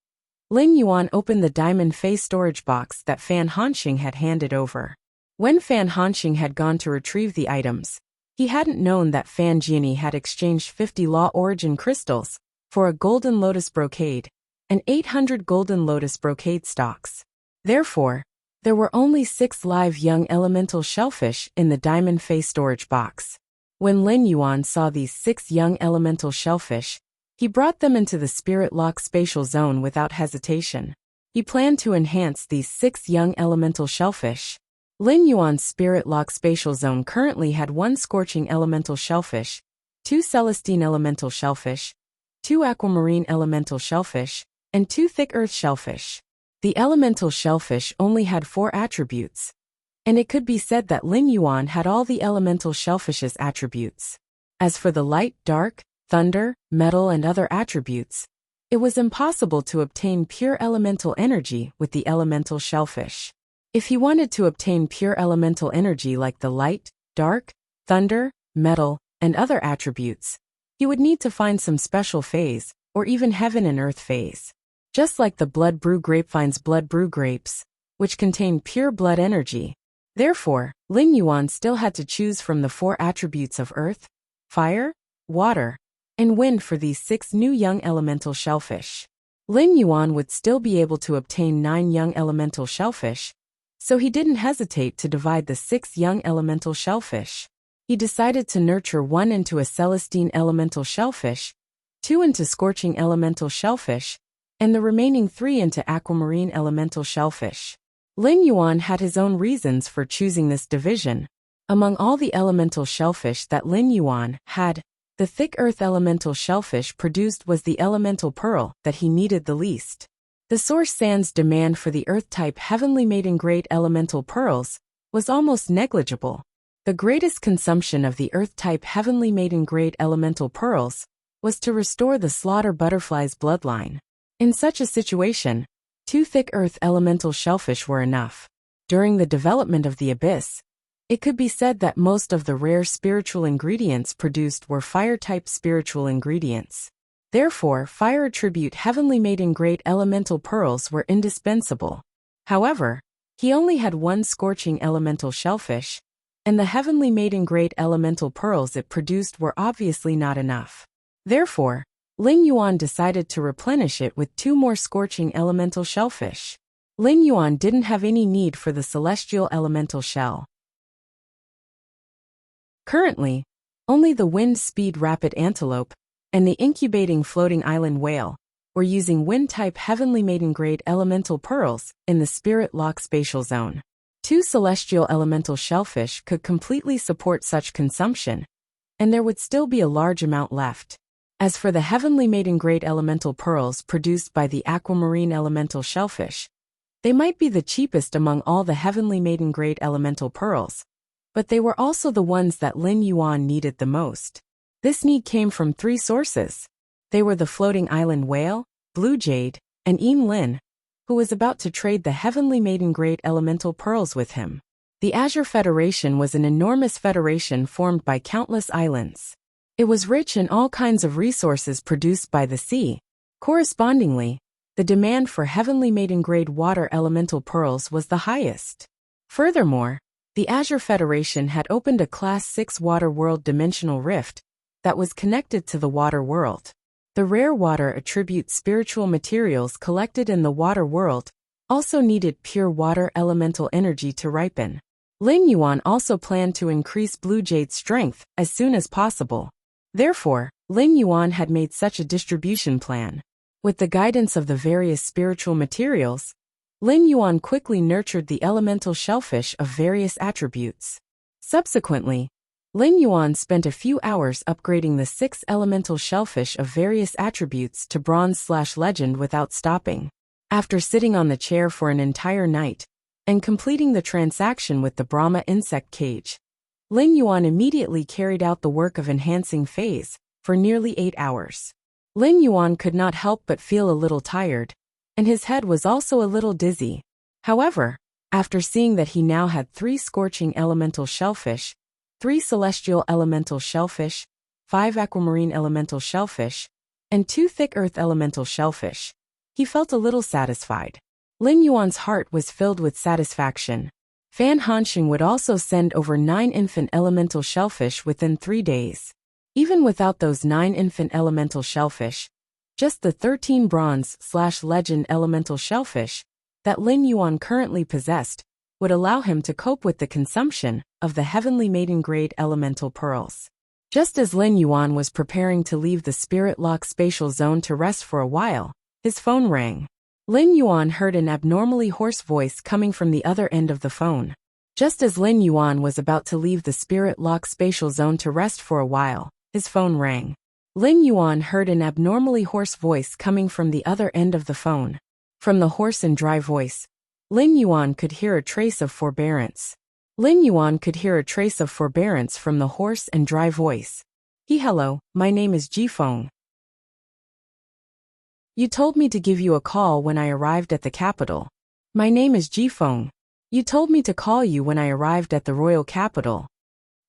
Lin Yuan opened the diamond face storage box that Fan Hanqing had handed over. When Fan Hanqing had gone to retrieve the items, he hadn't known that Fan Jiani had exchanged 50 Law Origin crystals for a golden lotus brocade and 800 golden lotus brocade stalks. Therefore, there were only 6 live young elemental shellfish in the diamond face storage box. When Lin Yuan saw these 6 young elemental shellfish, he brought them into the Spirit Lock spatial zone without hesitation. He planned to enhance these 6 young elemental shellfish. Lin Yuan's Spirit Lock spatial zone currently had 1 scorching elemental shellfish, 2 celestine elemental shellfish, 2 aquamarine elemental shellfish, and 2 thick earth shellfish. The elemental shellfish only had 4 attributes, and it could be said that Lin Yuan had all the elemental shellfish's attributes. As for the light, dark, thunder, metal and other attributes, it was impossible to obtain pure elemental energy with the elemental shellfish. If he wanted to obtain pure elemental energy like the light, dark, thunder, metal, and other attributes, he would need to find some special phase, or even heaven and earth phase. Just like the blood brew grapevine's blood brew grapes, which contain pure blood energy. Therefore, Lin Yuan still had to choose from the 4 attributes of earth, fire, water, and wind for these 6 new young elemental shellfish. Lin Yuan would still be able to obtain 9 young elemental shellfish, so he didn't hesitate to divide the 6 young elemental shellfish. He decided to nurture 1 into a celestine elemental shellfish, 2 into scorching elemental shellfish, and the remaining 3 into aquamarine elemental shellfish. Lin Yuan had his own reasons for choosing this division. Among all the elemental shellfish that Lin Yuan had, the thick earth elemental shellfish produced was the elemental pearl that he needed the least. The source sand's demand for the earth-type heavenly maiden grade elemental pearls was almost negligible. The greatest consumption of the earth-type heavenly maiden grade elemental pearls was to restore the slaughter butterfly's bloodline. In such a situation, 2 thick earth elemental shellfish were enough. During the development of the abyss, it could be said that most of the rare spiritual ingredients produced were fire-type spiritual ingredients. Therefore, fire attribute heavenly maiden grade elemental pearls were indispensable. However, he only had 1 scorching elemental shellfish, and the heavenly maiden grade elemental pearls it produced were obviously not enough. Therefore, Lin Yuan decided to replenish it with 2 more scorching elemental shellfish. Lin Yuan didn't have any need for the celestial elemental shell. Currently, only the wind-speed rapid antelope and the incubating floating island whale were using wind-type heavenly maiden grade elemental pearls in the Spirit Lock spatial zone. 2 celestial elemental shellfish could completely support such consumption, and there would still be a large amount left. As for the heavenly maiden-grade elemental pearls produced by the aquamarine elemental shellfish, they might be the cheapest among all the heavenly maiden-grade elemental pearls, but they were also the ones that Lin Yuan needed the most. This need came from 3 sources. They were the floating island whale, blue jade, and Yin Lin, who was about to trade the heavenly maiden-grade elemental pearls with him. The Azure Federation was an enormous federation formed by countless islands. It was rich in all kinds of resources produced by the sea. Correspondingly, the demand for heavenly maiden-grade water elemental pearls was the highest. Furthermore, the Azure Federation had opened a Class 6 water world dimensional rift that was connected to the water world. The rare water attribute spiritual materials collected in the water world also needed pure water elemental energy to ripen. Lin Yuan also planned to increase Blue Jade's strength as soon as possible. Therefore, Lin Yuan had made such a distribution plan. With the guidance of the various spiritual materials, Lin Yuan quickly nurtured the elemental shellfish of various attributes. Subsequently, Lin Yuan spent a few hours upgrading the 6 elemental shellfish of various attributes to bronze/legend without stopping. After sitting on the chair for an entire night and completing the transaction with the Brahma insect cage, Lin Yuan immediately carried out the work of enhancing phase for nearly 8 hours. Lin Yuan could not help but feel a little tired, and his head was also a little dizzy. However, after seeing that he now had 3 scorching elemental shellfish, 3 celestial elemental shellfish, 5 aquamarine elemental shellfish, and 2 thick earth elemental shellfish, he felt a little satisfied. Lin Yuan's heart was filled with satisfaction. Fan Hanxing would also send over 9 infant elemental shellfish within 3 days. Even without those 9 infant elemental shellfish, just the 13 bronze/legend elemental shellfish that Lin Yuan currently possessed would allow him to cope with the consumption of the heavenly maiden-grade elemental pearls. Just as Lin Yuan was preparing to leave the spirit lock spatial zone to rest for a while, his phone rang. Lin Yuan heard an abnormally hoarse voice coming from the other end of the phone. Just as Lin Yuan was about to leave the spirit lock spatial zone to rest for a while, his phone rang. Lin Yuan heard an abnormally hoarse voice coming from the other end of the phone. From the hoarse and dry voice, Lin Yuan could hear a trace of forbearance. Lin Yuan could hear a trace of forbearance from the hoarse and dry voice. Hello, my name is Ji Feng. You told me to give you a call when I arrived at the capital. My name is Ji Feng. You told me to call you when I arrived at the royal capital.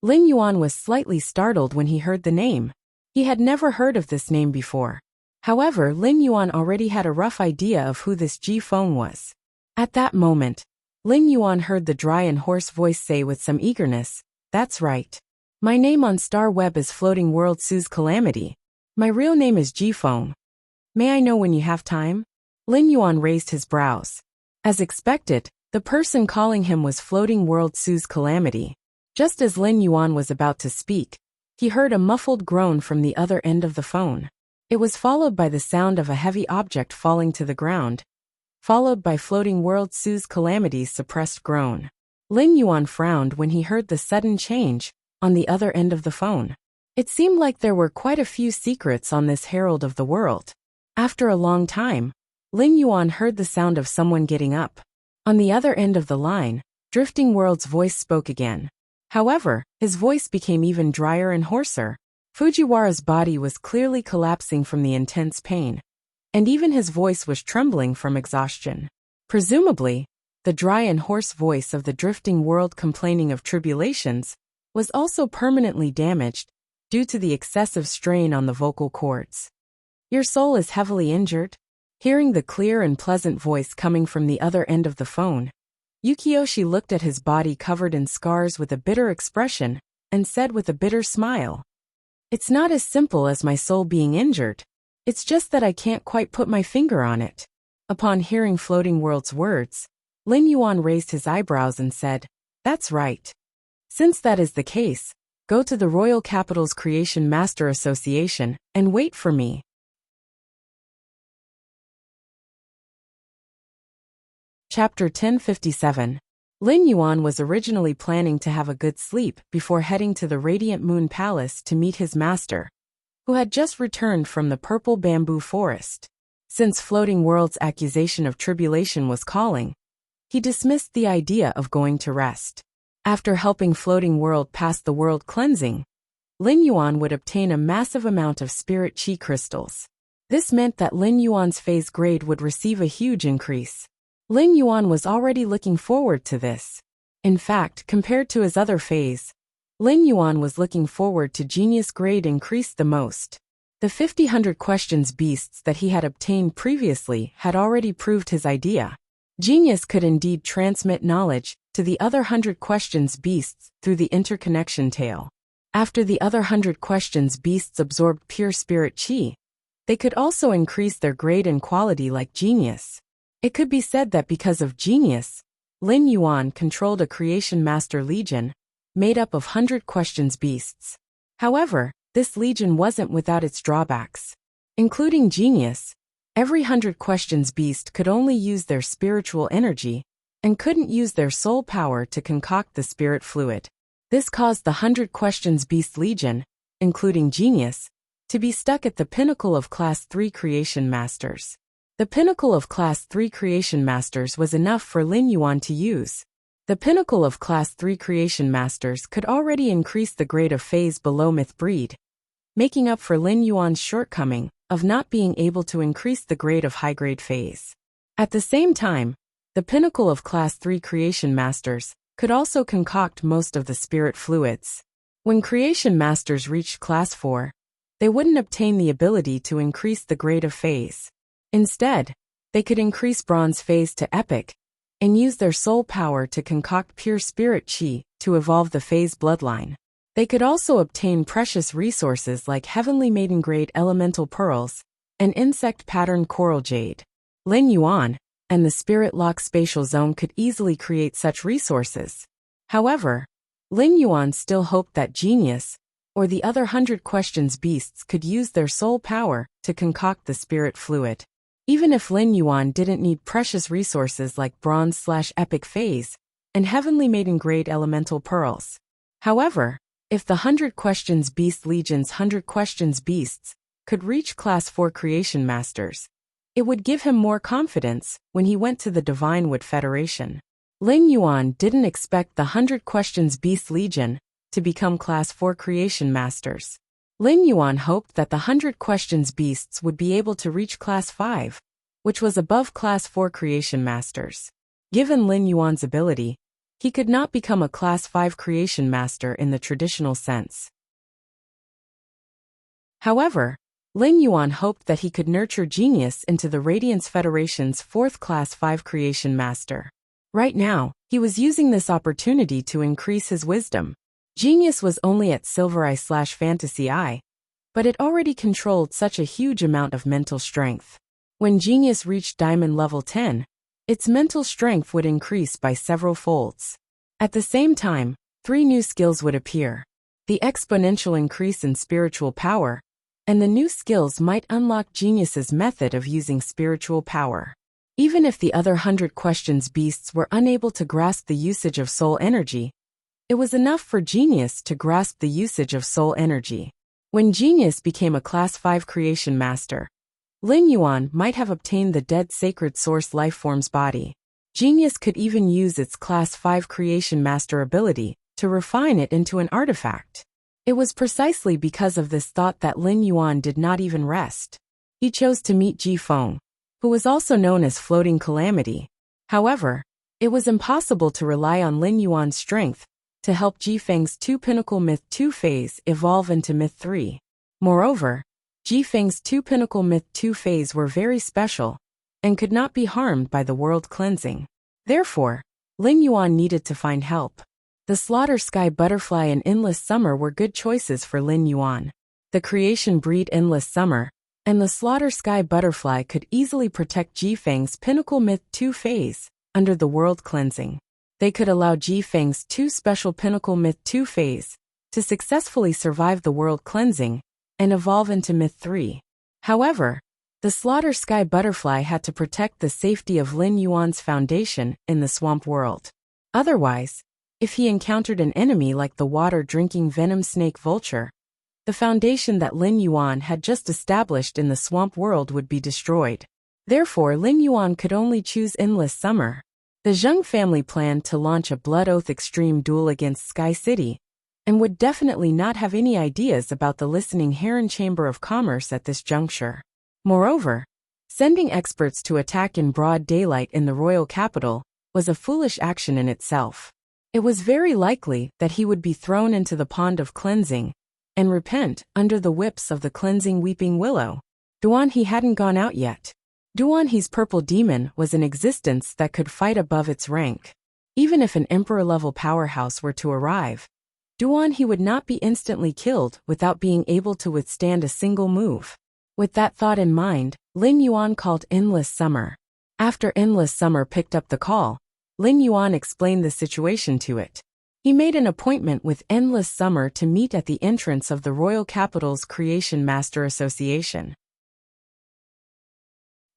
Lin Yuan was slightly startled when he heard the name. He had never heard of this name before. However, Lin Yuan already had a rough idea of who this Ji Feng was. At that moment, Lin Yuan heard the dry and hoarse voice say with some eagerness, "That's right. My name on Star Web is Floating World Sue's Calamity. My real name is Ji Feng. May I know when you have time?" Lin Yuan raised his brows. As expected, the person calling him was Floating World Sue's Calamity. Just as Lin Yuan was about to speak, he heard a muffled groan from the other end of the phone. It was followed by the sound of a heavy object falling to the ground, followed by Floating World Sue's Calamity's suppressed groan. Lin Yuan frowned when he heard the sudden change on the other end of the phone. It seemed like there were quite a few secrets on this herald of the world. After a long time, Lin Yuan heard the sound of someone getting up. On the other end of the line, Drifting World's voice spoke again. However, his voice became even drier and hoarser. Fujiwara's body was clearly collapsing from the intense pain, and even his voice was trembling from exhaustion. Presumably, the dry and hoarse voice of the Drifting World complaining of tribulations was also permanently damaged due to the excessive strain on the vocal cords. "Your soul is heavily injured?" Hearing the clear and pleasant voice coming from the other end of the phone, Yukiyoshi looked at his body covered in scars with a bitter expression and said with a bitter smile, "It's not as simple as my soul being injured. It's just that I can't quite put my finger on it." Upon hearing Floating World's words, Lin Yuan raised his eyebrows and said, "That's right. Since that is the case, go to the Royal Capital's Creation Master Association and wait for me." Chapter 1057. Lin Yuan was originally planning to have a good sleep before heading to the Radiant Moon Palace to meet his master, who had just returned from the purple bamboo forest. Since Floating World's accusation of tribulation was calling, he dismissed the idea of going to rest. After helping Floating World pass the world cleansing, Lin Yuan would obtain a massive amount of spirit chi crystals. This meant that Lin Yuan's phase grade would receive a huge increase. Lin Yuan was already looking forward to this. In fact, compared to his other phase, Lin Yuan was looking forward to genius grade increase the most. The 50-100 questions beasts that he had obtained previously had already proved his idea. Genius could indeed transmit knowledge to the other 100 questions beasts through the interconnection tail. After the other 100 questions beasts absorbed pure spirit chi, they could also increase their grade and quality like genius. It could be said that because of genius, Lin Yuan controlled a creation master legion, made up of 100 questions beasts. However, this legion wasn't without its drawbacks. Including genius, every 100 questions beast could only use their spiritual energy, and couldn't use their soul power to concoct the spirit fluid. This caused the 100 questions beast legion, including genius, to be stuck at the pinnacle of Class 3 creation masters. The pinnacle of Class 3 creation masters was enough for Lin Yuan to use. The pinnacle of Class 3 creation masters could already increase the grade of phase below myth breed, making up for Lin Yuan's shortcoming of not being able to increase the grade of high-grade phase. At the same time, the pinnacle of Class 3 creation masters could also concoct most of the spirit fluids. When creation masters reached Class 4, they wouldn't obtain the ability to increase the grade of phase. Instead, they could increase bronze phase to epic, and use their soul power to concoct pure spirit chi to evolve the phase bloodline. They could also obtain precious resources like heavenly maiden grade elemental pearls and insect pattern coral jade. Lin Yuan and the Spirit Lock spatial zone could easily create such resources. However, Lin Yuan still hoped that genius, or the other 100 questions beasts, could use their soul power to concoct the spirit fluid. Even if Lin Yuan didn't need precious resources like bronze/epic phase and heavenly maiden grade elemental pearls. However, if the 100 questions beast legion's 100 questions beasts could reach Class 4 creation masters, it would give him more confidence when he went to the Divine Wood Federation. Lin Yuan didn't expect the 100 questions beast legion to become Class 4 creation masters. Lin Yuan hoped that the 100 questions beasts would be able to reach Class 5, which was above Class 4 creation masters. Given Lin Yuan's ability, he could not become a Class 5 creation master in the traditional sense. However, Lin Yuan hoped that he could nurture genius into the Radiance Federation's 4th Class 5 creation master. Right now, he was using this opportunity to increase his wisdom. Genius was only at Silver Eye/Fantasy Eye, but it already controlled such a huge amount of mental strength. When Genius reached Diamond level 10, its mental strength would increase by several folds. At the same time, 3 new skills would appear: the exponential increase in spiritual power, and the new skills might unlock Genius's method of using spiritual power. Even if the other 100 questions beasts were unable to grasp the usage of soul energy, it was enough for Genius to grasp the usage of soul energy. When Genius became a Class 5 creation master, Lin Yuan might have obtained the dead sacred source lifeform's body. Genius could even use its Class 5 creation master ability to refine it into an artifact. It was precisely because of this thought that Lin Yuan did not even rest. He chose to meet Ji Feng, who was also known as Floating Calamity. However, it was impossible to rely on Lin Yuan's strength to help Ji Feng's 2 Pinnacle Myth 2 phase evolve into Myth 3. Moreover, Ji Feng's 2 Pinnacle Myth 2 phase were very special and could not be harmed by the world cleansing. Therefore, Lin Yuan needed to find help. The Slaughter Sky Butterfly and Endless Summer were good choices for Lin Yuan. The creation breed Endless Summer and the Slaughter Sky Butterfly could easily protect Ji Feng's Pinnacle Myth 2 phase under the world cleansing. They could allow Ji Feng's 2 special Pinnacle Myth 2 phase to successfully survive the world cleansing and evolve into Myth 3. However, the Slaughter Sky Butterfly had to protect the safety of Lin Yuan's foundation in the swamp world. Otherwise, if he encountered an enemy like the water-drinking venom snake vulture, the foundation that Lin Yuan had just established in the swamp world would be destroyed. Therefore, Lin Yuan could only choose Endless Summer. The Zheng family planned to launch a Blood Oath extreme duel against Sky City, and would definitely not have any ideas about the listening Heron Chamber of Commerce at this juncture. Moreover, sending experts to attack in broad daylight in the royal capital was a foolish action in itself. It was very likely that he would be thrown into the pond of cleansing and repent under the whips of the cleansing weeping willow. Duan He hadn't gone out yet. Duan He's purple demon was an existence that could fight above its rank. Even if an emperor-level powerhouse were to arrive, Duan He would not be instantly killed without being able to withstand a single move. With that thought in mind, Lin Yuan called Endless Summer. After Endless Summer picked up the call, Lin Yuan explained the situation to it. He made an appointment with Endless Summer to meet at the entrance of the Royal Capital's Creation Master Association.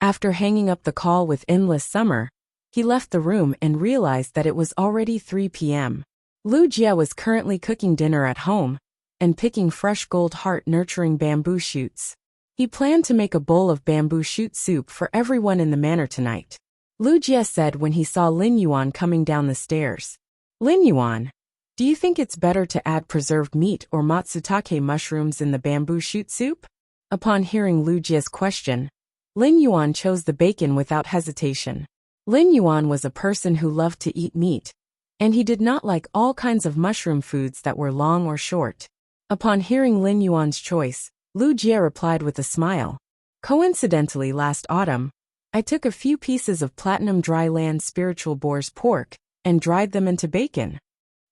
After hanging up the call with Endless Summer, he left the room and realized that it was already 3 p.m. Lu Jie was currently cooking dinner at home and picking fresh gold heart-nurturing bamboo shoots. He planned to make a bowl of bamboo shoot soup for everyone in the manor tonight. Lu Jie said when he saw Lin Yuan coming down the stairs. Lin Yuan, do you think it's better to add preserved meat or matsutake mushrooms in the bamboo shoot soup? Upon hearing Lu Jie's question, Lin Yuan chose the bacon without hesitation. Lin Yuan was a person who loved to eat meat, and he did not like all kinds of mushroom foods that were long or short. Upon hearing Lin Yuan's choice, Lu Jie replied with a smile. Coincidentally, last autumn, I took a few pieces of platinum dry land spiritual boar's pork and dried them into bacon.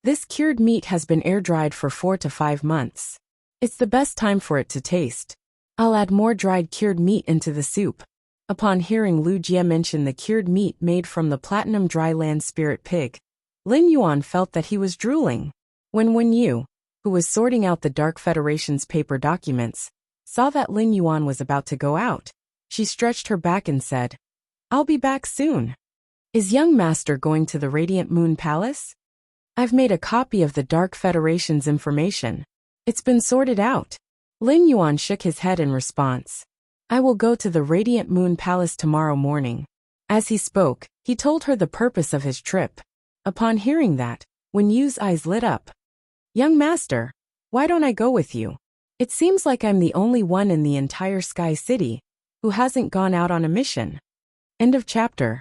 This cured meat has been air-dried for 4 to 5 months. It's the best time for it to taste. I'll add more dried cured meat into the soup. Upon hearing Lu Jie mention the cured meat made from the platinum dry land spirit pig, Lin Yuan felt that he was drooling. When Wen Yu, who was sorting out the Dark Federation's paper documents, saw that Lin Yuan was about to go out, she stretched her back and said, "I'll be back soon." Is young master going to the Radiant Moon Palace? I've made a copy of the Dark Federation's information. It's been sorted out. Lin Yuan shook his head in response. I will go to the Radiant Moon Palace tomorrow morning. As he spoke, he told her the purpose of his trip. Upon hearing that, Wen Yu's eyes lit up. Young master, why don't I go with you? It seems like I'm the only one in the entire Sky City who hasn't gone out on a mission. End of chapter.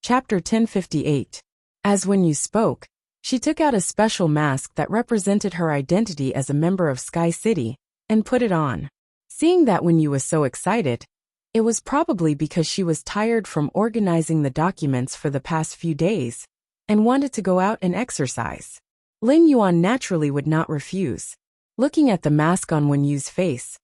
Chapter 1058. As Wen Yu spoke, she took out a special mask that represented her identity as a member of Sky City and put it on. Seeing that Wen Yu was so excited, it was probably because she was tired from organizing the documents for the past few days and wanted to go out and exercise. Lin Yuan naturally would not refuse. Looking at the mask on Wen Yu's face,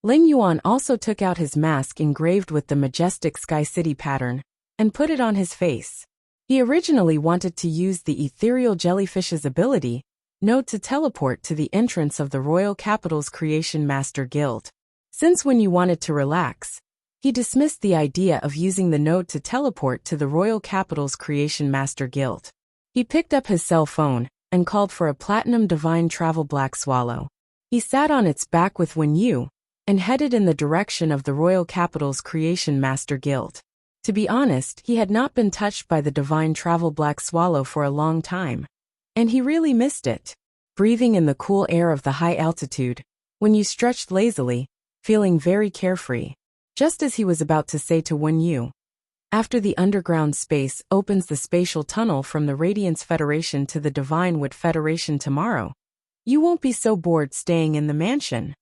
Lin Yuan also took out his mask engraved with the majestic Sky City pattern and put it on his face. He originally wanted to use the ethereal jellyfish's ability, Node, to teleport to the entrance of the Royal Capital's Creation Master Guild. Since Wen Yu wanted to relax, he dismissed the idea of using the node to teleport to the Royal Capital's Creation Master Guild. He picked up his cell phone and called for a Platinum Divine Travel Black Swallow. He sat on its back with Wen Yu and headed in the direction of the Royal Capital's Creation Master Guild. To be honest, he had not been touched by the Divine Travel Black Swallow for a long time, and he really missed it. Breathing in the cool air of the high altitude, Wen Yu stretched lazily, feeling very carefree. Just as he was about to say to Wen Yu, after the underground space opens the spatial tunnel from the Radiance Federation to the Divine Wood Federation tomorrow, you won't be so bored staying in the mansion.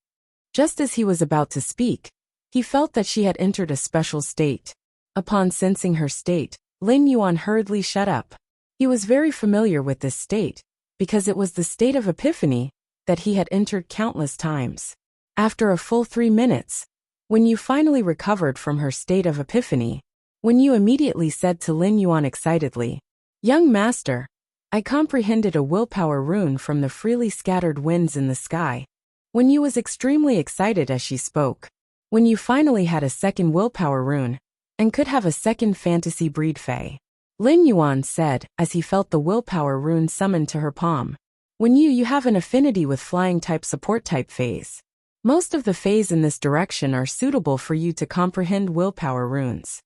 Just as he was about to speak, he felt that she had entered a special state. Upon sensing her state, Lin Yuan hurriedly shut up. He was very familiar with this state, because it was the state of epiphany that he had entered countless times. After a full 3 minutes, Wen Yu finally recovered from her state of epiphany, Wen Yu immediately said to Lin Yuan excitedly, Young master, I comprehended a willpower rune from the freely scattered winds in the sky. Wen Yu was extremely excited as she spoke. Wen Yu finally had a second willpower rune, and could have a second fantasy breed fae. Lin Yuan said as he felt the willpower rune summoned to her palm. When you have an affinity with flying type support type faes. Most of the faes in this direction are suitable for you to comprehend willpower runes.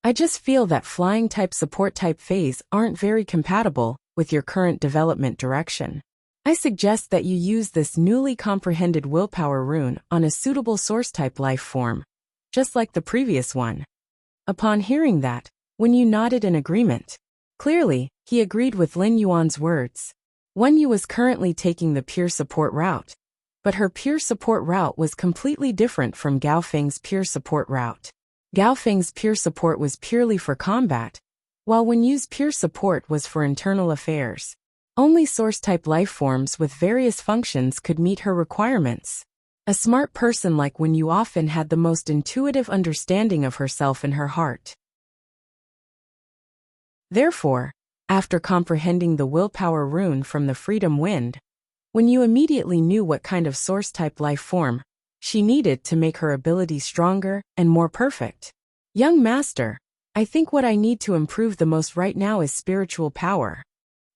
I just feel that flying type support type faes aren't very compatible with your current development direction. I suggest that you use this newly comprehended willpower rune on a suitable source type life form, just like the previous one. Upon hearing that, Wen Yu nodded in agreement. Clearly, he agreed with Lin Yuan's words. Wen Yu was currently taking the pure support route, but her pure support route was completely different from Gao Feng's pure support route. Gao Feng's pure support was purely for combat, while Wen Yu's pure support was for internal affairs. Only source-type life forms with various functions could meet her requirements. A smart person like Wen Yu often had the most intuitive understanding of herself in her heart. Therefore, after comprehending the willpower rune from the freedom wind, Wen Yu immediately knew what kind of source-type life form she needed to make her ability stronger and more perfect. Young master, I think what I need to improve the most right now is spiritual power.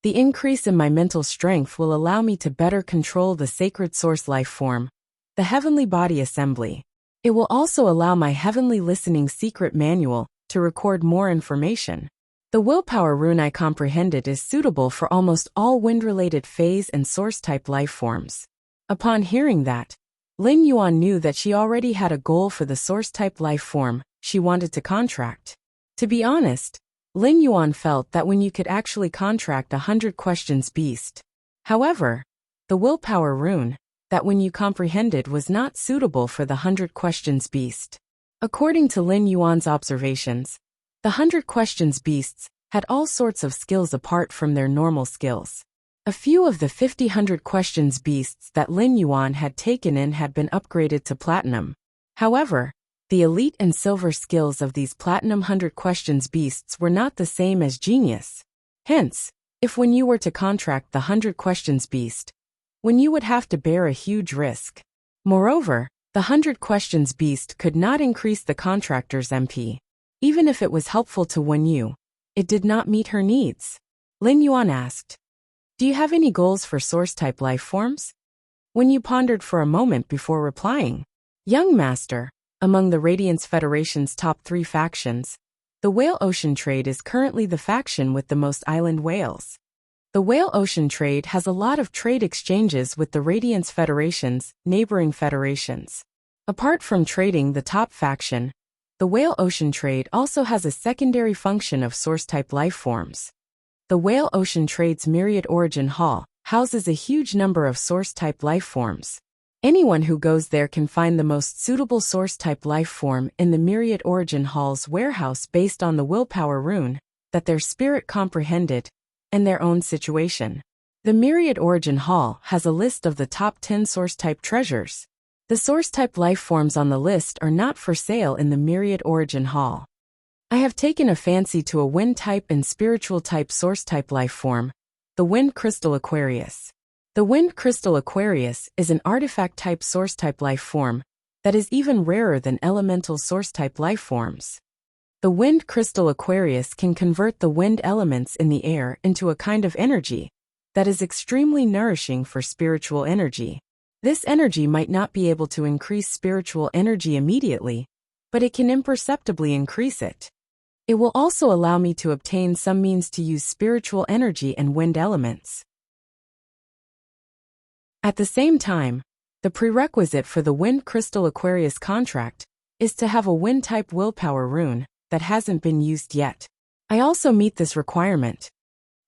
The increase in my mental strength will allow me to better control the sacred source life form, the heavenly body assembly. It will also allow my heavenly listening secret manual to record more information. The willpower rune I comprehended is suitable for almost all wind-related phase and source-type life forms. Upon hearing that, Lin Yuan knew that she already had a goal for the source-type life form she wanted to contract. To be honest, Lin Yuan felt that when you could actually contract 100 questions beast. However, the willpower rune, that when you comprehended was not suitable for the 100 questions beast. According to Lin Yuan's observations, the 100 questions beasts had all sorts of skills apart from their normal skills. A few of the 100 questions beasts that Lin Yuan had taken in had been upgraded to platinum. However, the elite and silver skills of these platinum 100 questions beasts were not the same as genius. Hence, if when you were to contract the 100 questions beast, when you would have to bear a huge risk. Moreover, the 100 questions beast could not increase the contractor's MP. Even if it was helpful to Wen Yu, it did not meet her needs. Lin Yuan asked, "Do you have any goals for source-type life forms?" Wen Yu pondered for a moment before replying. Young master, among the Radiance Federation's top 3 factions, the Whale Ocean Trade is currently the faction with the most island whales. The Whale Ocean Trade has a lot of trade exchanges with the Radiance Federation's neighboring federations. Apart from trading the top faction, the Whale Ocean Trade also has a secondary function of source-type life forms. The Whale Ocean Trade's Myriad Origin Hall houses a huge number of source-type life forms. Anyone who goes there can find the most suitable source-type life form in the Myriad Origin Hall's warehouse based on the willpower rune that their spirit comprehended and their own situation. The Myriad Origin Hall has a list of the top 10 source-type treasures. The source-type life forms on the list are not for sale in the Myriad Origin Hall. I have taken a fancy to a wind-type and spiritual-type source-type life form, the Wind Crystal Aquarius. The Wind Crystal Aquarius is an artifact-type source-type life form that is even rarer than elemental source-type life forms. The Wind Crystal Aquarius can convert the wind elements in the air into a kind of energy that is extremely nourishing for spiritual energy. This energy might not be able to increase spiritual energy immediately, but it can imperceptibly increase it. It will also allow me to obtain some means to use spiritual energy and wind elements. At the same time, the prerequisite for the Wind Crystal Aquarius contract is to have a wind-type willpower rune that hasn't been used yet. I also meet this requirement.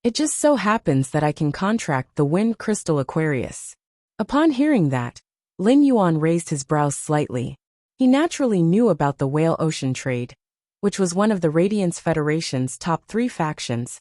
It just so happens that I can contract the Wind Crystal Aquarius. Upon hearing that, Lin Yuan raised his brows slightly. He naturally knew about the Whale Ocean Trade, which was one of the Radiance Federation's top 3 factions,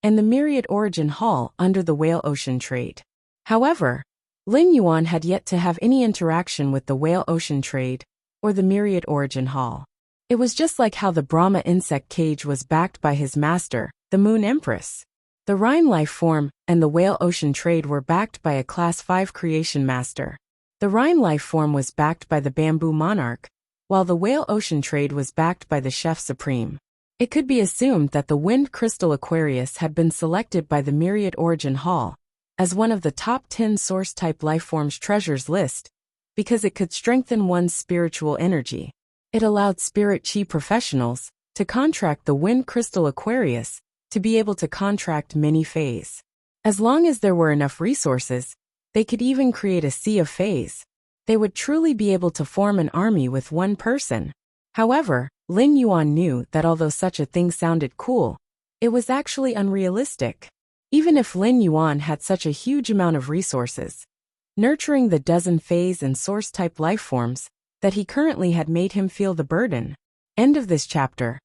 and the Myriad Origin Hall under the Whale Ocean Trade. However, Lin Yuan had yet to have any interaction with the Whale Ocean Trade or the Myriad Origin Hall. It was just like how the Brahma insect cage was backed by his master, the Moon Empress. The Rhine life form and the Whale Ocean Trade were backed by a Class 5 creation master. The Rhine life form was backed by the Bamboo Monarch, while the whale ocean trade was backed by the chef supreme. It could be assumed that the wind crystal Aquarius had been selected by the Myriad Origin Hall as one of the top 10 source-type lifeforms treasures list because it could strengthen one's spiritual energy. It allowed spirit chi professionals to contract the wind crystal Aquarius to be able to contract many fays. As long as there were enough resources, they could even create a sea of fays. They would truly be able to form an army with one person. However, Lin Yuan knew that although such a thing sounded cool, it was actually unrealistic. Even if Lin Yuan had such a huge amount of resources, nurturing the dozen phase and source-type lifeforms that he currently had made him feel the burden. End of this chapter.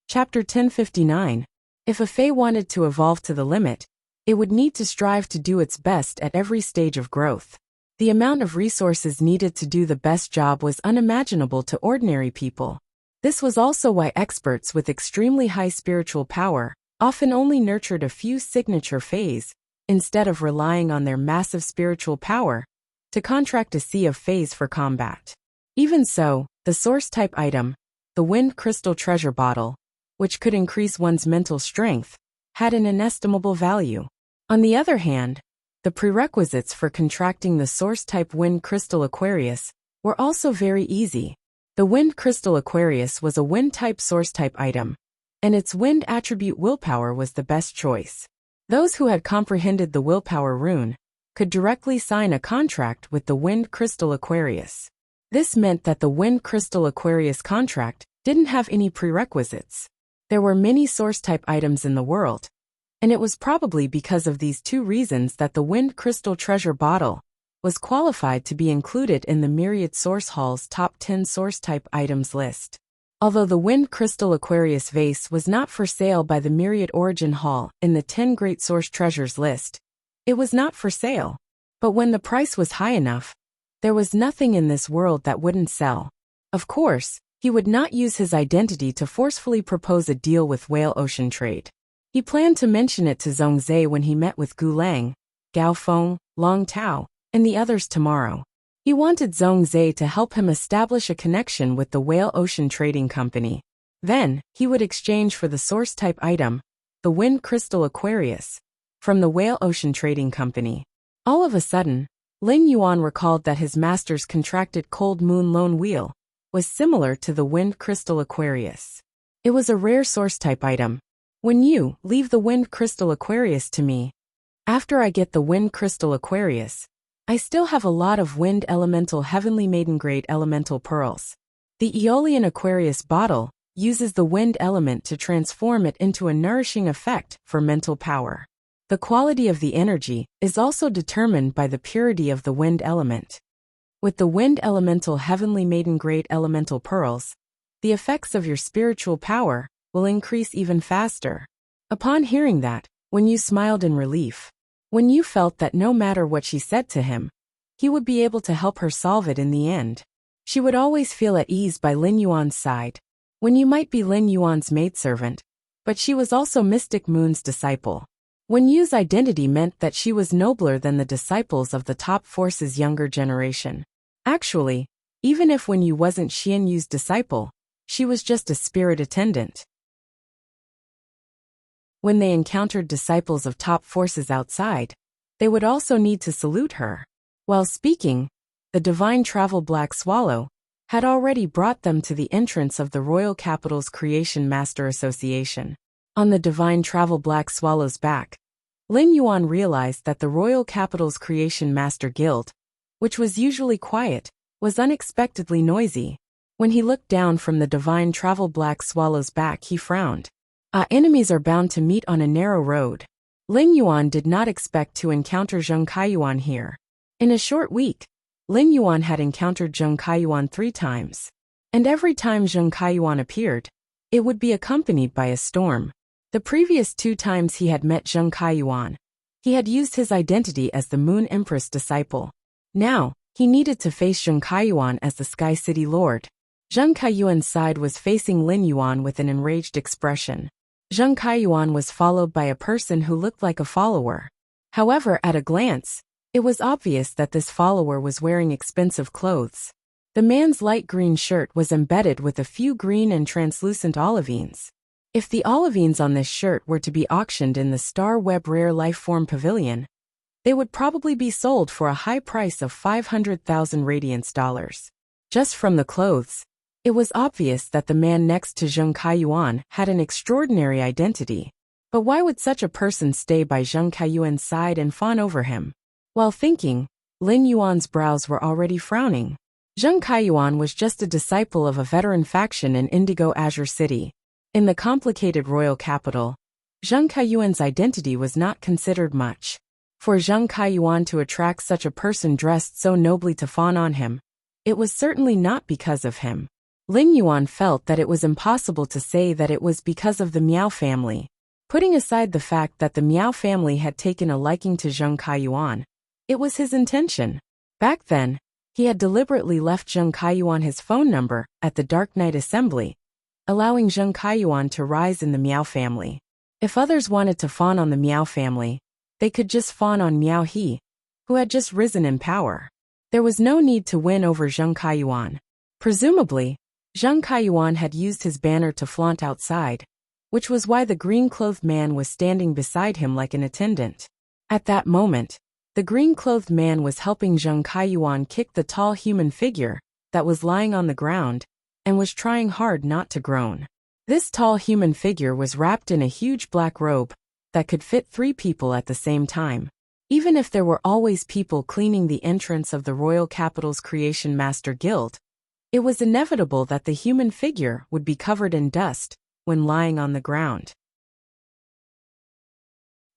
Chapter 1059. If a Fae wanted to evolve to the limit, it would need to strive to do its best at every stage of growth. The amount of resources needed to do the best job was unimaginable to ordinary people. This was also why experts with extremely high spiritual power often only nurtured a few signature Faes, instead of relying on their massive spiritual power to contract a sea of Faes for combat. Even so, the source-type item, the Wind Crystal Treasure Bottle, which could increase one's mental strength, had an inestimable value. On the other hand, the prerequisites for contracting the source-type Wind Crystal Aquarius were also very easy. The Wind Crystal Aquarius was a wind-type source-type item, and its wind attribute willpower was the best choice. Those who had comprehended the willpower rune could directly sign a contract with the Wind Crystal Aquarius. This meant that the Wind Crystal Aquarius contract didn't have any prerequisites. There were many source-type items in the world, and it was probably because of these two reasons that the Wind Crystal Treasure Bottle was qualified to be included in the Myriad Source Hall's top 10 source-type items list. Although the Wind Crystal Aquarius vase was not for sale by the Myriad Origin Hall in the 10 Great Source Treasures list, it was not for sale. But when the price was high enough, there was nothing in this world that wouldn't sell. Of course, he would not use his identity to forcefully propose a deal with whale ocean trade. He planned to mention it to Zhongzhe when he met with Gu Lang, Gao Feng, Long Tao, and the others tomorrow. He wanted Zhongzhe to help him establish a connection with the Whale Ocean Trading Company. Then, he would exchange for the source-type item, the Wind Crystal Aquarius, from the Whale Ocean Trading Company. All of a sudden, Lin Yuan recalled that his master's contracted Cold Moon Lone Wheel was similar to the Wind Crystal Aquarius. It was a rare source-type item. When you leave the Wind Crystal Aquarius to me, after I get the Wind Crystal Aquarius, I still have a lot of Wind Elemental Heavenly Maiden Grade Elemental Pearls. The Aeolian Aquarius bottle uses the wind element to transform it into a nourishing effect for mental power. The quality of the energy is also determined by the purity of the wind element. With the Wind Elemental Heavenly Maiden Grade Elemental Pearls, the effects of your spiritual power will increase even faster. Upon hearing that, when you smiled in relief, when you felt that no matter what she said to him, he would be able to help her solve it in the end. She would always feel at ease by Lin Yuan's side. When you might be Lin Yuan's maidservant, but she was also Mystic Moon's disciple. Wen Yu's identity meant that she was nobler than the disciples of the top force's younger generation. Actually, even if Wen Yu wasn't Xian Yu's disciple, she was just a spirit attendant. When they encountered disciples of top forces outside, they would also need to salute her. While speaking, the Divine Travel Black Swallow had already brought them to the entrance of the Royal Capital's Creation Master Association. On the Divine Travel Black Swallow's back, Lin Yuan realized that the Royal Capital's Creation Master Guild, which was usually quiet, was unexpectedly noisy. When he looked down from the Divine Travel Black Swallow's back, he frowned. Our enemies are bound to meet on a narrow road. Lin Yuan did not expect to encounter Zheng Kaiyuan here. In a short week, Lin Yuan had encountered Zheng Kaiyuan 3 times. And every time Zheng Kaiyuan appeared, it would be accompanied by a storm. The previous 2 times he had met Zheng Kaiyuan, he had used his identity as the Moon Empress disciple. Now, he needed to face Zheng Kaiyuan as the Sky City Lord. Zheng Kaiyuan's side was facing Lin Yuan with an enraged expression. Zheng Kaiyuan was followed by a person who looked like a follower. However, at a glance, It was obvious that this follower was wearing expensive clothes. The man's light green shirt was embedded with a few green and translucent olivines. If the olivines on this shirt were to be auctioned in the Star Web Rare Lifeform Pavilion, they would probably be sold for a high price of 500,000 radiance dollars. Just from the clothes, it was obvious that the man next to Zheng Kaiyuan had an extraordinary identity. But why would such a person stay by Zheng Kaiyuan's side and fawn over him? While thinking, Lin Yuan's brows were already frowning. Zheng Kaiyuan was just a disciple of a veteran faction in Indigo Azure City. In the complicated royal capital, Zheng Kaiyuan's identity was not considered much. For Zheng Kaiyuan to attract such a person dressed so nobly to fawn on him, it was certainly not because of him. Lin Yuan felt that it was impossible to say that it was because of the Miao family. Putting aside the fact that the Miao family had taken a liking to Zheng Kaiyuan, it was his intention. Back then, he had deliberately left Zheng Kaiyuan his phone number at the Dark Knight Assembly, allowing Zheng Kaiyuan to rise in the Miao family. If others wanted to fawn on the Miao family, they could just fawn on Miao He, who had just risen in power. There was no need to win over Zheng Kaiyuan. Presumably, Zheng Kaiyuan had used his banner to flaunt outside, which was why the green-clothed man was standing beside him like an attendant. At that moment, the green-clothed man was helping Zheng Kaiyuan kick the tall human figure that was lying on the ground and was trying hard not to groan. This tall human figure was wrapped in a huge black robe that could fit 3 people at the same time. Even if there were always people cleaning the entrance of the royal capital's Creation Master Guild, it was inevitable that the human figure would be covered in dust when lying on the ground.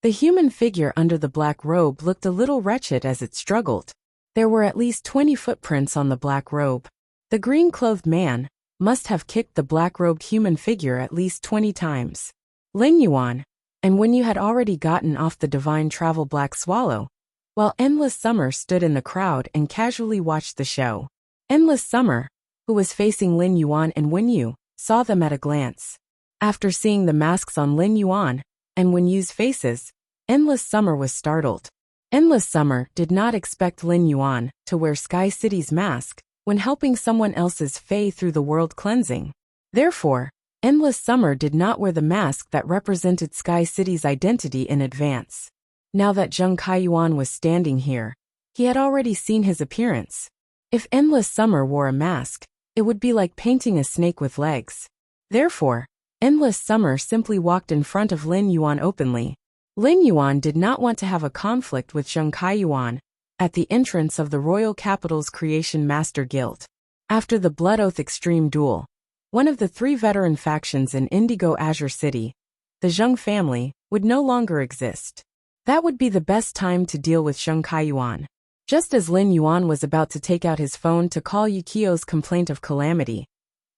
The human figure under the black robe looked a little wretched as it struggled. There were at least 20 footprints on the black robe. The green-clothed man must have kicked the black-robed human figure at least 20 times. Lin Yuan, and when you had already gotten off the divine travel Black Swallow, while Endless Summer stood in the crowd and casually watched the show. Endless Summer, who was facing Lin Yuan and Wen Yu, saw them at a glance. After seeing the masks on Lin Yuan and Wen Yu's faces, Endless Summer was startled. Endless Summer did not expect Lin Yuan to wear Sky City's mask when helping someone else's Fae through the world cleansing. Therefore, Endless Summer did not wear the mask that represented Sky City's identity in advance. Now that Zheng Kaiyuan was standing here, he had already seen his appearance. If Endless Summer wore a mask, it would be like painting a snake with legs. Therefore, Endless Summer simply walked in front of Lin Yuan openly. Lin Yuan did not want to have a conflict with Zheng Kaiyuan at the entrance of the royal capital's Creation Master Guild. After the Blood Oath Extreme Duel, one of the 3 veteran factions in Indigo Azure City, the Zheng family, would no longer exist. That would be the best time to deal with Zheng Kaiyuan. Just as Lin Yuan was about to take out his phone to call Yukio's complaint of calamity,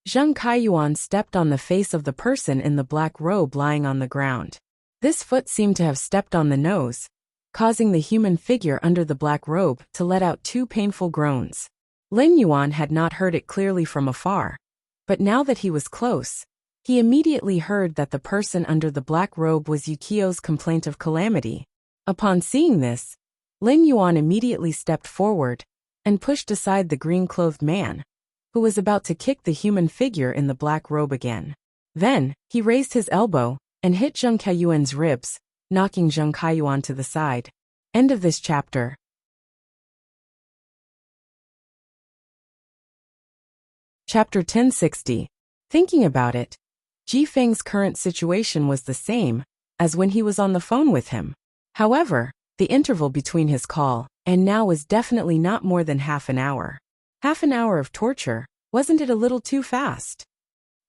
Zheng Kaiyuan stepped on the face of the person in the black robe lying on the ground. This foot seemed to have stepped on the nose, causing the human figure under the black robe to let out 2 painful groans. Lin Yuan had not heard it clearly from afar, but now that he was close, he immediately heard that the person under the black robe was Yukio's complaint of calamity. Upon seeing this, Lin Yuan immediately stepped forward and pushed aside the green-clothed man, who was about to kick the human figure in the black robe again. Then, he raised his elbow and hit Zheng Kaiyuan's ribs, knocking Zheng Kaiyuan to the side. End of this chapter. Chapter 1060. Thinking about it, Ji Feng's current situation was the same as when he was on the phone with him. However, the interval between his call and now was definitely not more than half an hour. Half an hour of torture, wasn't it a little too fast?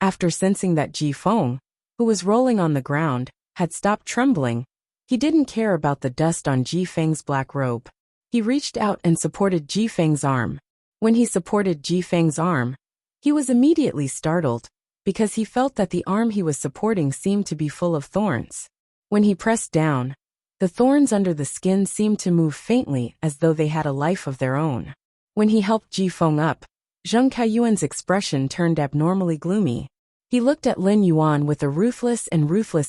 After sensing that Ji Feng, who was rolling on the ground, had stopped trembling, he didn't care about the dust on Ji Feng's black robe. He reached out and supported Ji Feng's arm. When he supported Ji Feng's arm, he was immediately startled, because he felt that the arm he was supporting seemed to be full of thorns. When he pressed down, the thorns under the skin seemed to move faintly as though they had a life of their own. When he helped Ji Feng up, Zheng Kaiyuan's expression turned abnormally gloomy. He looked at Lin Yuan with a ruthless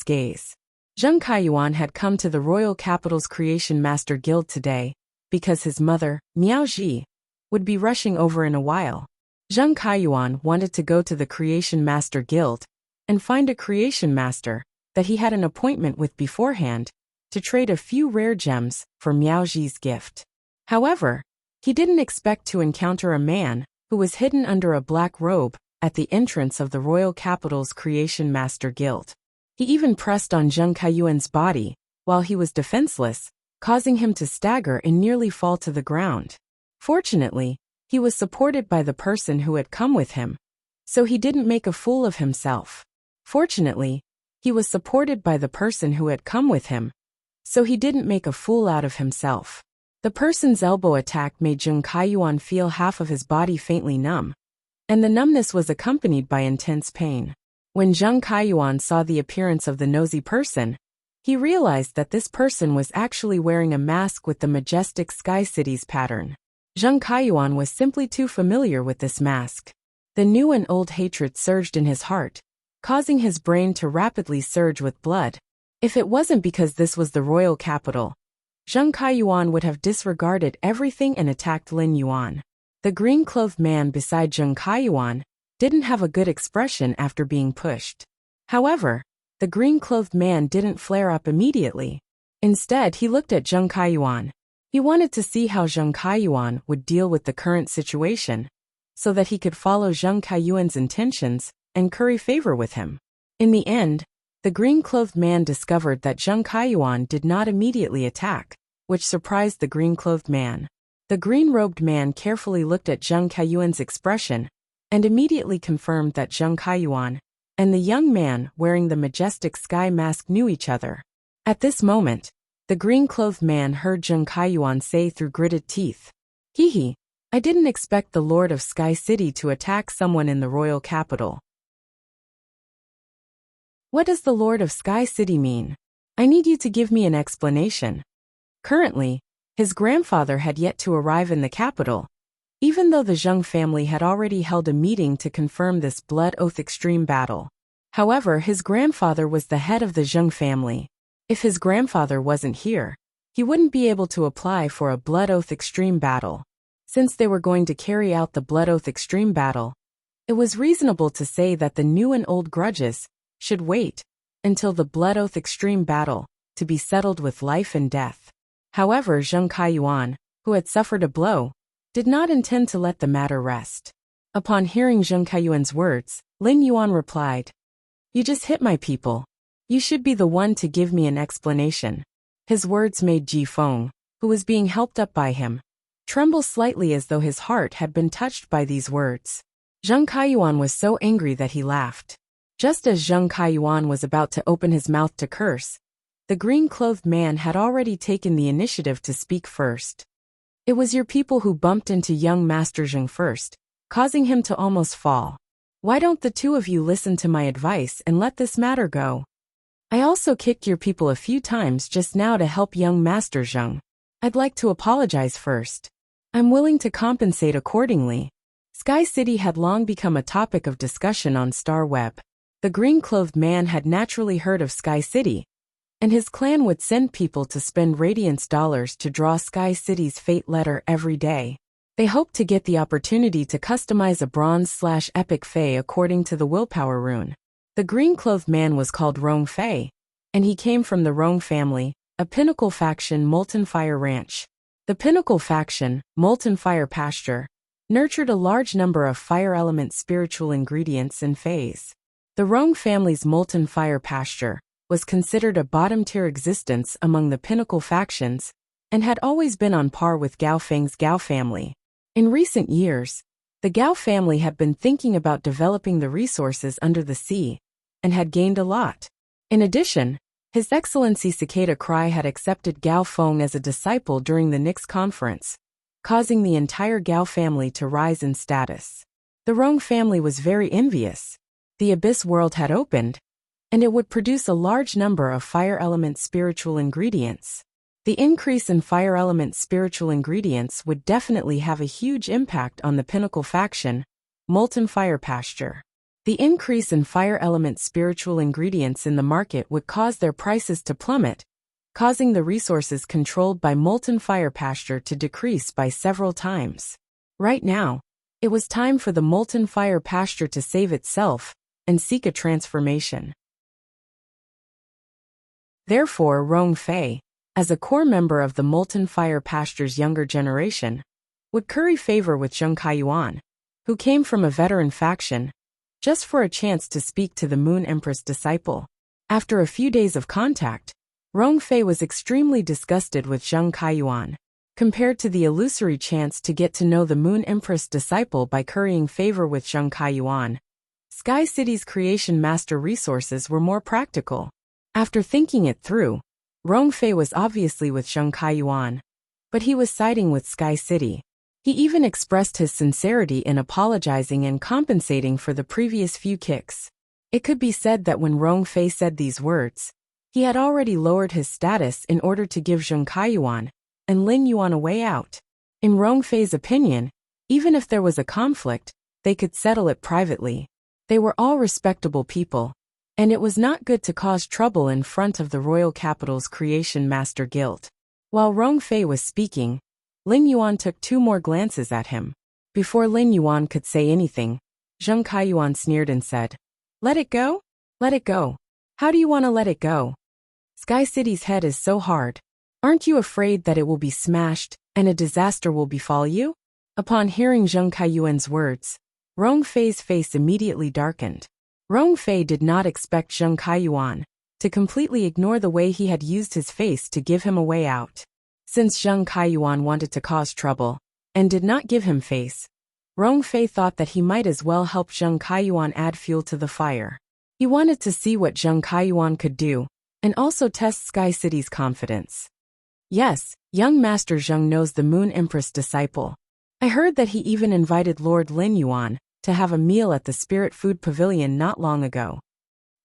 gaze. Zheng Kaiyuan had come to the royal capital's Creation Master Guild today, because his mother, Miao Ji, would be rushing over in a while. Zheng Kaiyuan wanted to go to the Creation Master Guild and find a Creation Master that he had an appointment with beforehand to trade a few rare gems for Miao Ji's gift. However, he didn't expect to encounter a man who was hidden under a black robe at the entrance of the royal capital's Creation Master Guild. He even pressed on Zheng Kaiyuan's body while he was defenseless, causing him to stagger and nearly fall to the ground. Fortunately, he was supported by the person who had come with him, so he didn't make a fool of himself. Fortunately, he was supported by the person who had come with him, so he didn't make a fool out of himself. The person's elbow attack made Zheng Kaiyuan feel half of his body faintly numb, and the numbness was accompanied by intense pain. When Zheng Kaiyuan saw the appearance of the nosy person, he realized that this person was actually wearing a mask with the majestic Sky City's pattern. Zheng Kaiyuan was simply too familiar with this mask. The new and old hatred surged in his heart, causing his brain to rapidly surge with blood. If it wasn't because this was the royal capital, Zheng Kaiyuan would have disregarded everything and attacked Lin Yuan. The green-clothed man beside Zheng Kaiyuan didn't have a good expression after being pushed. However, the green-clothed man didn't flare up immediately. Instead, he looked at Zheng Kaiyuan. He wanted to see how Zheng Kaiyuan would deal with the current situation, so that he could follow Zheng Kaiyuan's intentions and curry favor with him. In the end, the green-clothed man discovered that Zheng Kaiyuan did not immediately attack, which surprised the green-clothed man. The green-robed man carefully looked at Zheng Kaiyuan's expression and immediately confirmed that Zheng Kaiyuan and the young man wearing the majestic sky mask knew each other. At this moment, the green-clothed man heard Zheng Kaiyuan say through gritted teeth, "Hee, I didn't expect the Lord of Sky City to attack someone in the royal capital." What does the Lord of Sky City mean? I need you to give me an explanation. Currently, his grandfather had yet to arrive in the capital, even though the Zheng family had already held a meeting to confirm this blood oath extreme battle. However, his grandfather was the head of the Zheng family. If his grandfather wasn't here, he wouldn't be able to apply for a blood oath extreme battle. Since they were going to carry out the blood oath extreme battle, it was reasonable to say that the new and old grudges should wait until the blood oath extreme battle to be settled with life and death. However, Zheng Kaiyuan, who had suffered a blow, did not intend to let the matter rest. Upon hearing Zheng Kaiyuan's words, Lin Yuan replied, "You just hit my people. You should be the one to give me an explanation." His words made Ji Feng, who was being helped up by him, tremble slightly as though his heart had been touched by these words. Zheng Kaiyuan was so angry that he laughed. Just as Zheng Kaiyuan was about to open his mouth to curse, the green-clothed man had already taken the initiative to speak first. "It was your people who bumped into young Master Zheng first, causing him to almost fall. Why don't the two of you listen to my advice and let this matter go? I also kicked your people a few times just now to help young Master Zheng. I'd like to apologize first. I'm willing to compensate accordingly." Sky City had long become a topic of discussion on Star Web. The green-clothed man had naturally heard of Sky City, and his clan would send people to spend Radiance dollars to draw Sky City's fate letter every day. They hoped to get the opportunity to customize a bronze/epic Fey according to the willpower rune. The green-clothed man was called Rong Fei, and he came from the Rong family, a Pinnacle faction Molten Fire Ranch. The Pinnacle faction, Molten Fire Pasture, nurtured a large number of fire element spiritual ingredients and Feys. The Rong family's Molten Fire Pasture was considered a bottom-tier existence among the Pinnacle factions and had always been on par with Gao Feng's Gao family. In recent years, the Gao family had been thinking about developing the resources under the sea and had gained a lot. In addition, His Excellency Cicada Cry had accepted Gao Feng as a disciple during the Nix conference, causing the entire Gao family to rise in status. The Rong family was very envious. The Abyss world had opened, and it would produce a large number of fire element spiritual ingredients. The increase in fire element spiritual ingredients would definitely have a huge impact on the Pinnacle faction, Molten Fire Pasture. The increase in fire element spiritual ingredients in the market would cause their prices to plummet, causing the resources controlled by molten fire pasture to decrease by several times. Right now, it was time for the molten fire pasture to save itself and seek a transformation. Therefore, Rong Fei, as a core member of the molten fire pasture's younger generation, would curry favor with Zheng Kaiyuan, who came from a veteran faction, just for a chance to speak to the Moon Empress disciple. After a few days of contact, Rong Fei was extremely disgusted with Zheng Kaiyuan. Compared to the illusory chance to get to know the Moon Empress disciple by currying favor with Zheng Kaiyuan, Sky City's creation master resources were more practical. After thinking it through, Rong Fei was obviously with Zheng Kaiyuan, but he was siding with Sky City. He even expressed his sincerity in apologizing and compensating for the previous few kicks. It could be said that when Rong Fei said these words, he had already lowered his status in order to give Zheng Kaiyuan and Lin Yuan a way out. In Rong Fei's opinion, even if there was a conflict, they could settle it privately. They were all respectable people, and it was not good to cause trouble in front of the royal capital's Creation Master Guild. While Rong Fei was speaking, Lin Yuan took 2 more glances at him. Before Lin Yuan could say anything, Zheng Kaiyuan sneered and said, "Let it go? Let it go. How do you want to let it go? Sky City's head is so hard. Aren't you afraid that it will be smashed and a disaster will befall you?" Upon hearing Zheng Kaiyuan's words, Rong Fei's face immediately darkened. Rong Fei did not expect Zheng Kaiyuan to completely ignore the way he had used his face to give him a way out. Since Zheng Kaiyuan wanted to cause trouble and did not give him face, Rong Fei thought that he might as well help Zheng Kaiyuan add fuel to the fire. He wanted to see what Zheng Kaiyuan could do and also test Sky City's confidence. "Yes, young Master Zheng knows the Moon Empress disciple. I heard that he even invited Lord Lin Yuan to have a meal at the Spirit Food Pavilion not long ago."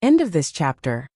End of this chapter.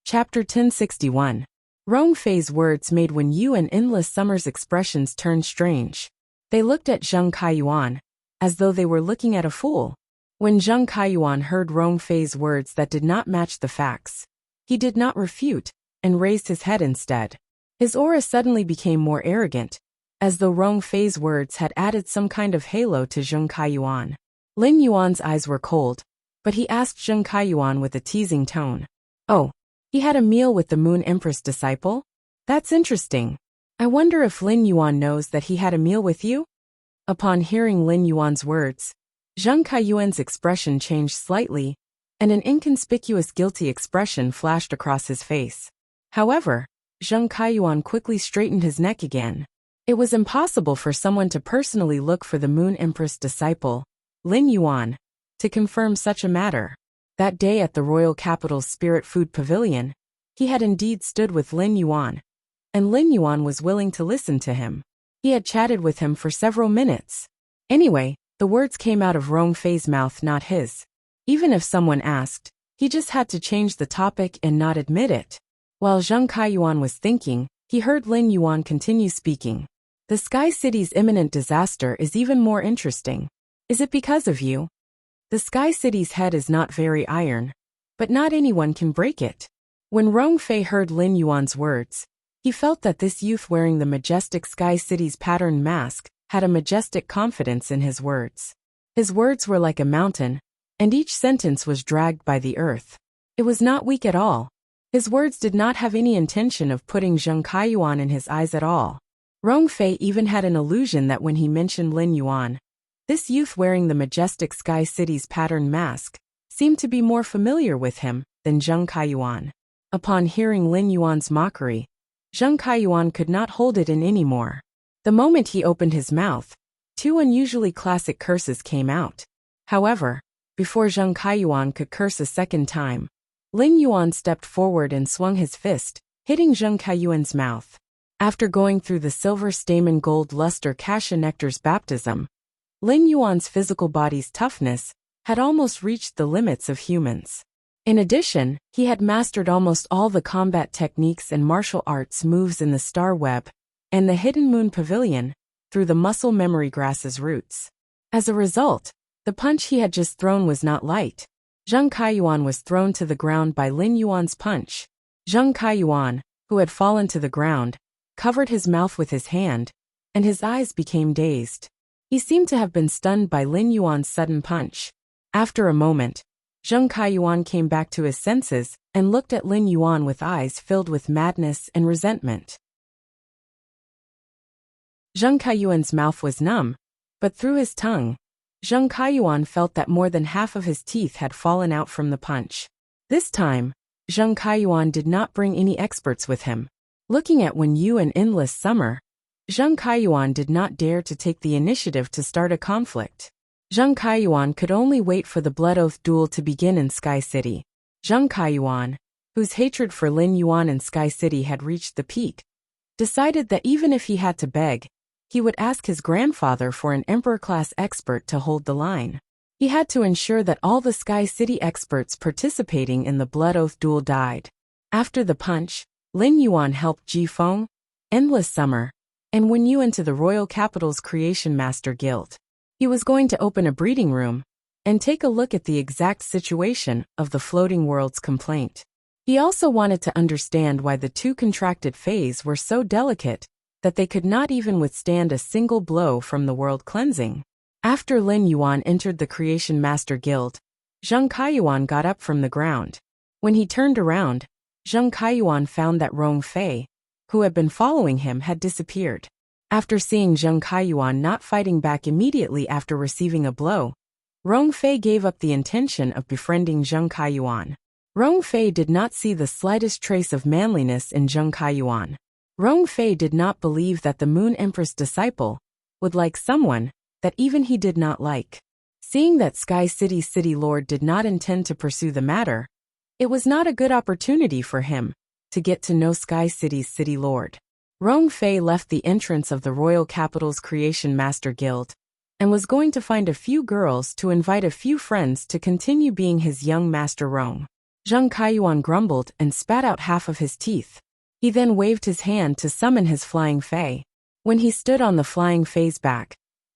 Chapter 1061. Rong Fei's words made Wen Yu and Endless Summer's expressions turn strange. They looked at Zheng Kaiyuan, as though they were looking at a fool. When Zheng Kaiyuan heard Rong Fei's words that did not match the facts, he did not refute, and raised his head instead. His aura suddenly became more arrogant, as though Rong Fei's words had added some kind of halo to Zheng Kaiyuan. Lin Yuan's eyes were cold, but he asked Zheng Kaiyuan with a teasing tone, "Oh, he had a meal with the Moon Empress disciple? That's interesting. I wonder if Lin Yuan knows that he had a meal with you?" Upon hearing Lin Yuan's words, Zheng Kaiyuan's expression changed slightly, and an inconspicuous guilty expression flashed across his face. However, Zheng Kaiyuan quickly straightened his neck again. It was impossible for someone to personally look for the Moon Empress disciple, Lin Yuan, to confirm such a matter. That day at the royal capital's Spirit Food Pavilion, he had indeed stood with Lin Yuan, and Lin Yuan was willing to listen to him. He had chatted with him for several minutes. Anyway, the words came out of Rong Fei's mouth, not his. Even if someone asked, he just had to change the topic and not admit it. While Zheng Kaiyuan was thinking, he heard Lin Yuan continue speaking. "The Sky City's imminent disaster is even more interesting. Is it because of you? The Sky City's head is not very iron, but not anyone can break it." When Rong Fei heard Lin Yuan's words, he felt that this youth wearing the majestic Sky City's patterned mask had a majestic confidence in his words. His words were like a mountain, and each sentence was dragged by the earth. It was not weak at all. His words did not have any intention of putting Zheng Kaiyuan in his eyes at all. Rong Fei even had an illusion that when he mentioned Lin Yuan, this youth wearing the majestic Sky City's patterned mask seemed to be more familiar with him than Zheng Kaiyuan. Upon hearing Lin Yuan's mockery, Zheng Kaiyuan could not hold it in anymore. The moment he opened his mouth, 2 unusually classic curses came out. However, before Zheng Kaiyuan could curse a second time, Lin Yuan stepped forward and swung his fist, hitting Zheng Kaiyuan's mouth. After going through the silver stamen gold luster Kasha Nectar's baptism, Lin Yuan's physical body's toughness had almost reached the limits of humans. In addition, he had mastered almost all the combat techniques and martial arts moves in the Star Web and the Hidden Moon Pavilion through the muscle memory grass's roots. As a result, the punch he had just thrown was not light. Zheng Kaiyuan was thrown to the ground by Lin Yuan's punch. Zheng Kaiyuan, who had fallen to the ground, covered his mouth with his hand, and his eyes became dazed. He seemed to have been stunned by Lin Yuan's sudden punch. After a moment, Zheng Kaiyuan came back to his senses and looked at Lin Yuan with eyes filled with madness and resentment. Zheng Kaiyuan's mouth was numb, but through his tongue, Zheng Kaiyuan felt that more than half of his teeth had fallen out from the punch. This time, Zheng Kaiyuan did not bring any experts with him. Looking at Wen Yu and Endless Summer, Zheng Kaiyuan did not dare to take the initiative to start a conflict. Zheng Kaiyuan could only wait for the Blood Oath duel to begin in Sky City. Zheng Kaiyuan, whose hatred for Lin Yuan and Sky City had reached the peak, decided that even if he had to beg, he would ask his grandfather for an Emperor-class expert to hold the line. He had to ensure that all the Sky City experts participating in the Blood Oath duel died. After the punch, Lin Yuan helped Ji Feng, Endless Summer, and Wen Yu into the Royal Capital's Creation Master Guild. He was going to open a breeding room and take a look at the exact situation of the Floating World's complaint. He also wanted to understand why the two contracted Fays were so delicate that they could not even withstand a single blow from the world cleansing. After Lin Yuan entered the Creation Master Guild, Zheng Kaiyuan got up from the ground. When he turned around, Zheng Kaiyuan found that Rong Fei, who had been following him, had disappeared. After seeing Zheng Kaiyuan not fighting back immediately after receiving a blow, Rong Fei gave up the intention of befriending Zheng Kaiyuan. Rong Fei did not see the slightest trace of manliness in Zheng Kaiyuan. Rong Fei did not believe that the Moon Empress disciple would like someone that even he did not like. Seeing that Sky City's City Lord did not intend to pursue the matter, it was not a good opportunity for him to get to know Sky City's City Lord. Rong Fei left the entrance of the Royal Capital's Creation Master Guild and was going to find a few girls to invite a few friends to continue being his young master Rong. Zheng Kaiyuan grumbled and spat out half of his teeth. He then waved his hand to summon his Flying Fei. When he stood on the Flying Fei's back,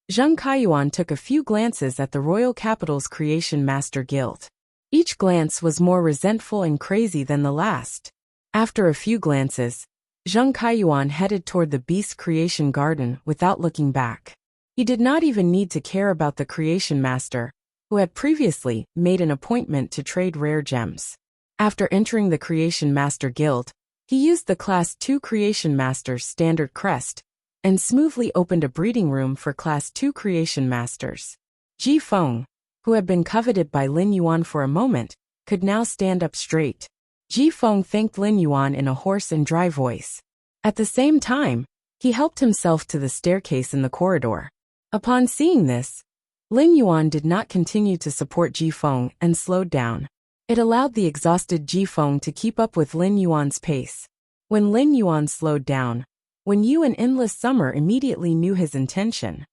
Zheng Kaiyuan took a few glances at the Royal Capital's Creation Master Guild. Each glance was more resentful and crazy than the last. After a few glances, Zheng Kaiyuan headed toward the Beast Creation Garden without looking back. He did not even need to care about the Creation Master, who had previously made an appointment to trade rare gems. After entering the Creation Master Guild, he used the Class 2 Creation Master's standard crest and smoothly opened a breeding room for Class 2 Creation Masters. Ji Feng, who had been coveted by Lin Yuan for a moment, could now stand up straight. Ji Feng thanked Lin Yuan in a hoarse and dry voice. At the same time, he helped himself to the staircase in the corridor. Upon seeing this, Lin Yuan did not continue to support Ji Feng and slowed down. It allowed the exhausted Ji Feng to keep up with Lin Yuan's pace. When Lin Yuan slowed down, Wen Yu and Endless Summer immediately knew his intention.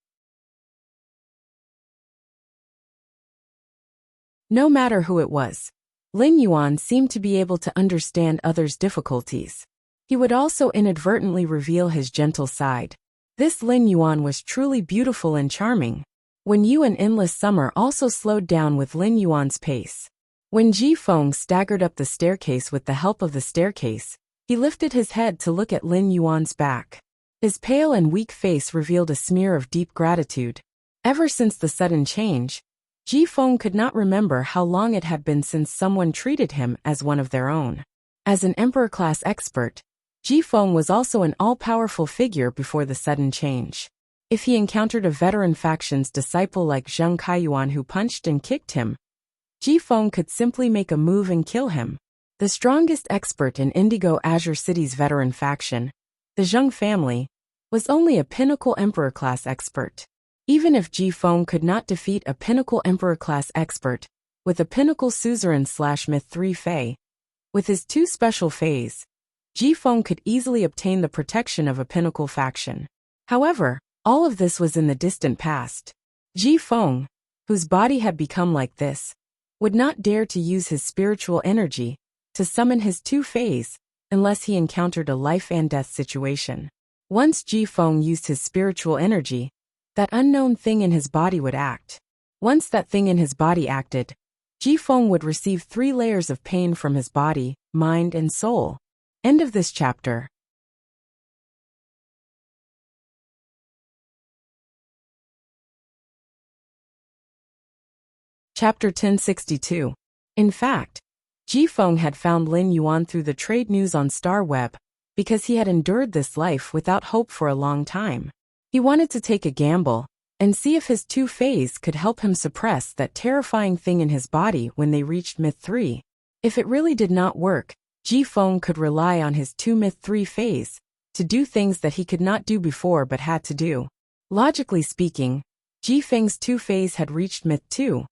No matter who it was, Lin Yuan seemed to be able to understand others' difficulties. He would also inadvertently reveal his gentle side. This Lin Yuan was truly beautiful and charming. Wen Yu and Endless Summer also slowed down with Lin Yuan's pace. When Ji Feng staggered up the staircase with the help of the staircase, he lifted his head to look at Lin Yuan's back. His pale and weak face revealed a smear of deep gratitude. Ever since the sudden change, Ji Feng could not remember how long it had been since someone treated him as one of their own. As an Emperor-class expert, Ji Feng was also an all-powerful figure before the sudden change. If he encountered a veteran faction's disciple like Zheng Kaiyuan who punched and kicked him, Ji Feng could simply make a move and kill him. The strongest expert in Indigo Azure City's veteran faction, the Zheng family, was only a pinnacle Emperor-class expert. Even if Ji Feng could not defeat a pinnacle Emperor-class expert with a pinnacle Suzerain/Myth 3 Fei, with his two special Feis, Ji Feng could easily obtain the protection of a pinnacle faction. However, all of this was in the distant past. Ji Feng, whose body had become like this, would not dare to use his spiritual energy to summon his two Feis unless he encountered a life and death situation. Once Ji Feng used his spiritual energy, that unknown thing in his body would act. Once that thing in his body acted, Ji Feng would receive 3 layers of pain from his body, mind, and soul. End of this chapter. Chapter 1062. In fact, Ji Feng had found Lin Yuan through the trade news on Star Web, because he had endured this life without hope for a long time. He wanted to take a gamble and see if his 2 phase could help him suppress that terrifying thing in his body when they reached Myth 3. If it really did not work, Ji Feng could rely on his 2 Myth 3 phase to do things that he could not do before but had to do. Logically speaking, Ji Feng's 2 phase had reached Myth 2,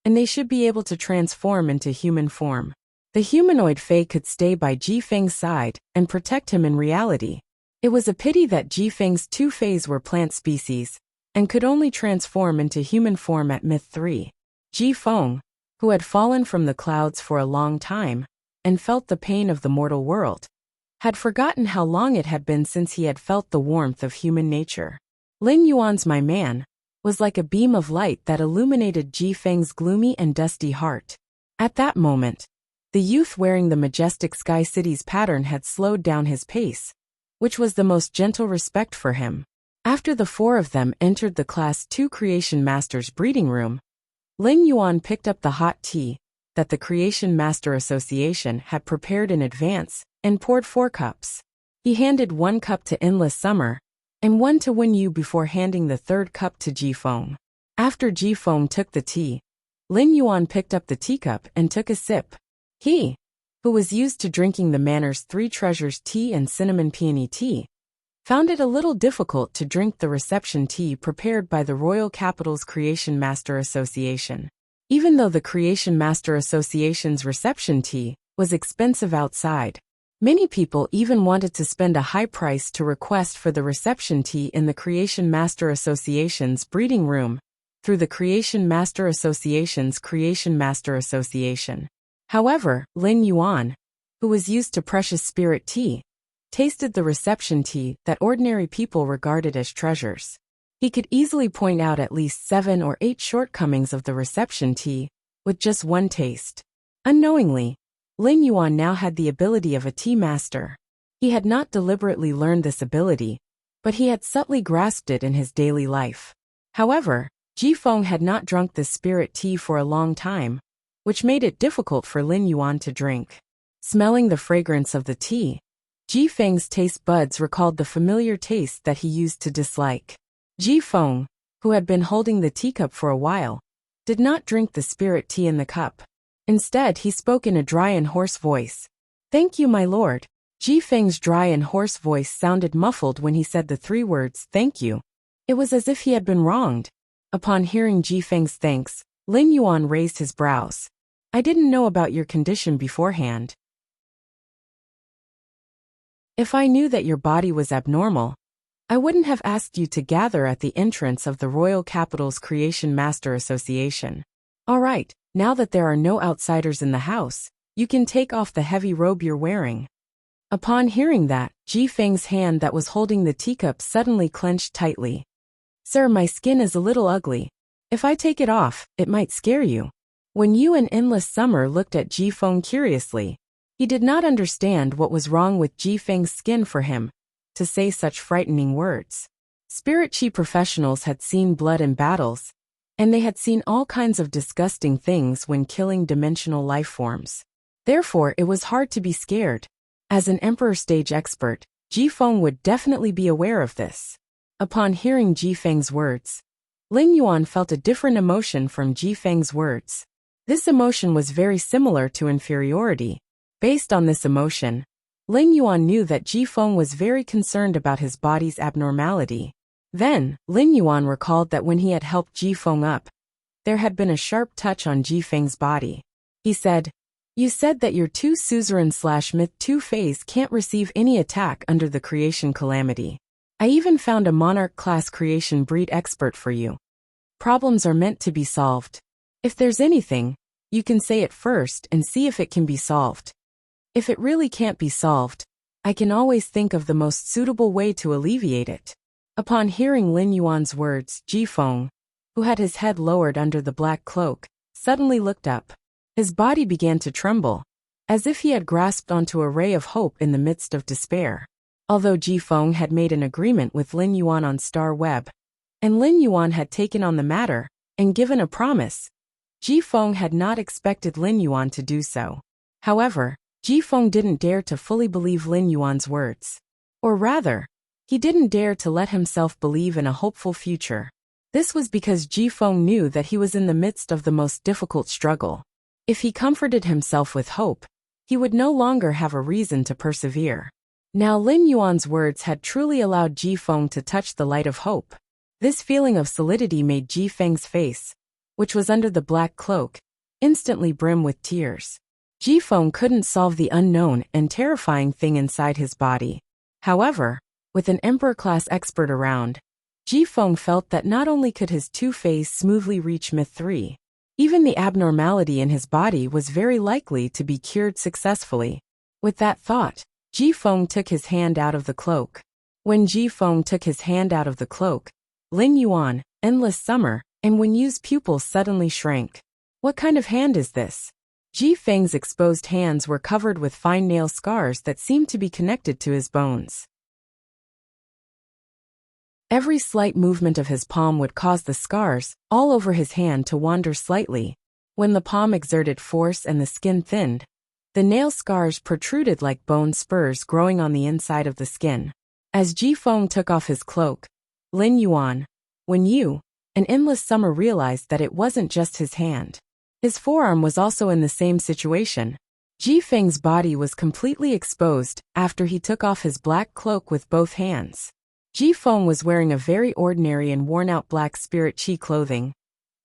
and they should be able to transform into human form. The humanoid Fae could stay by Ji Feng's side and protect him in reality. It was a pity that Ji Feng's 2 phase were plant species and could only transform into human form at Myth 3. Ji Feng, who had fallen from the clouds for a long time and felt the pain of the mortal world, had forgotten how long it had been since he had felt the warmth of human nature. Lin Yuan's my man was like a beam of light that illuminated Ji Feng's gloomy and dusty heart. At that moment, the youth wearing the majestic Sky City's pattern had slowed down his pace, which was the most gentle respect for him. After the 4 of them entered the Class 2 Creation Master's breeding room, Lin Yuan picked up the hot tea that the Creation Master Association had prepared in advance and poured 4 cups. He handed 1 cup to Endless Summer and 1 to Wen Yu before handing the 3rd cup to Ji Feng. After Ji Feng took the tea, Lin Yuan picked up the teacup and took a sip. He, who was used to drinking the Manor's 3 Treasures tea and cinnamon peony tea, found it a little difficult to drink the reception tea prepared by the Royal Capital's Creation Master Association. Even though the Creation Master Association's reception tea was expensive outside, many people even wanted to spend a high price to request for the reception tea in the Creation Master Association's breeding room through the Creation Master Association's Creation Master Association. However, Lin Yuan, who was used to precious spirit tea, tasted the reception tea that ordinary people regarded as treasures. He could easily point out at least 7 or 8 shortcomings of the reception tea with just 1 taste. Unknowingly, Lin Yuan now had the ability of a tea master. He had not deliberately learned this ability, but he had subtly grasped it in his daily life. However, Ji Feng had not drunk this spirit tea for a long time, which made it difficult for Lin Yuan to drink. Smelling the fragrance of the tea, Ji Feng's taste buds recalled the familiar taste that he used to dislike. Ji Feng, who had been holding the teacup for a while, did not drink the spirit tea in the cup. Instead, he spoke in a dry and hoarse voice. "Thank you, my lord." Ji Feng's dry and hoarse voice sounded muffled when he said the 3 words, "thank you." It was as if he had been wronged. Upon hearing Ji Feng's thanks, Lin Yuan raised his brows. "I didn't know about your condition beforehand. If I knew that your body was abnormal, I wouldn't have asked you to gather at the entrance of the Royal Capital's Creation Master Association. All right, now that there are no outsiders in the house, you can take off the heavy robe you're wearing." Upon hearing that, Ji Feng's hand that was holding the teacup suddenly clenched tightly. "Sir, my skin is a little ugly. If I take it off, it might scare you." When Yu and Endless Summer looked at Ji Feng curiously, he did not understand what was wrong with Ji Feng's skin for him to say such frightening words. Spirit Chi professionals had seen blood in battles, and they had seen all kinds of disgusting things when killing dimensional life forms. Therefore, it was hard to be scared. As an Emperor stage expert, Ji Feng would definitely be aware of this. Upon hearing Ji Feng's words, Lin Yuan felt a different emotion from Ji Feng's words. This emotion was very similar to inferiority. Based on this emotion, Lin Yuan knew that Ji Feng was very concerned about his body's abnormality. Then, Lin Yuan recalled that when he had helped Ji Feng up, there had been a sharp touch on Ji Feng's body. He said, "You said that your 2 Suzerain/Myth 2 phase can't receive any attack under the creation calamity. I even found a Monarch-class creation breed expert for you. Problems are meant to be solved. If there's anything, you can say it first and see if it can be solved. If it really can't be solved, I can always think of the most suitable way to alleviate it." Upon hearing Lin Yuan's words, Ji Feng, who had his head lowered under the black cloak, suddenly looked up. His body began to tremble, as if he had grasped onto a ray of hope in the midst of despair. Although Ji Feng had made an agreement with Lin Yuan on Star Web, and Lin Yuan had taken on the matter and given a promise, Ji Feng had not expected Lin Yuan to do so. However, Ji Feng didn't dare to fully believe Lin Yuan's words. Or rather, he didn't dare to let himself believe in a hopeful future. This was because Ji Feng knew that he was in the midst of the most difficult struggle. If he comforted himself with hope, he would no longer have a reason to persevere. Now Lin Yuan's words had truly allowed Ji Feng to touch the light of hope. This feeling of solidity made Ji Feng's face, which was under the black cloak, instantly brim with tears. Ji Feng couldn't solve the unknown and terrifying thing inside his body. However, with an Emperor-class expert around, Ji Feng felt that not only could his two-phase smoothly reach Myth 3, even the abnormality in his body was very likely to be cured successfully. With that thought, Ji Feng took his hand out of the cloak. When Ji Feng took his hand out of the cloak, Lin Yuan, Endless Summer, and Wen Yu's pupils suddenly shrank. What kind of hand is this? Ji Feng's exposed hands were covered with fine nail scars that seemed to be connected to his bones. Every slight movement of his palm would cause the scars all over his hand to wander slightly. When the palm exerted force and the skin thinned, the nail scars protruded like bone spurs growing on the inside of the skin. As Ji Feng took off his cloak, Lin Yuan, Wen Yu, and Endless Summer realized that it wasn't just his hand. His forearm was also in the same situation. Ji Feng's body was completely exposed after he took off his black cloak with both hands. Ji Feng was wearing a very ordinary and worn-out black spirit chi clothing,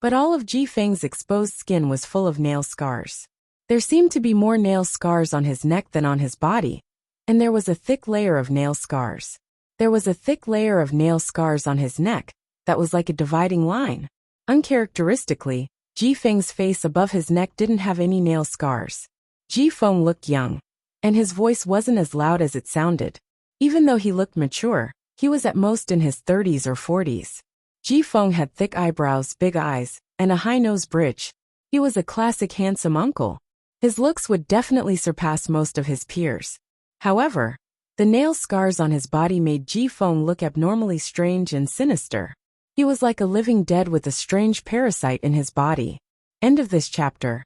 but all of Ji Feng's exposed skin was full of nail scars. There seemed to be more nail scars on his neck than on his body, and there was a thick layer of nail scars. There was a thick layer of nail scars on his neck that was like a dividing line. Uncharacteristically, Ji Feng's face above his neck didn't have any nail scars. Ji Feng looked young, and his voice wasn't as loud as it sounded. Even though he looked mature, he was at most in his 30s or 40s. Ji Feng had thick eyebrows, big eyes, and a high nose bridge. He was a classic handsome uncle. His looks would definitely surpass most of his peers. However, the nail scars on his body made Ji Feng look abnormally strange and sinister. He was like a living dead with a strange parasite in his body. End of this chapter.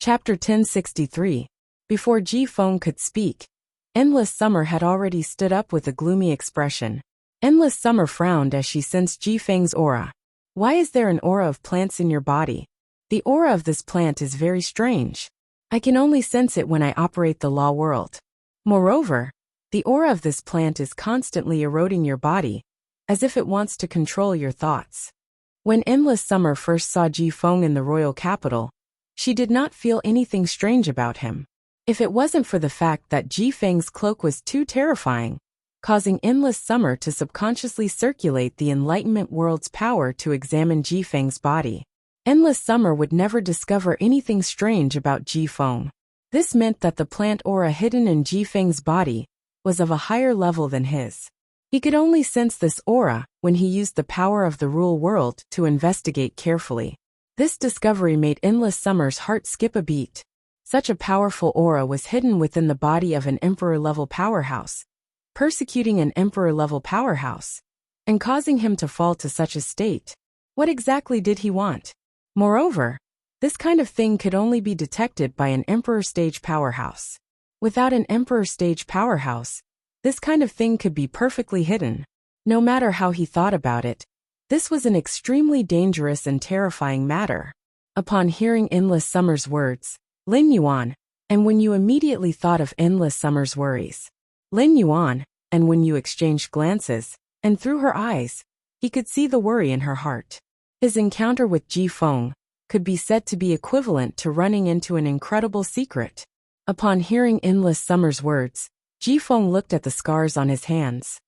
Chapter 1063. Before Ji Feng could speak, Endless Summer had already stood up with a gloomy expression. Endless Summer frowned as she sensed Ji Feng's aura. Why is there an aura of plants in your body? The aura of this plant is very strange. I can only sense it when I operate the law world. Moreover, the aura of this plant is constantly eroding your body, as if it wants to control your thoughts. When Endless Summer first saw Ji Feng in the royal capital, she did not feel anything strange about him. If it wasn't for the fact that Ji Feng's cloak was too terrifying, causing Endless Summer to subconsciously circulate the Enlightenment world's power to examine Ji Feng's body, Endless Summer would never discover anything strange about Ji Feng. This meant that the plant aura hidden in Ji Feng's body was of a higher level than his. He could only sense this aura when he used the power of the Rule World to investigate carefully. This discovery made Endless Summer's heart skip a beat. Such a powerful aura was hidden within the body of an Emperor-level powerhouse, persecuting an Emperor-level powerhouse, and causing him to fall to such a state. What exactly did he want? Moreover, this kind of thing could only be detected by an Emperor-stage powerhouse. Without an Emperor-stage powerhouse, this kind of thing could be perfectly hidden. No matter how he thought about it, this was an extremely dangerous and terrifying matter. Upon hearing Endless Summer's words, Lin Yuan and Wen Yu immediately thought of Endless Summer's worries. Lin Yuan and Wen Yu exchanged glances, and through her eyes, he could see the worry in her heart. His encounter with Ji Feng could be said to be equivalent to running into an incredible secret. Upon hearing Endless Summer's words, Ji Feng looked at the scars on his hands.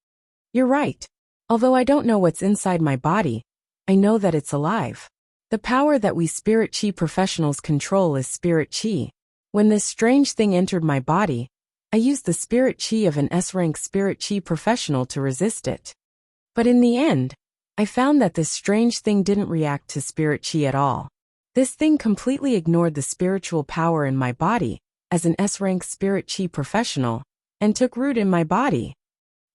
You're right. Although I don't know what's inside my body, I know that it's alive. The power that we spirit chi professionals control is spirit chi. When this strange thing entered my body, I used the spirit chi of an S-rank spirit chi professional to resist it. But in the end, I found that this strange thing didn't react to spirit chi at all. This thing completely ignored the spiritual power in my body, as an S-rank spirit chi professional, and took root in my body.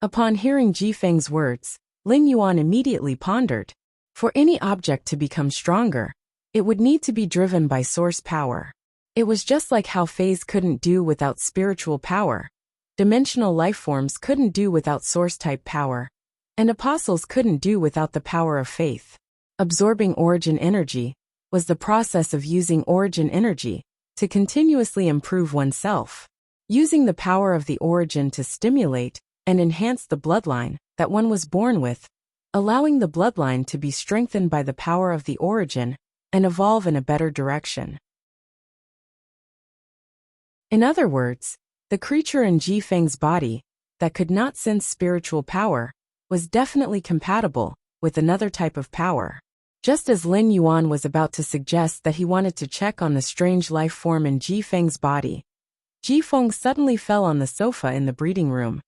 Upon hearing Jifeng's words, Lin Yuan immediately pondered. For any object to become stronger, it would need to be driven by source power. It was just like how phase couldn't do without spiritual power, dimensional life forms couldn't do without source-type power, and apostles couldn't do without the power of faith. Absorbing origin energy was the process of using origin energy to continuously improve oneself, using the power of the origin to stimulate and enhance the bloodline that one was born with, allowing the bloodline to be strengthened by the power of the origin and evolve in a better direction. In other words, the creature in Jifeng's body that could not sense spiritual power was definitely compatible with another type of power. Just as Lin Yuan was about to suggest that he wanted to check on the strange life form in Jifeng's body, Jifeng suddenly fell on the sofa in the breeding room,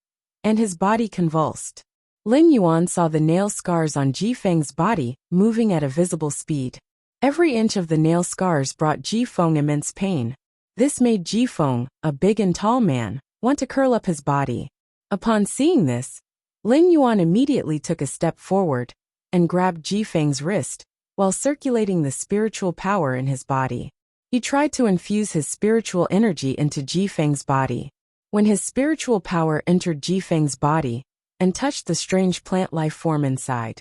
and his body convulsed. Lin Yuan saw the nail scars on Jifeng's body moving at a visible speed. Every inch of the nail scars brought Jifeng immense pain. This made Jifeng, a big and tall man, want to curl up his body. Upon seeing this, Lin Yuan immediately took a step forward and grabbed Jifeng's wrist while circulating the spiritual power in his body. He tried to infuse his spiritual energy into Jifeng's body. When his spiritual power entered Jifeng's body and touched the strange plant life form inside,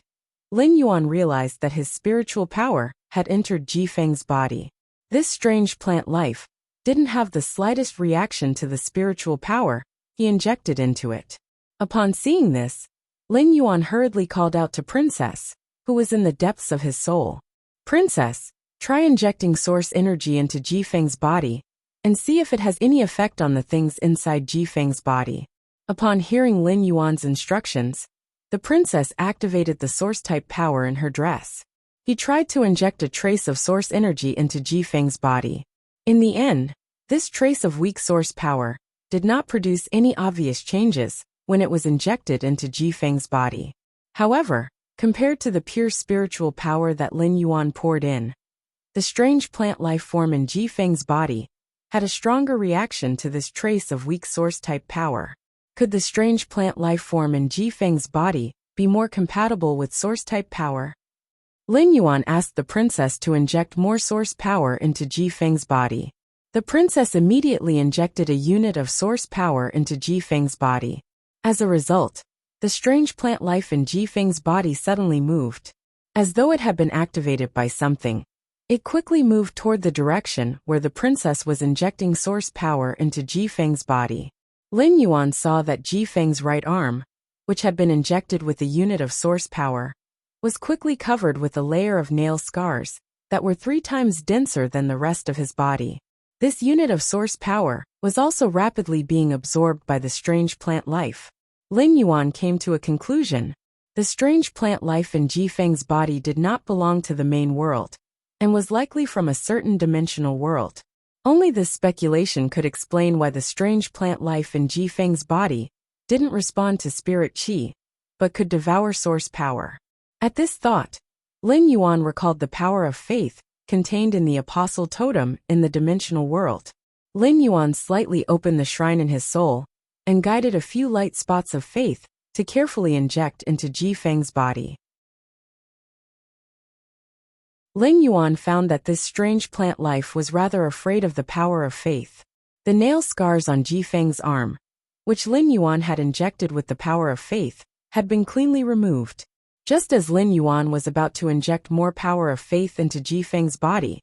Lin Yuan realized that his spiritual power had entered Jifeng's body. This strange plant life didn't have the slightest reaction to the spiritual power he injected into it. Upon seeing this, Lin Yuan hurriedly called out to Princess, who was in the depths of his soul. Princess, try injecting source energy into Jifeng's body and see if it has any effect on the things inside Jifeng's body. Upon hearing Lin Yuan's instructions, the princess activated the source-type power in her dress. He tried to inject a trace of source energy into Jifeng's body. In the end, this trace of weak source power did not produce any obvious changes when it was injected into Jifeng's body. However, compared to the pure spiritual power that Lin Yuan poured in, the strange plant life form in Jifeng's body had a stronger reaction to this trace of weak source-type power. Could the strange plant life form in Jifeng's body be more compatible with source-type power? Lin Yuan asked the princess to inject more source power into Jifeng's body. The princess immediately injected a unit of source power into Jifeng's body. As a result, the strange plant life in Jifeng's body suddenly moved. As though it had been activated by something, it quickly moved toward the direction where the princess was injecting source power into Jifeng's body. Lin Yuan saw that Jifeng's right arm, which had been injected with a unit of source power, was quickly covered with a layer of nail scars that were 3 times denser than the rest of his body. This unit of source power was also rapidly being absorbed by the strange plant life. Lin Yuan came to a conclusion. The strange plant life in Jifeng's body did not belong to the main world, and was likely from a certain dimensional world. Only this speculation could explain why the strange plant life in Jifeng's body didn't respond to spirit qi, but could devour source power. At this thought, Lin Yuan recalled the power of faith contained in the apostle totem in the dimensional world. Lin Yuan slightly opened the shrine in his soul and guided a few light spots of faith to carefully inject into Jifeng's body. Lin Yuan found that this strange plant life was rather afraid of the power of faith. The nail scars on Jifeng's arm, which Lin Yuan had injected with the power of faith, had been cleanly removed. Just as Lin Yuan was about to inject more power of faith into Jifeng's body,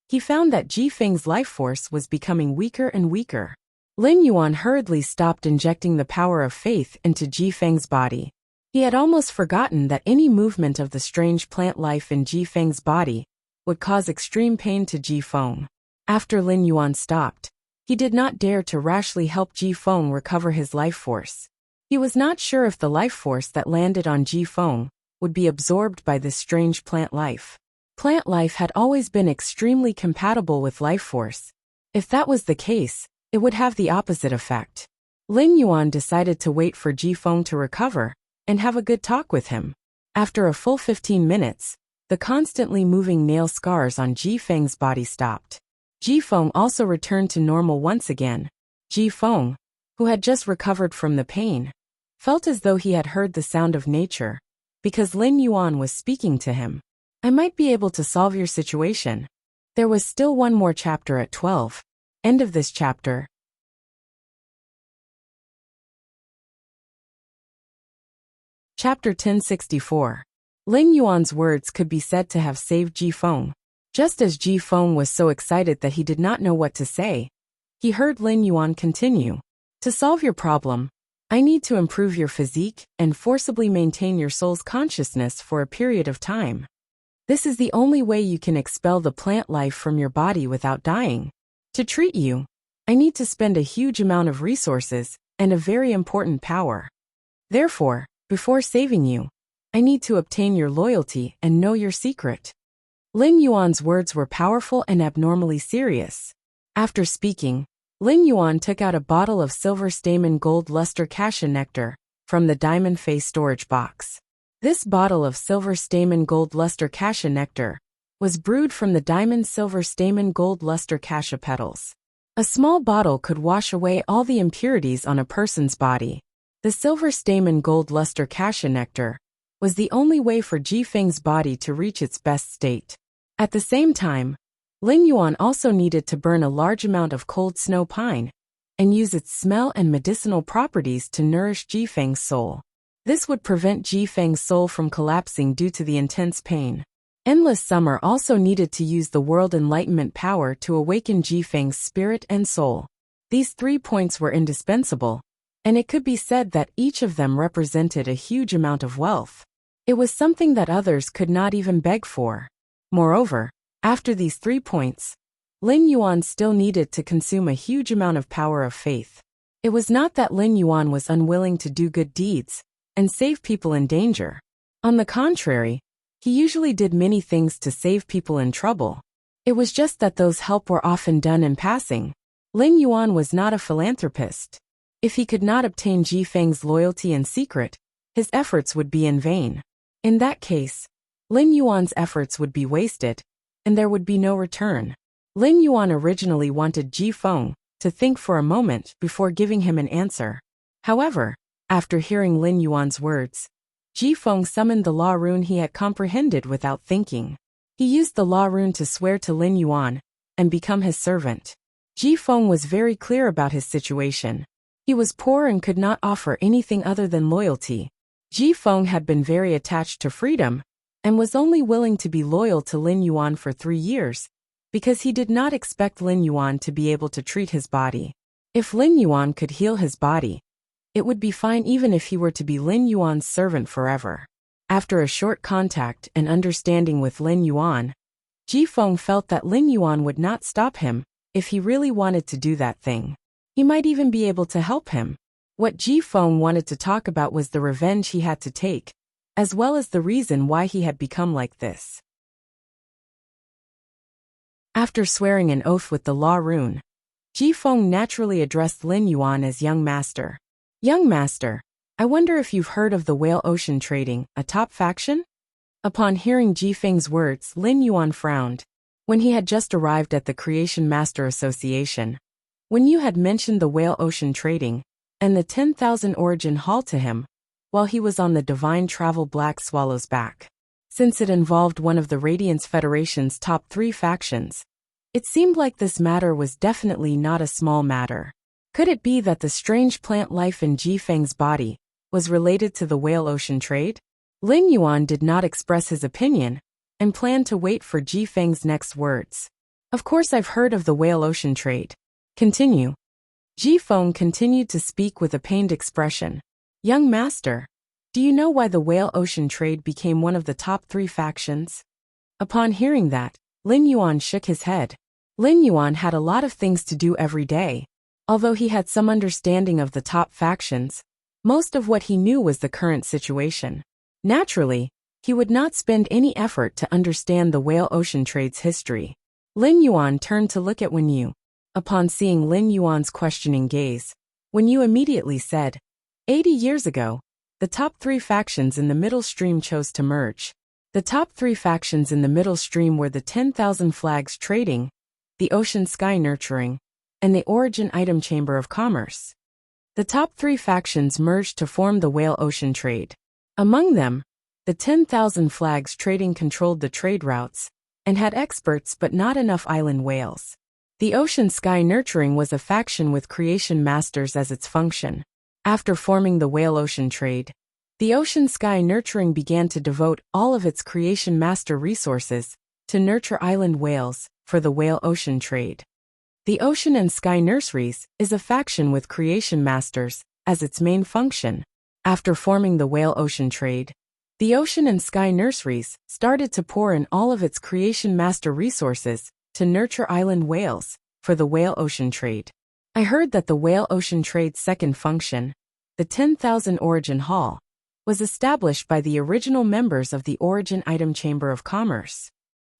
he found that Jifeng's life force was becoming weaker and weaker. Lin Yuan hurriedly stopped injecting the power of faith into Jifeng's body. He had almost forgotten that any movement of the strange plant life in Jifeng's body would cause extreme pain to Jifeng. After Lin Yuan stopped, he did not dare to rashly help Jifeng recover his life force. He was not sure if the life force that landed on Jifeng would be absorbed by this strange plant life. Plant life had always been extremely compatible with life force. If that was the case, it would have the opposite effect. Lin Yuan decided to wait for Jifeng to recover and have a good talk with him. After a full 15 minutes, the constantly moving nail scars on Ji Feng's body stopped. Ji Feng also returned to normal once again. Ji Feng, who had just recovered from the pain, felt as though he had heard the sound of nature, because Lin Yuan was speaking to him. I might be able to solve your situation. There was still one more chapter at 12. End of this chapter. Chapter 1064. Lin Yuan's words could be said to have saved Ji Feng. Just as Ji Feng was so excited that he did not know what to say, he heard Lin Yuan continue. To solve your problem, I need to improve your physique and forcibly maintain your soul's consciousness for a period of time. This is the only way you can expel the plant life from your body without dying. To treat you, I need to spend a huge amount of resources and a very important power. Therefore, before saving you, I need to obtain your loyalty and know your secret. Lin Yuan's words were powerful and abnormally serious. After speaking, Lin Yuan took out a bottle of silver stamen gold luster cassia nectar from the diamond face storage box. This bottle of silver stamen gold luster cassia nectar was brewed from the diamond silver stamen gold luster cassia petals. A small bottle could wash away all the impurities on a person's body. The silver stamen gold luster cassia nectar was the only way for Ji Feng's body to reach its best state. At the same time, Lin Yuan also needed to burn a large amount of cold snow pine and use its smell and medicinal properties to nourish Ji Feng's soul. This would prevent Ji Feng's soul from collapsing due to the intense pain. Endless Summer also needed to use the world enlightenment power to awaken Ji Feng's spirit and soul. These 3 points were indispensable, and it could be said that each of them represented a huge amount of wealth. It was something that others could not even beg for. Moreover, after these 3 points, Lin Yuan still needed to consume a huge amount of power of faith. It was not that Lin Yuan was unwilling to do good deeds and save people in danger. On the contrary, he usually did many things to save people in trouble. It was just that those help were often done in passing. Lin Yuan was not a philanthropist. If he could not obtain Ji Feng's loyalty in secret, his efforts would be in vain. In that case, Lin Yuan's efforts would be wasted, and there would be no return. Lin Yuan originally wanted Ji Feng to think for a moment before giving him an answer. However, after hearing Lin Yuan's words, Ji Feng summoned the law rune he had comprehended without thinking. He used the law rune to swear to Lin Yuan and become his servant. Ji Feng was very clear about his situation. He was poor and could not offer anything other than loyalty. Ji Feng had been very attached to freedom and was only willing to be loyal to Lin Yuan for 3 years, because he did not expect Lin Yuan to be able to treat his body. If Lin Yuan could heal his body, it would be fine even if he were to be Lin Yuan's servant forever. After a short contact and understanding with Lin Yuan, Ji Feng felt that Lin Yuan would not stop him if he really wanted to do that thing. He might even be able to help him. What Ji Feng wanted to talk about was the revenge he had to take, as well as the reason why he had become like this. After swearing an oath with the law rune, Ji Feng naturally addressed Lin Yuan as Young Master. Young Master, I wonder if you've heard of the Whale Ocean Trading, a top faction? Upon hearing Ji Feng's words, Lin Yuan frowned. When he had just arrived at the Creation Master Association, when you had mentioned the Whale Ocean Trading and the 10,000 Origin Hall to him, while he was on the Divine Travel Black Swallow's back. Since it involved one of the Radiance Federation's top 3 factions, it seemed like this matter was definitely not a small matter. Could it be that the strange plant life in Ji Feng's body was related to the Whale Ocean trade? Lin Yuan did not express his opinion and planned to wait for Ji Feng's next words. Of course I've heard of the Whale Ocean trade. Continue. Ji Feng continued to speak with a pained expression. Young Master, do you know why the Whale Ocean trade became one of the top 3 factions? Upon hearing that, Lin Yuan shook his head. Lin Yuan had a lot of things to do every day. Although he had some understanding of the top factions, most of what he knew was the current situation. Naturally, he would not spend any effort to understand the Whale Ocean trade's history. Lin Yuan turned to look at Wen Yu. Upon seeing Lin Yuan's questioning gaze, Wen Yu immediately said, 80 years ago, the top three factions in the middle stream chose to merge. The top three factions in the middle stream were the 10,000 Flags Trading, the Ocean Sky Nurturing, and the Origin Item Chamber of Commerce. The top three factions merged to form the Whale Ocean Trade. Among them, the 10,000 Flags Trading controlled the trade routes and had experts but not enough island whales. The Ocean Sky Nurturing was a faction with Creation Masters as its function. After forming the Whale Ocean Trade, the Ocean Sky Nurturing began to devote all of its Creation Master resources to nurture island whales for the Whale Ocean Trade. The Ocean and Sky Nurseries is a faction with Creation Masters as its main function. After forming the Whale Ocean Trade, the Ocean and Sky Nurseries started to pour in all of its Creation Master resources to nurture island whales for the Whale Ocean Trade. I heard that the Whale Ocean Trade's second function, the 10,000 Origin Hall, was established by the original members of the Origin Item Chamber of Commerce.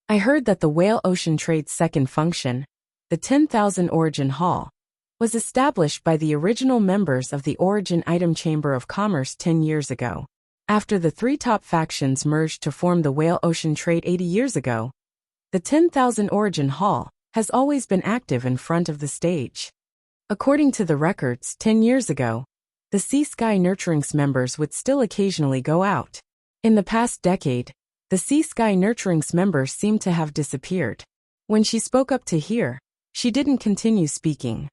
I heard that the Whale Ocean Trade's second function, the 10,000 Origin Hall, was established by the original members of the Origin Item Chamber of Commerce 10 years ago. After the three top factions merged to form the Whale Ocean Trade 80 years ago, the 10,000 Origin Hall has always been active in front of the stage. According to the records, 10 years ago, the Sea Sky Nurturing's members would still occasionally go out. In the past decade, the Sea Sky Nurturing's members seemed to have disappeared. When she spoke up to hear, she didn't continue speaking.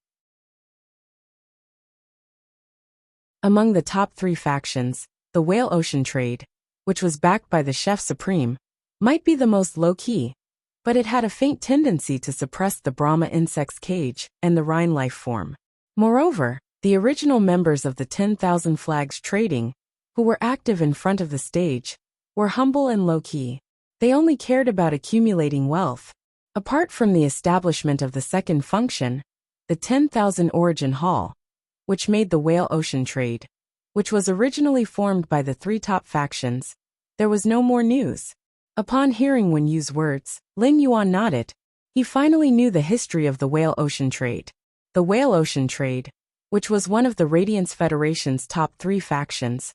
Among the top three factions, the Whale Ocean Trade, which was backed by the Chef Supreme, might be the most low-key, but it had a faint tendency to suppress the Brahma insect's cage and the Rhine life form. Moreover, the original members of the 10,000 Flags Trading, who were active in front of the stage, were humble and low-key. They only cared about accumulating wealth. Apart from the establishment of the second function, the 10,000 Origin Hall, which made the Whale Ocean Trade, which was originally formed by the three top factions, there was no more news. Upon hearing Wen Yu's words, Lin Yuan nodded. He finally knew the history of the Whale Ocean Trade. The Whale Ocean Trade, which was one of the Radiance Federation's top three factions,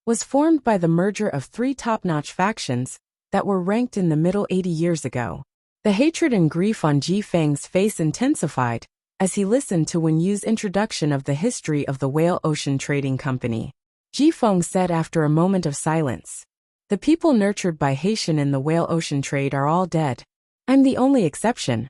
was formed by the merger of three top-notch factions that were ranked in the middle 80 years ago. The hatred and grief on Ji Feng's face intensified as he listened to Wen Yu's introduction of the history of the Whale Ocean Trading Company. Ji Feng said after a moment of silence, "The people nurtured by Haitian in the Whale Ocean Trade are all dead. I'm the only exception."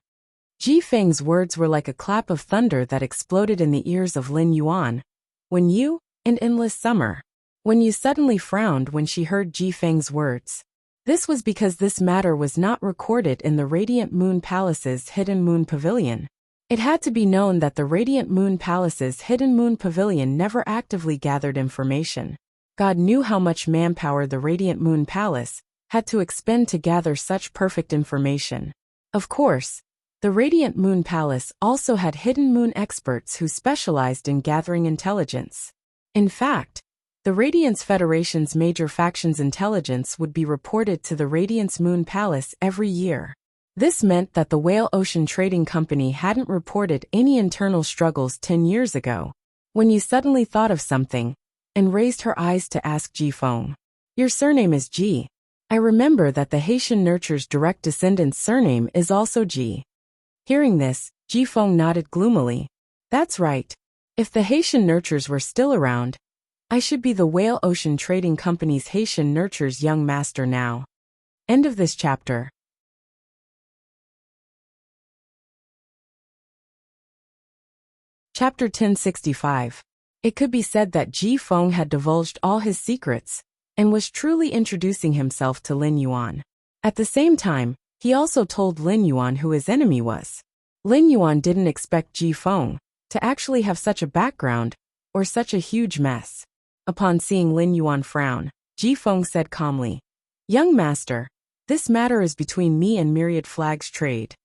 Ji Feng's words were like a clap of thunder that exploded in the ears of Lin Yuan. Wen Yu, and Endless Summer. Wen Yu suddenly frowned when she heard Ji Feng's words. This was because this matter was not recorded in the Radiant Moon Palace's Hidden Moon Pavilion. It had to be known that the Radiant Moon Palace's Hidden Moon Pavilion never actively gathered information. God knew how much manpower the Radiant Moon Palace had to expend to gather such perfect information. Of course, the Radiant Moon Palace also had Hidden Moon experts who specialized in gathering intelligence. In fact, the Radiance Federation's major faction's intelligence would be reported to the Radiance Moon Palace every year. This meant that the Whale Ocean Trading Company hadn't reported any internal struggles 10 years ago. When you suddenly thought of something, and raised her eyes to ask Ji Feng, "Your surname is Ji. I remember that the Haitian Nurture's direct descendant's surname is also Ji." Hearing this, Ji Feng nodded gloomily. "That's right. If the Haitian Nurtures were still around, I should be the Whale Ocean Trading Company's Haitian Nurture's young master now." End of this chapter. Chapter 1065. It could be said that Ji Feng had divulged all his secrets and was truly introducing himself to Lin Yuan. At the same time, he also told Lin Yuan who his enemy was. Lin Yuan didn't expect Ji Feng to actually have such a background or such a huge mess. Upon seeing Lin Yuan frown, Ji Feng said calmly, "Young master, this matter is between me and Myriad Flags Trade."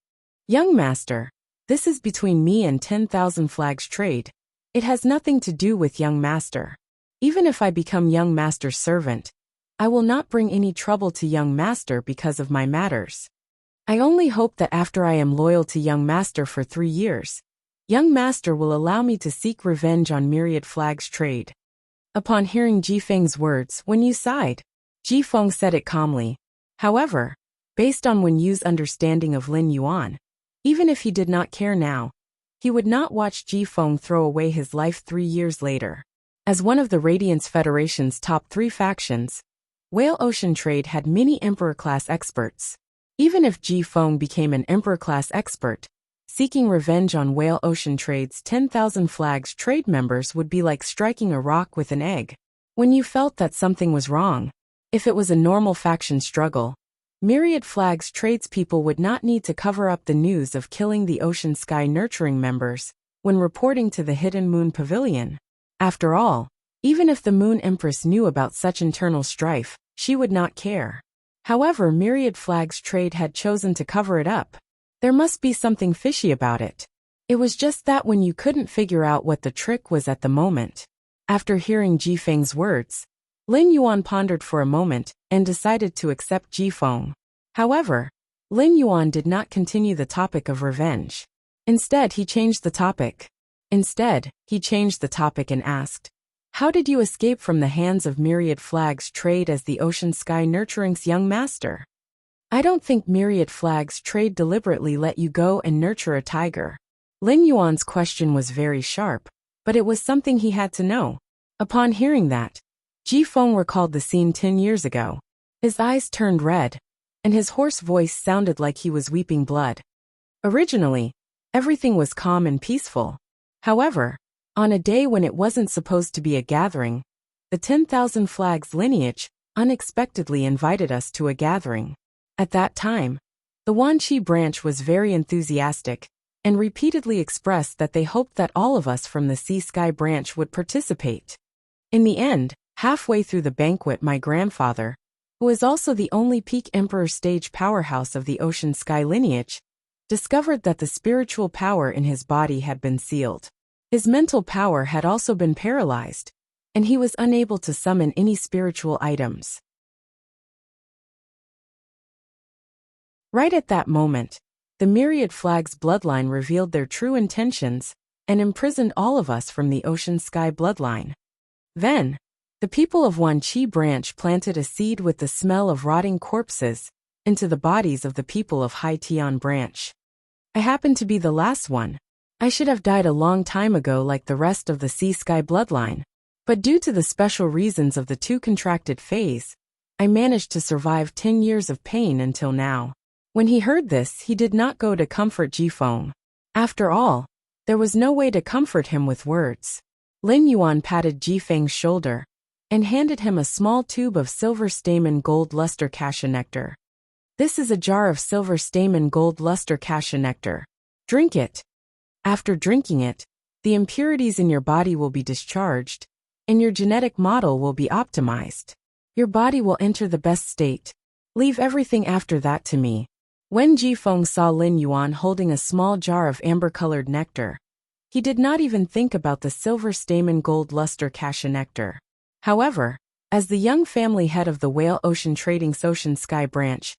"Young master, this is between me and 10,000 Flags Trade. It has nothing to do with young master. Even if I become young master's servant, I will not bring any trouble to young master because of my matters. I only hope that after I am loyal to young master for 3 years, young master will allow me to seek revenge on Myriad Flags Trade." Upon hearing Ji Feng's words, Wen Yu sighed. Ji Feng said it calmly. However, based on Wen Yu's understanding of Lin Yuan, even if he did not care now, he would not watch Ji Feng throw away his life 3 years later. As one of the Radiance Federation's top 3 factions, Whale Ocean Trade had many Emperor-class experts. Even if Ji Feng became an Emperor-class expert, seeking revenge on Whale Ocean Trade's 10,000 flags trade members would be like striking a rock with an egg. When you felt that something was wrong, if it was a normal faction struggle, Myriad Flags tradespeople would not need to cover up the news of killing the Ocean Sky Nurturing members when reporting to the Hidden Moon Pavilion. After all, even if the Moon Empress knew about such internal strife, she would not care. However, Myriad Flags Trade had chosen to cover it up. There must be something fishy about it. It was just that when you couldn't figure out what the trick was at the moment. After hearing Ji Feng's words, Lin Yuan pondered for a moment and decided to accept Ji Feng. However, Lin Yuan did not continue the topic of revenge. Instead, he changed the topic and asked, "How did you escape from the hands of Myriad Flags Trade as the Ocean Sky Nurturing's young master? I don't think Myriad Flags Trade deliberately let you go and nurture a tiger." Lin Yuan's question was very sharp, but it was something he had to know. Upon hearing that, Ji Feng recalled the scene 10 years ago. His eyes turned red, and his hoarse voice sounded like he was weeping blood. Originally, everything was calm and peaceful. However, on a day when it wasn't supposed to be a gathering, the 10,000 Flags lineage unexpectedly invited us to a gathering. At that time, the Wanqi branch was very enthusiastic and repeatedly expressed that they hoped that all of us from the Sea Sky branch would participate. In the end, halfway through the banquet, my grandfather, who is also the only peak Emperor stage powerhouse of the Ocean Sky lineage, discovered that the spiritual power in his body had been sealed. His mental power had also been paralyzed, and he was unable to summon any spiritual items. Right at that moment, the Myriad Flags bloodline revealed their true intentions and imprisoned all of us from the Ocean Sky bloodline. Then, the people of Wanqi branch planted a seed with the smell of rotting corpses into the bodies of the people of Hai Tian branch. I happened to be the last one. I should have died a long time ago like the rest of the Sea Sky bloodline, but due to the special reasons of the 2 contracted phase, I managed to survive 10 years of pain until now. When he heard this, he did not go to comfort Ji Feng. After all, there was no way to comfort him with words. Lin Yuan patted Ji Feng's shoulder and handed him a small tube of silver stamen gold luster cassia nectar. "This is a jar of silver stamen gold luster cassia nectar. Drink it. After drinking it, the impurities in your body will be discharged, and your genetic model will be optimized. Your body will enter the best state. Leave everything after that to me." When Ji Feng saw Lin Yuan holding a small jar of amber-colored nectar, he did not even think about the silver stamen gold luster cassia nectar. However, as the young family head of the Whale Ocean Trading's Ocean Sky branch,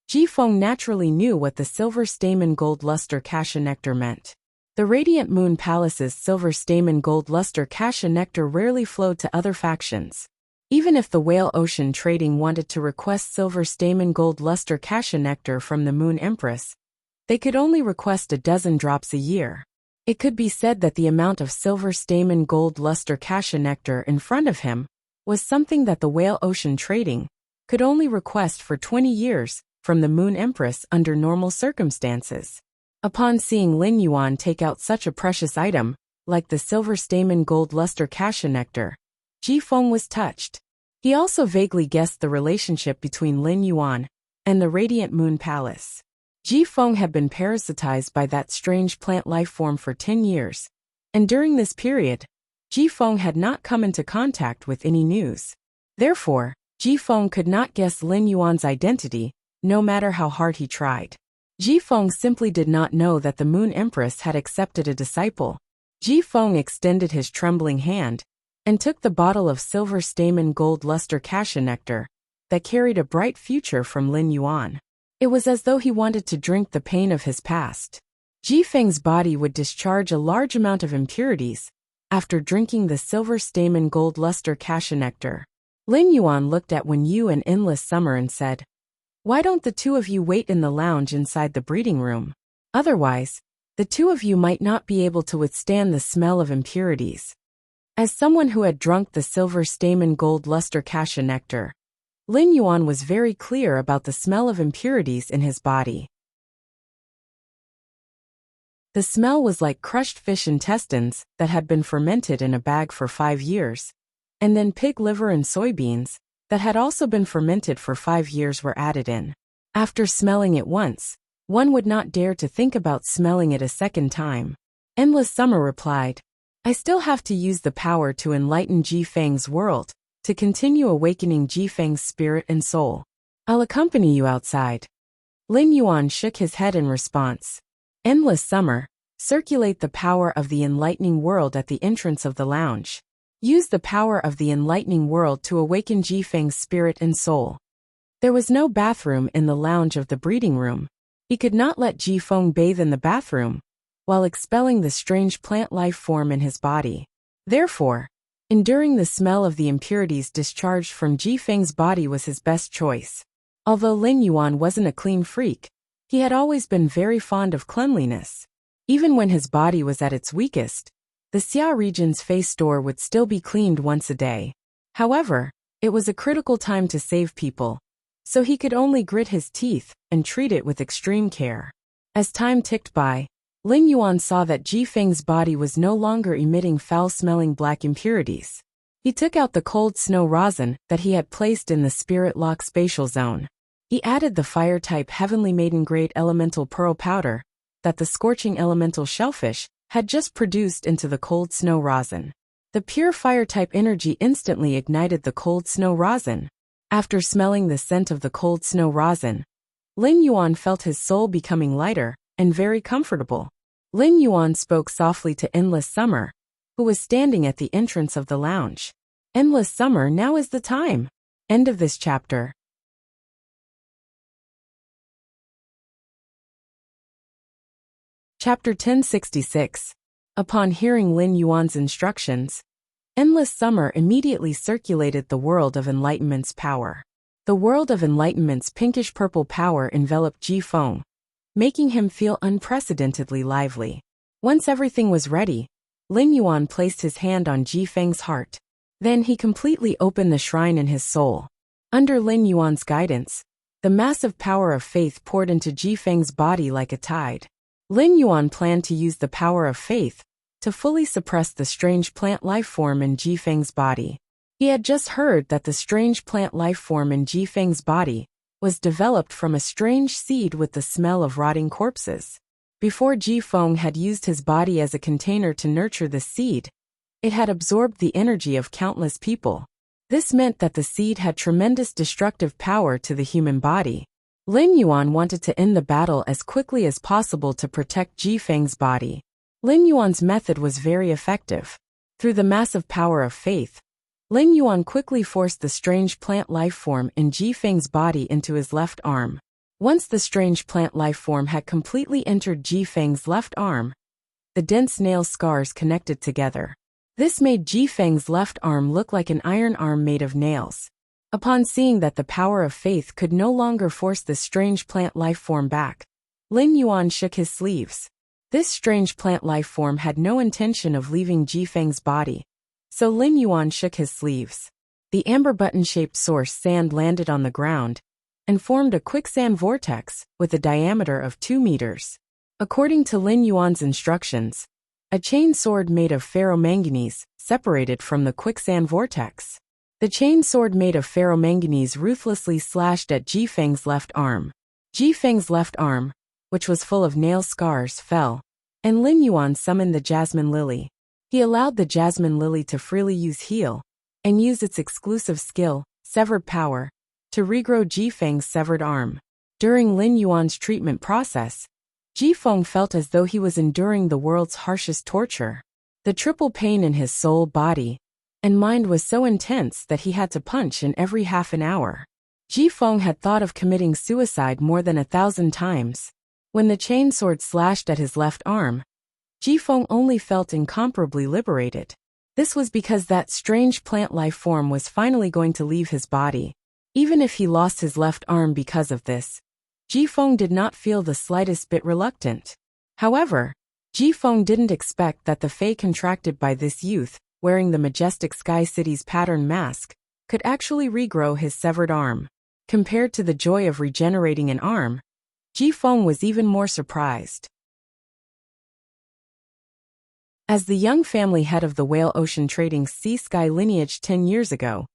Ji Feng naturally knew what the silver stamen gold luster cassia nectar meant. The Radiant Moon Palace's silver stamen gold luster cassia nectar rarely flowed to other factions. Even if the Whale Ocean Trading wanted to request silver stamen gold luster cassia nectar from the Moon Empress, they could only request a dozen drops a year. It could be said that the amount of silver stamen gold luster cassia nectar in front of him was something that the Whale Ocean Trading could only request for 20 years from the Moon Empress under normal circumstances. Upon seeing Lin Yuan take out such a precious item, like the silver stamen gold luster cassia nectar, Ji Feng was touched. He also vaguely guessed the relationship between Lin Yuan and the Radiant Moon Palace. Ji Feng had been parasitized by that strange plant life form for 10 years, and during this period, Ji Feng had not come into contact with any news. Therefore, Ji Feng could not guess Lin Yuan's identity, no matter how hard he tried. Ji Feng simply did not know that the Moon Empress had accepted a disciple. Ji Feng extended his trembling hand and took the bottle of silver stamen gold luster cassia nectar that carried a bright future from Lin Yuan. It was as though he wanted to drink the pain of his past. Ji Feng's body would discharge a large amount of impurities after drinking the silver stamen gold luster cassia nectar. Lin Yuan looked at Wen Yu and Endless Summer and said, "Why don't the two of you wait in the lounge inside the breeding room? Otherwise, the two of you might not be able to withstand the smell of impurities." As someone who had drunk the silver stamen gold luster cassia nectar, Lin Yuan was very clear about the smell of impurities in his body. The smell was like crushed fish intestines that had been fermented in a bag for 5 years, and then pig liver and soybeans that had also been fermented for 5 years were added in. After smelling it once, one would not dare to think about smelling it a second time. Endless Summer replied, "I still have to use the power to enlighten Ji Feng's world, to continue awakening Ji Feng's spirit and soul. I'll accompany you outside." Lin Yuan shook his head in response. Endless Summer, circulate the power of the enlightening world at the entrance of the lounge. Use the power of the enlightening world to awaken Ji Feng's spirit and soul. There was no bathroom in the lounge of the breeding room. He could not let Ji Feng bathe in the bathroom, while expelling the strange plant life form in his body. Therefore, enduring the smell of the impurities discharged from Ji Feng's body was his best choice. Although Lin Yuan wasn't a clean freak, he had always been very fond of cleanliness. Even when his body was at its weakest, the Xia region's face store would still be cleaned once a day. However, it was a critical time to save people, so he could only grit his teeth and treat it with extreme care. As time ticked by, Lin Yuan saw that Ji Feng's body was no longer emitting foul-smelling black impurities. He took out the cold snow rosin that he had placed in the spirit lock spatial zone. He added the fire-type Heavenly Maiden grade elemental pearl powder that the scorching elemental shellfish had just produced into the cold snow rosin. The pure fire-type energy instantly ignited the cold snow rosin. After smelling the scent of the cold snow rosin, Lin Yuan felt his soul becoming lighter and very comfortable. Lin Yuan spoke softly to Endless Summer, who was standing at the entrance of the lounge. "Endless Summer, now is the time." End of this chapter. Chapter 1066. Upon hearing Lin Yuan's instructions, Endless Summer immediately circulated the world of enlightenment's power. The world of enlightenment's pinkish-purple power enveloped Ji Feng, making him feel unprecedentedly lively. Once everything was ready, Lin Yuan placed his hand on Ji Feng's heart. Then he completely opened the shrine in his soul. Under Lin Yuan's guidance, the massive power of faith poured into Ji Feng's body like a tide. Lin Yuan planned to use the power of faith to fully suppress the strange plant life form in Ji Feng's body. He had just heard that the strange plant life form in Ji Feng's body was developed from a strange seed with the smell of rotting corpses. Before Ji Feng had used his body as a container to nurture the seed, it had absorbed the energy of countless people. This meant that the seed had tremendous destructive power to the human body. Lin Yuan wanted to end the battle as quickly as possible to protect Ji Feng's body. Lin Yuan's method was very effective. Through the massive power of faith, Lin Yuan quickly forced the strange plant life form in Ji Feng's body into his left arm. Once the strange plant life form had completely entered Ji Feng's left arm, the dense nail scars connected together. This made Ji Feng's left arm look like an iron arm made of nails. Upon seeing that the power of faith could no longer force the strange plant life form back, Lin Yuan shook his sleeves. This strange plant life form had no intention of leaving Ji Feng's body, so Lin Yuan shook his sleeves. The amber button-shaped source sand landed on the ground and formed a quicksand vortex with a diameter of 2 meters. According to Lin Yuan's instructions, a chain sword made of ferromanganese separated from the quicksand vortex. The chain sword made of ferromanganese ruthlessly slashed at Ji Feng's left arm. Ji Feng's left arm, which was full of nail scars, fell, and Lin Yuan summoned the jasmine lily. He allowed the jasmine lily to freely use heal, and used its exclusive skill, severed power, to regrow Ji Feng's severed arm. During Lin Yuan's treatment process, Ji Feng felt as though he was enduring the world's harshest torture. The triple pain in his soul, body, and mind was so intense that he had to punch in every half an hour. Ji Feng had thought of committing suicide more than 1,000 times. When the chain sword slashed at his left arm, Ji Feng only felt incomparably liberated. This was because that strange plant life form was finally going to leave his body. Even if he lost his left arm because of this, Jifeng did not feel the slightest bit reluctant. However, Jifeng didn't expect that the fey contracted by this youth, wearing the majestic Sky City's pattern mask, could actually regrow his severed arm. Compared to the joy of regenerating an arm, Jifeng was even more surprised. As the young family head of the Whale Ocean Trading Sea Sky lineage 10 years ago,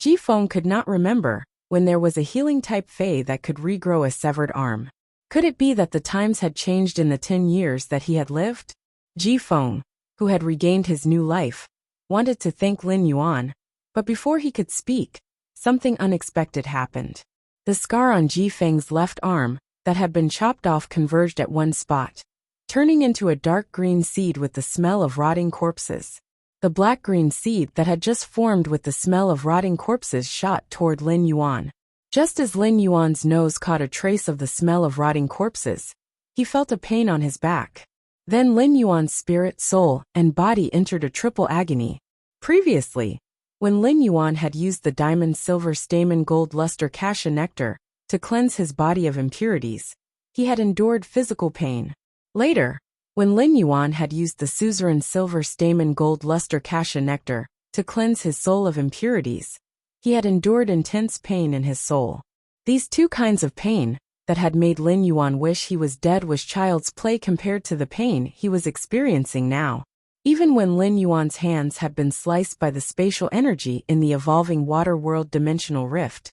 Jifeng could not remember when there was a healing-type fey that could regrow a severed arm. Could it be that the times had changed in the 10 years that he had lived? Jifeng, who had regained his new life, wanted to thank Lin Yuan, but before he could speak, something unexpected happened. The scar on Jifeng's left arm, that had been chopped off, converged at one spot, turning into a dark green seed with the smell of rotting corpses. The black-green seed that had just formed with the smell of rotting corpses shot toward Lin Yuan. Just as Lin Yuan's nose caught a trace of the smell of rotting corpses, he felt a pain on his back. Then Lin Yuan's spirit, soul, and body entered a triple agony. Previously, when Lin Yuan had used the diamond silver stamen gold luster cassia nectar to cleanse his body of impurities, he had endured physical pain. Later, when Lin Yuan had used the suzerain silver stamen gold luster cassia nectar to cleanse his soul of impurities, he had endured intense pain in his soul. These two kinds of pain that had made Lin Yuan wish he was dead was child's play compared to the pain he was experiencing now. Even when Lin Yuan's hands had been sliced by the spatial energy in the evolving water world dimensional rift,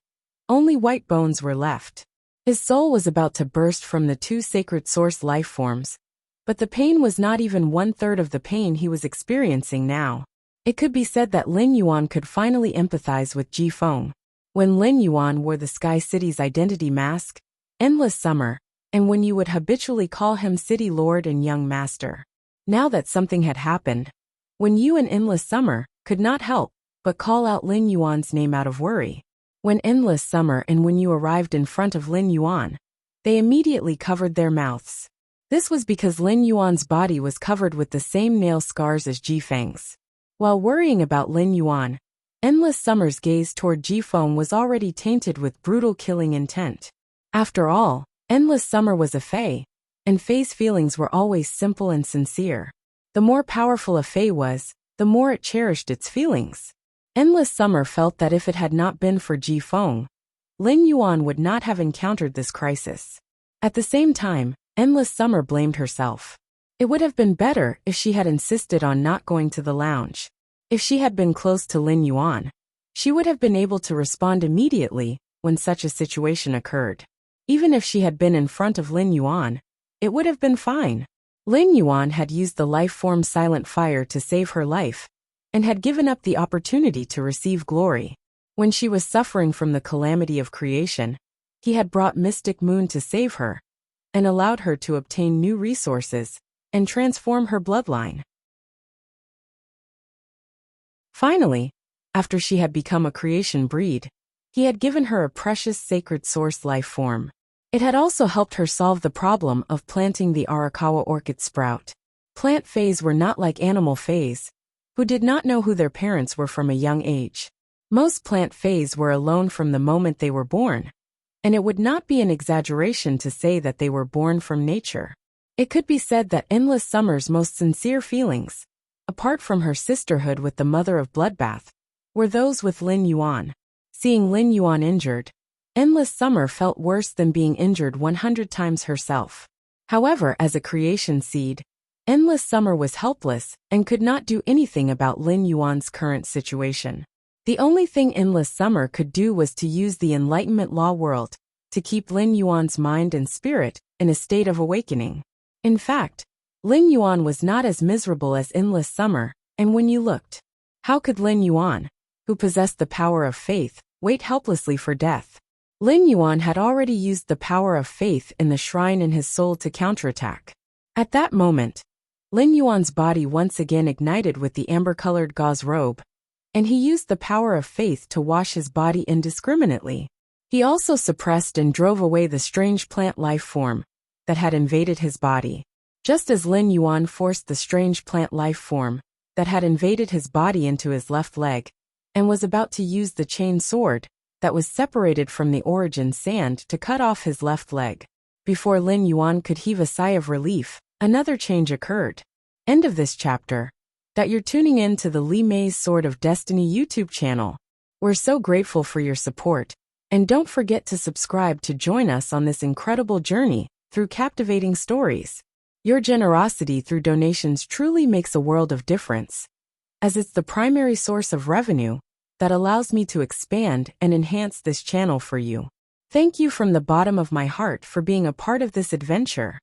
only white bones were left. His soul was about to burst from the two sacred source life forms, but the pain was not even 1/3 of the pain he was experiencing now. It could be said that Lin Yuan could finally empathize with Jifeng. When Lin Yuan wore the Sky City's identity mask, Endless Summer, and when you would habitually call him City Lord and Young Master. Now that something had happened, when you and Endless Summer could not help but call out Lin Yuan's name out of worry. When Endless Summer and when you arrived in front of Lin Yuan, they immediately covered their mouths. This was because Lin Yuan's body was covered with the same nail scars as Jifeng's. While worrying about Lin Yuan, Endless Summer's gaze toward Jifeng was already tainted with brutal killing intent. After all, Endless Summer was a fey, and fey's feelings were always simple and sincere. The more powerful a fey was, the more it cherished its feelings. Endless Summer felt that if it had not been for Jifeng, Lin Yuan would not have encountered this crisis. At the same time, Endless Summer blamed herself. It would have been better if she had insisted on not going to the lounge. If she had been close to Lin Yuan, she would have been able to respond immediately when such a situation occurred. Even if she had been in front of Lin Yuan, it would have been fine. Lin Yuan had used the life form Silent Fire to save her life, and had given up the opportunity to receive glory. When she was suffering from the calamity of creation, he had brought Mystic Moon to save her, and allowed her to obtain new resources and transform her bloodline. Finally, after she had become a creation breed, he had given her a precious sacred source life form. It had also helped her solve the problem of planting the Arakawa orchid sprout. Plant fays were not like animal fays, who did not know who their parents were from a young age. Most plant fays were alone from the moment they were born, and it would not be an exaggeration to say that they were born from nature. It could be said that Endless Summer's most sincere feelings, apart from her sisterhood with the Mother of Bloodbath, were those with Lin Yuan. Seeing Lin Yuan injured, Endless Summer felt worse than being injured 100 times herself. However, as a creation seed, Endless Summer was helpless and could not do anything about Lin Yuan's current situation. The only thing Endless Summer could do was to use the Enlightenment Law world to keep Lin Yuan's mind and spirit in a state of awakening. In fact, Lin Yuan was not as miserable as Endless Summer, and when you looked, how could Lin Yuan, who possessed the power of faith, wait helplessly for death? Lin Yuan had already used the power of faith in the shrine in his soul to counterattack. At that moment, Lin Yuan's body once again ignited with the amber-colored gauze robe, and he used the power of faith to wash his body indiscriminately. He also suppressed and drove away the strange plant life form that had invaded his body. Just as Lin Yuan forced the strange plant life form that had invaded his body into his left leg and was about to use the chain sword that was separated from the origin sand to cut off his left leg. Before Lin Yuan could heave a sigh of relief, another change occurred. End of this chapter. That you're tuning in to the Li Mei's Sword of Destiny YouTube channel. We're so grateful for your support, and don't forget to subscribe to join us on this incredible journey through captivating stories. Your generosity through donations truly makes a world of difference, as it's the primary source of revenue that allows me to expand and enhance this channel for you. Thank you from the bottom of my heart for being a part of this adventure.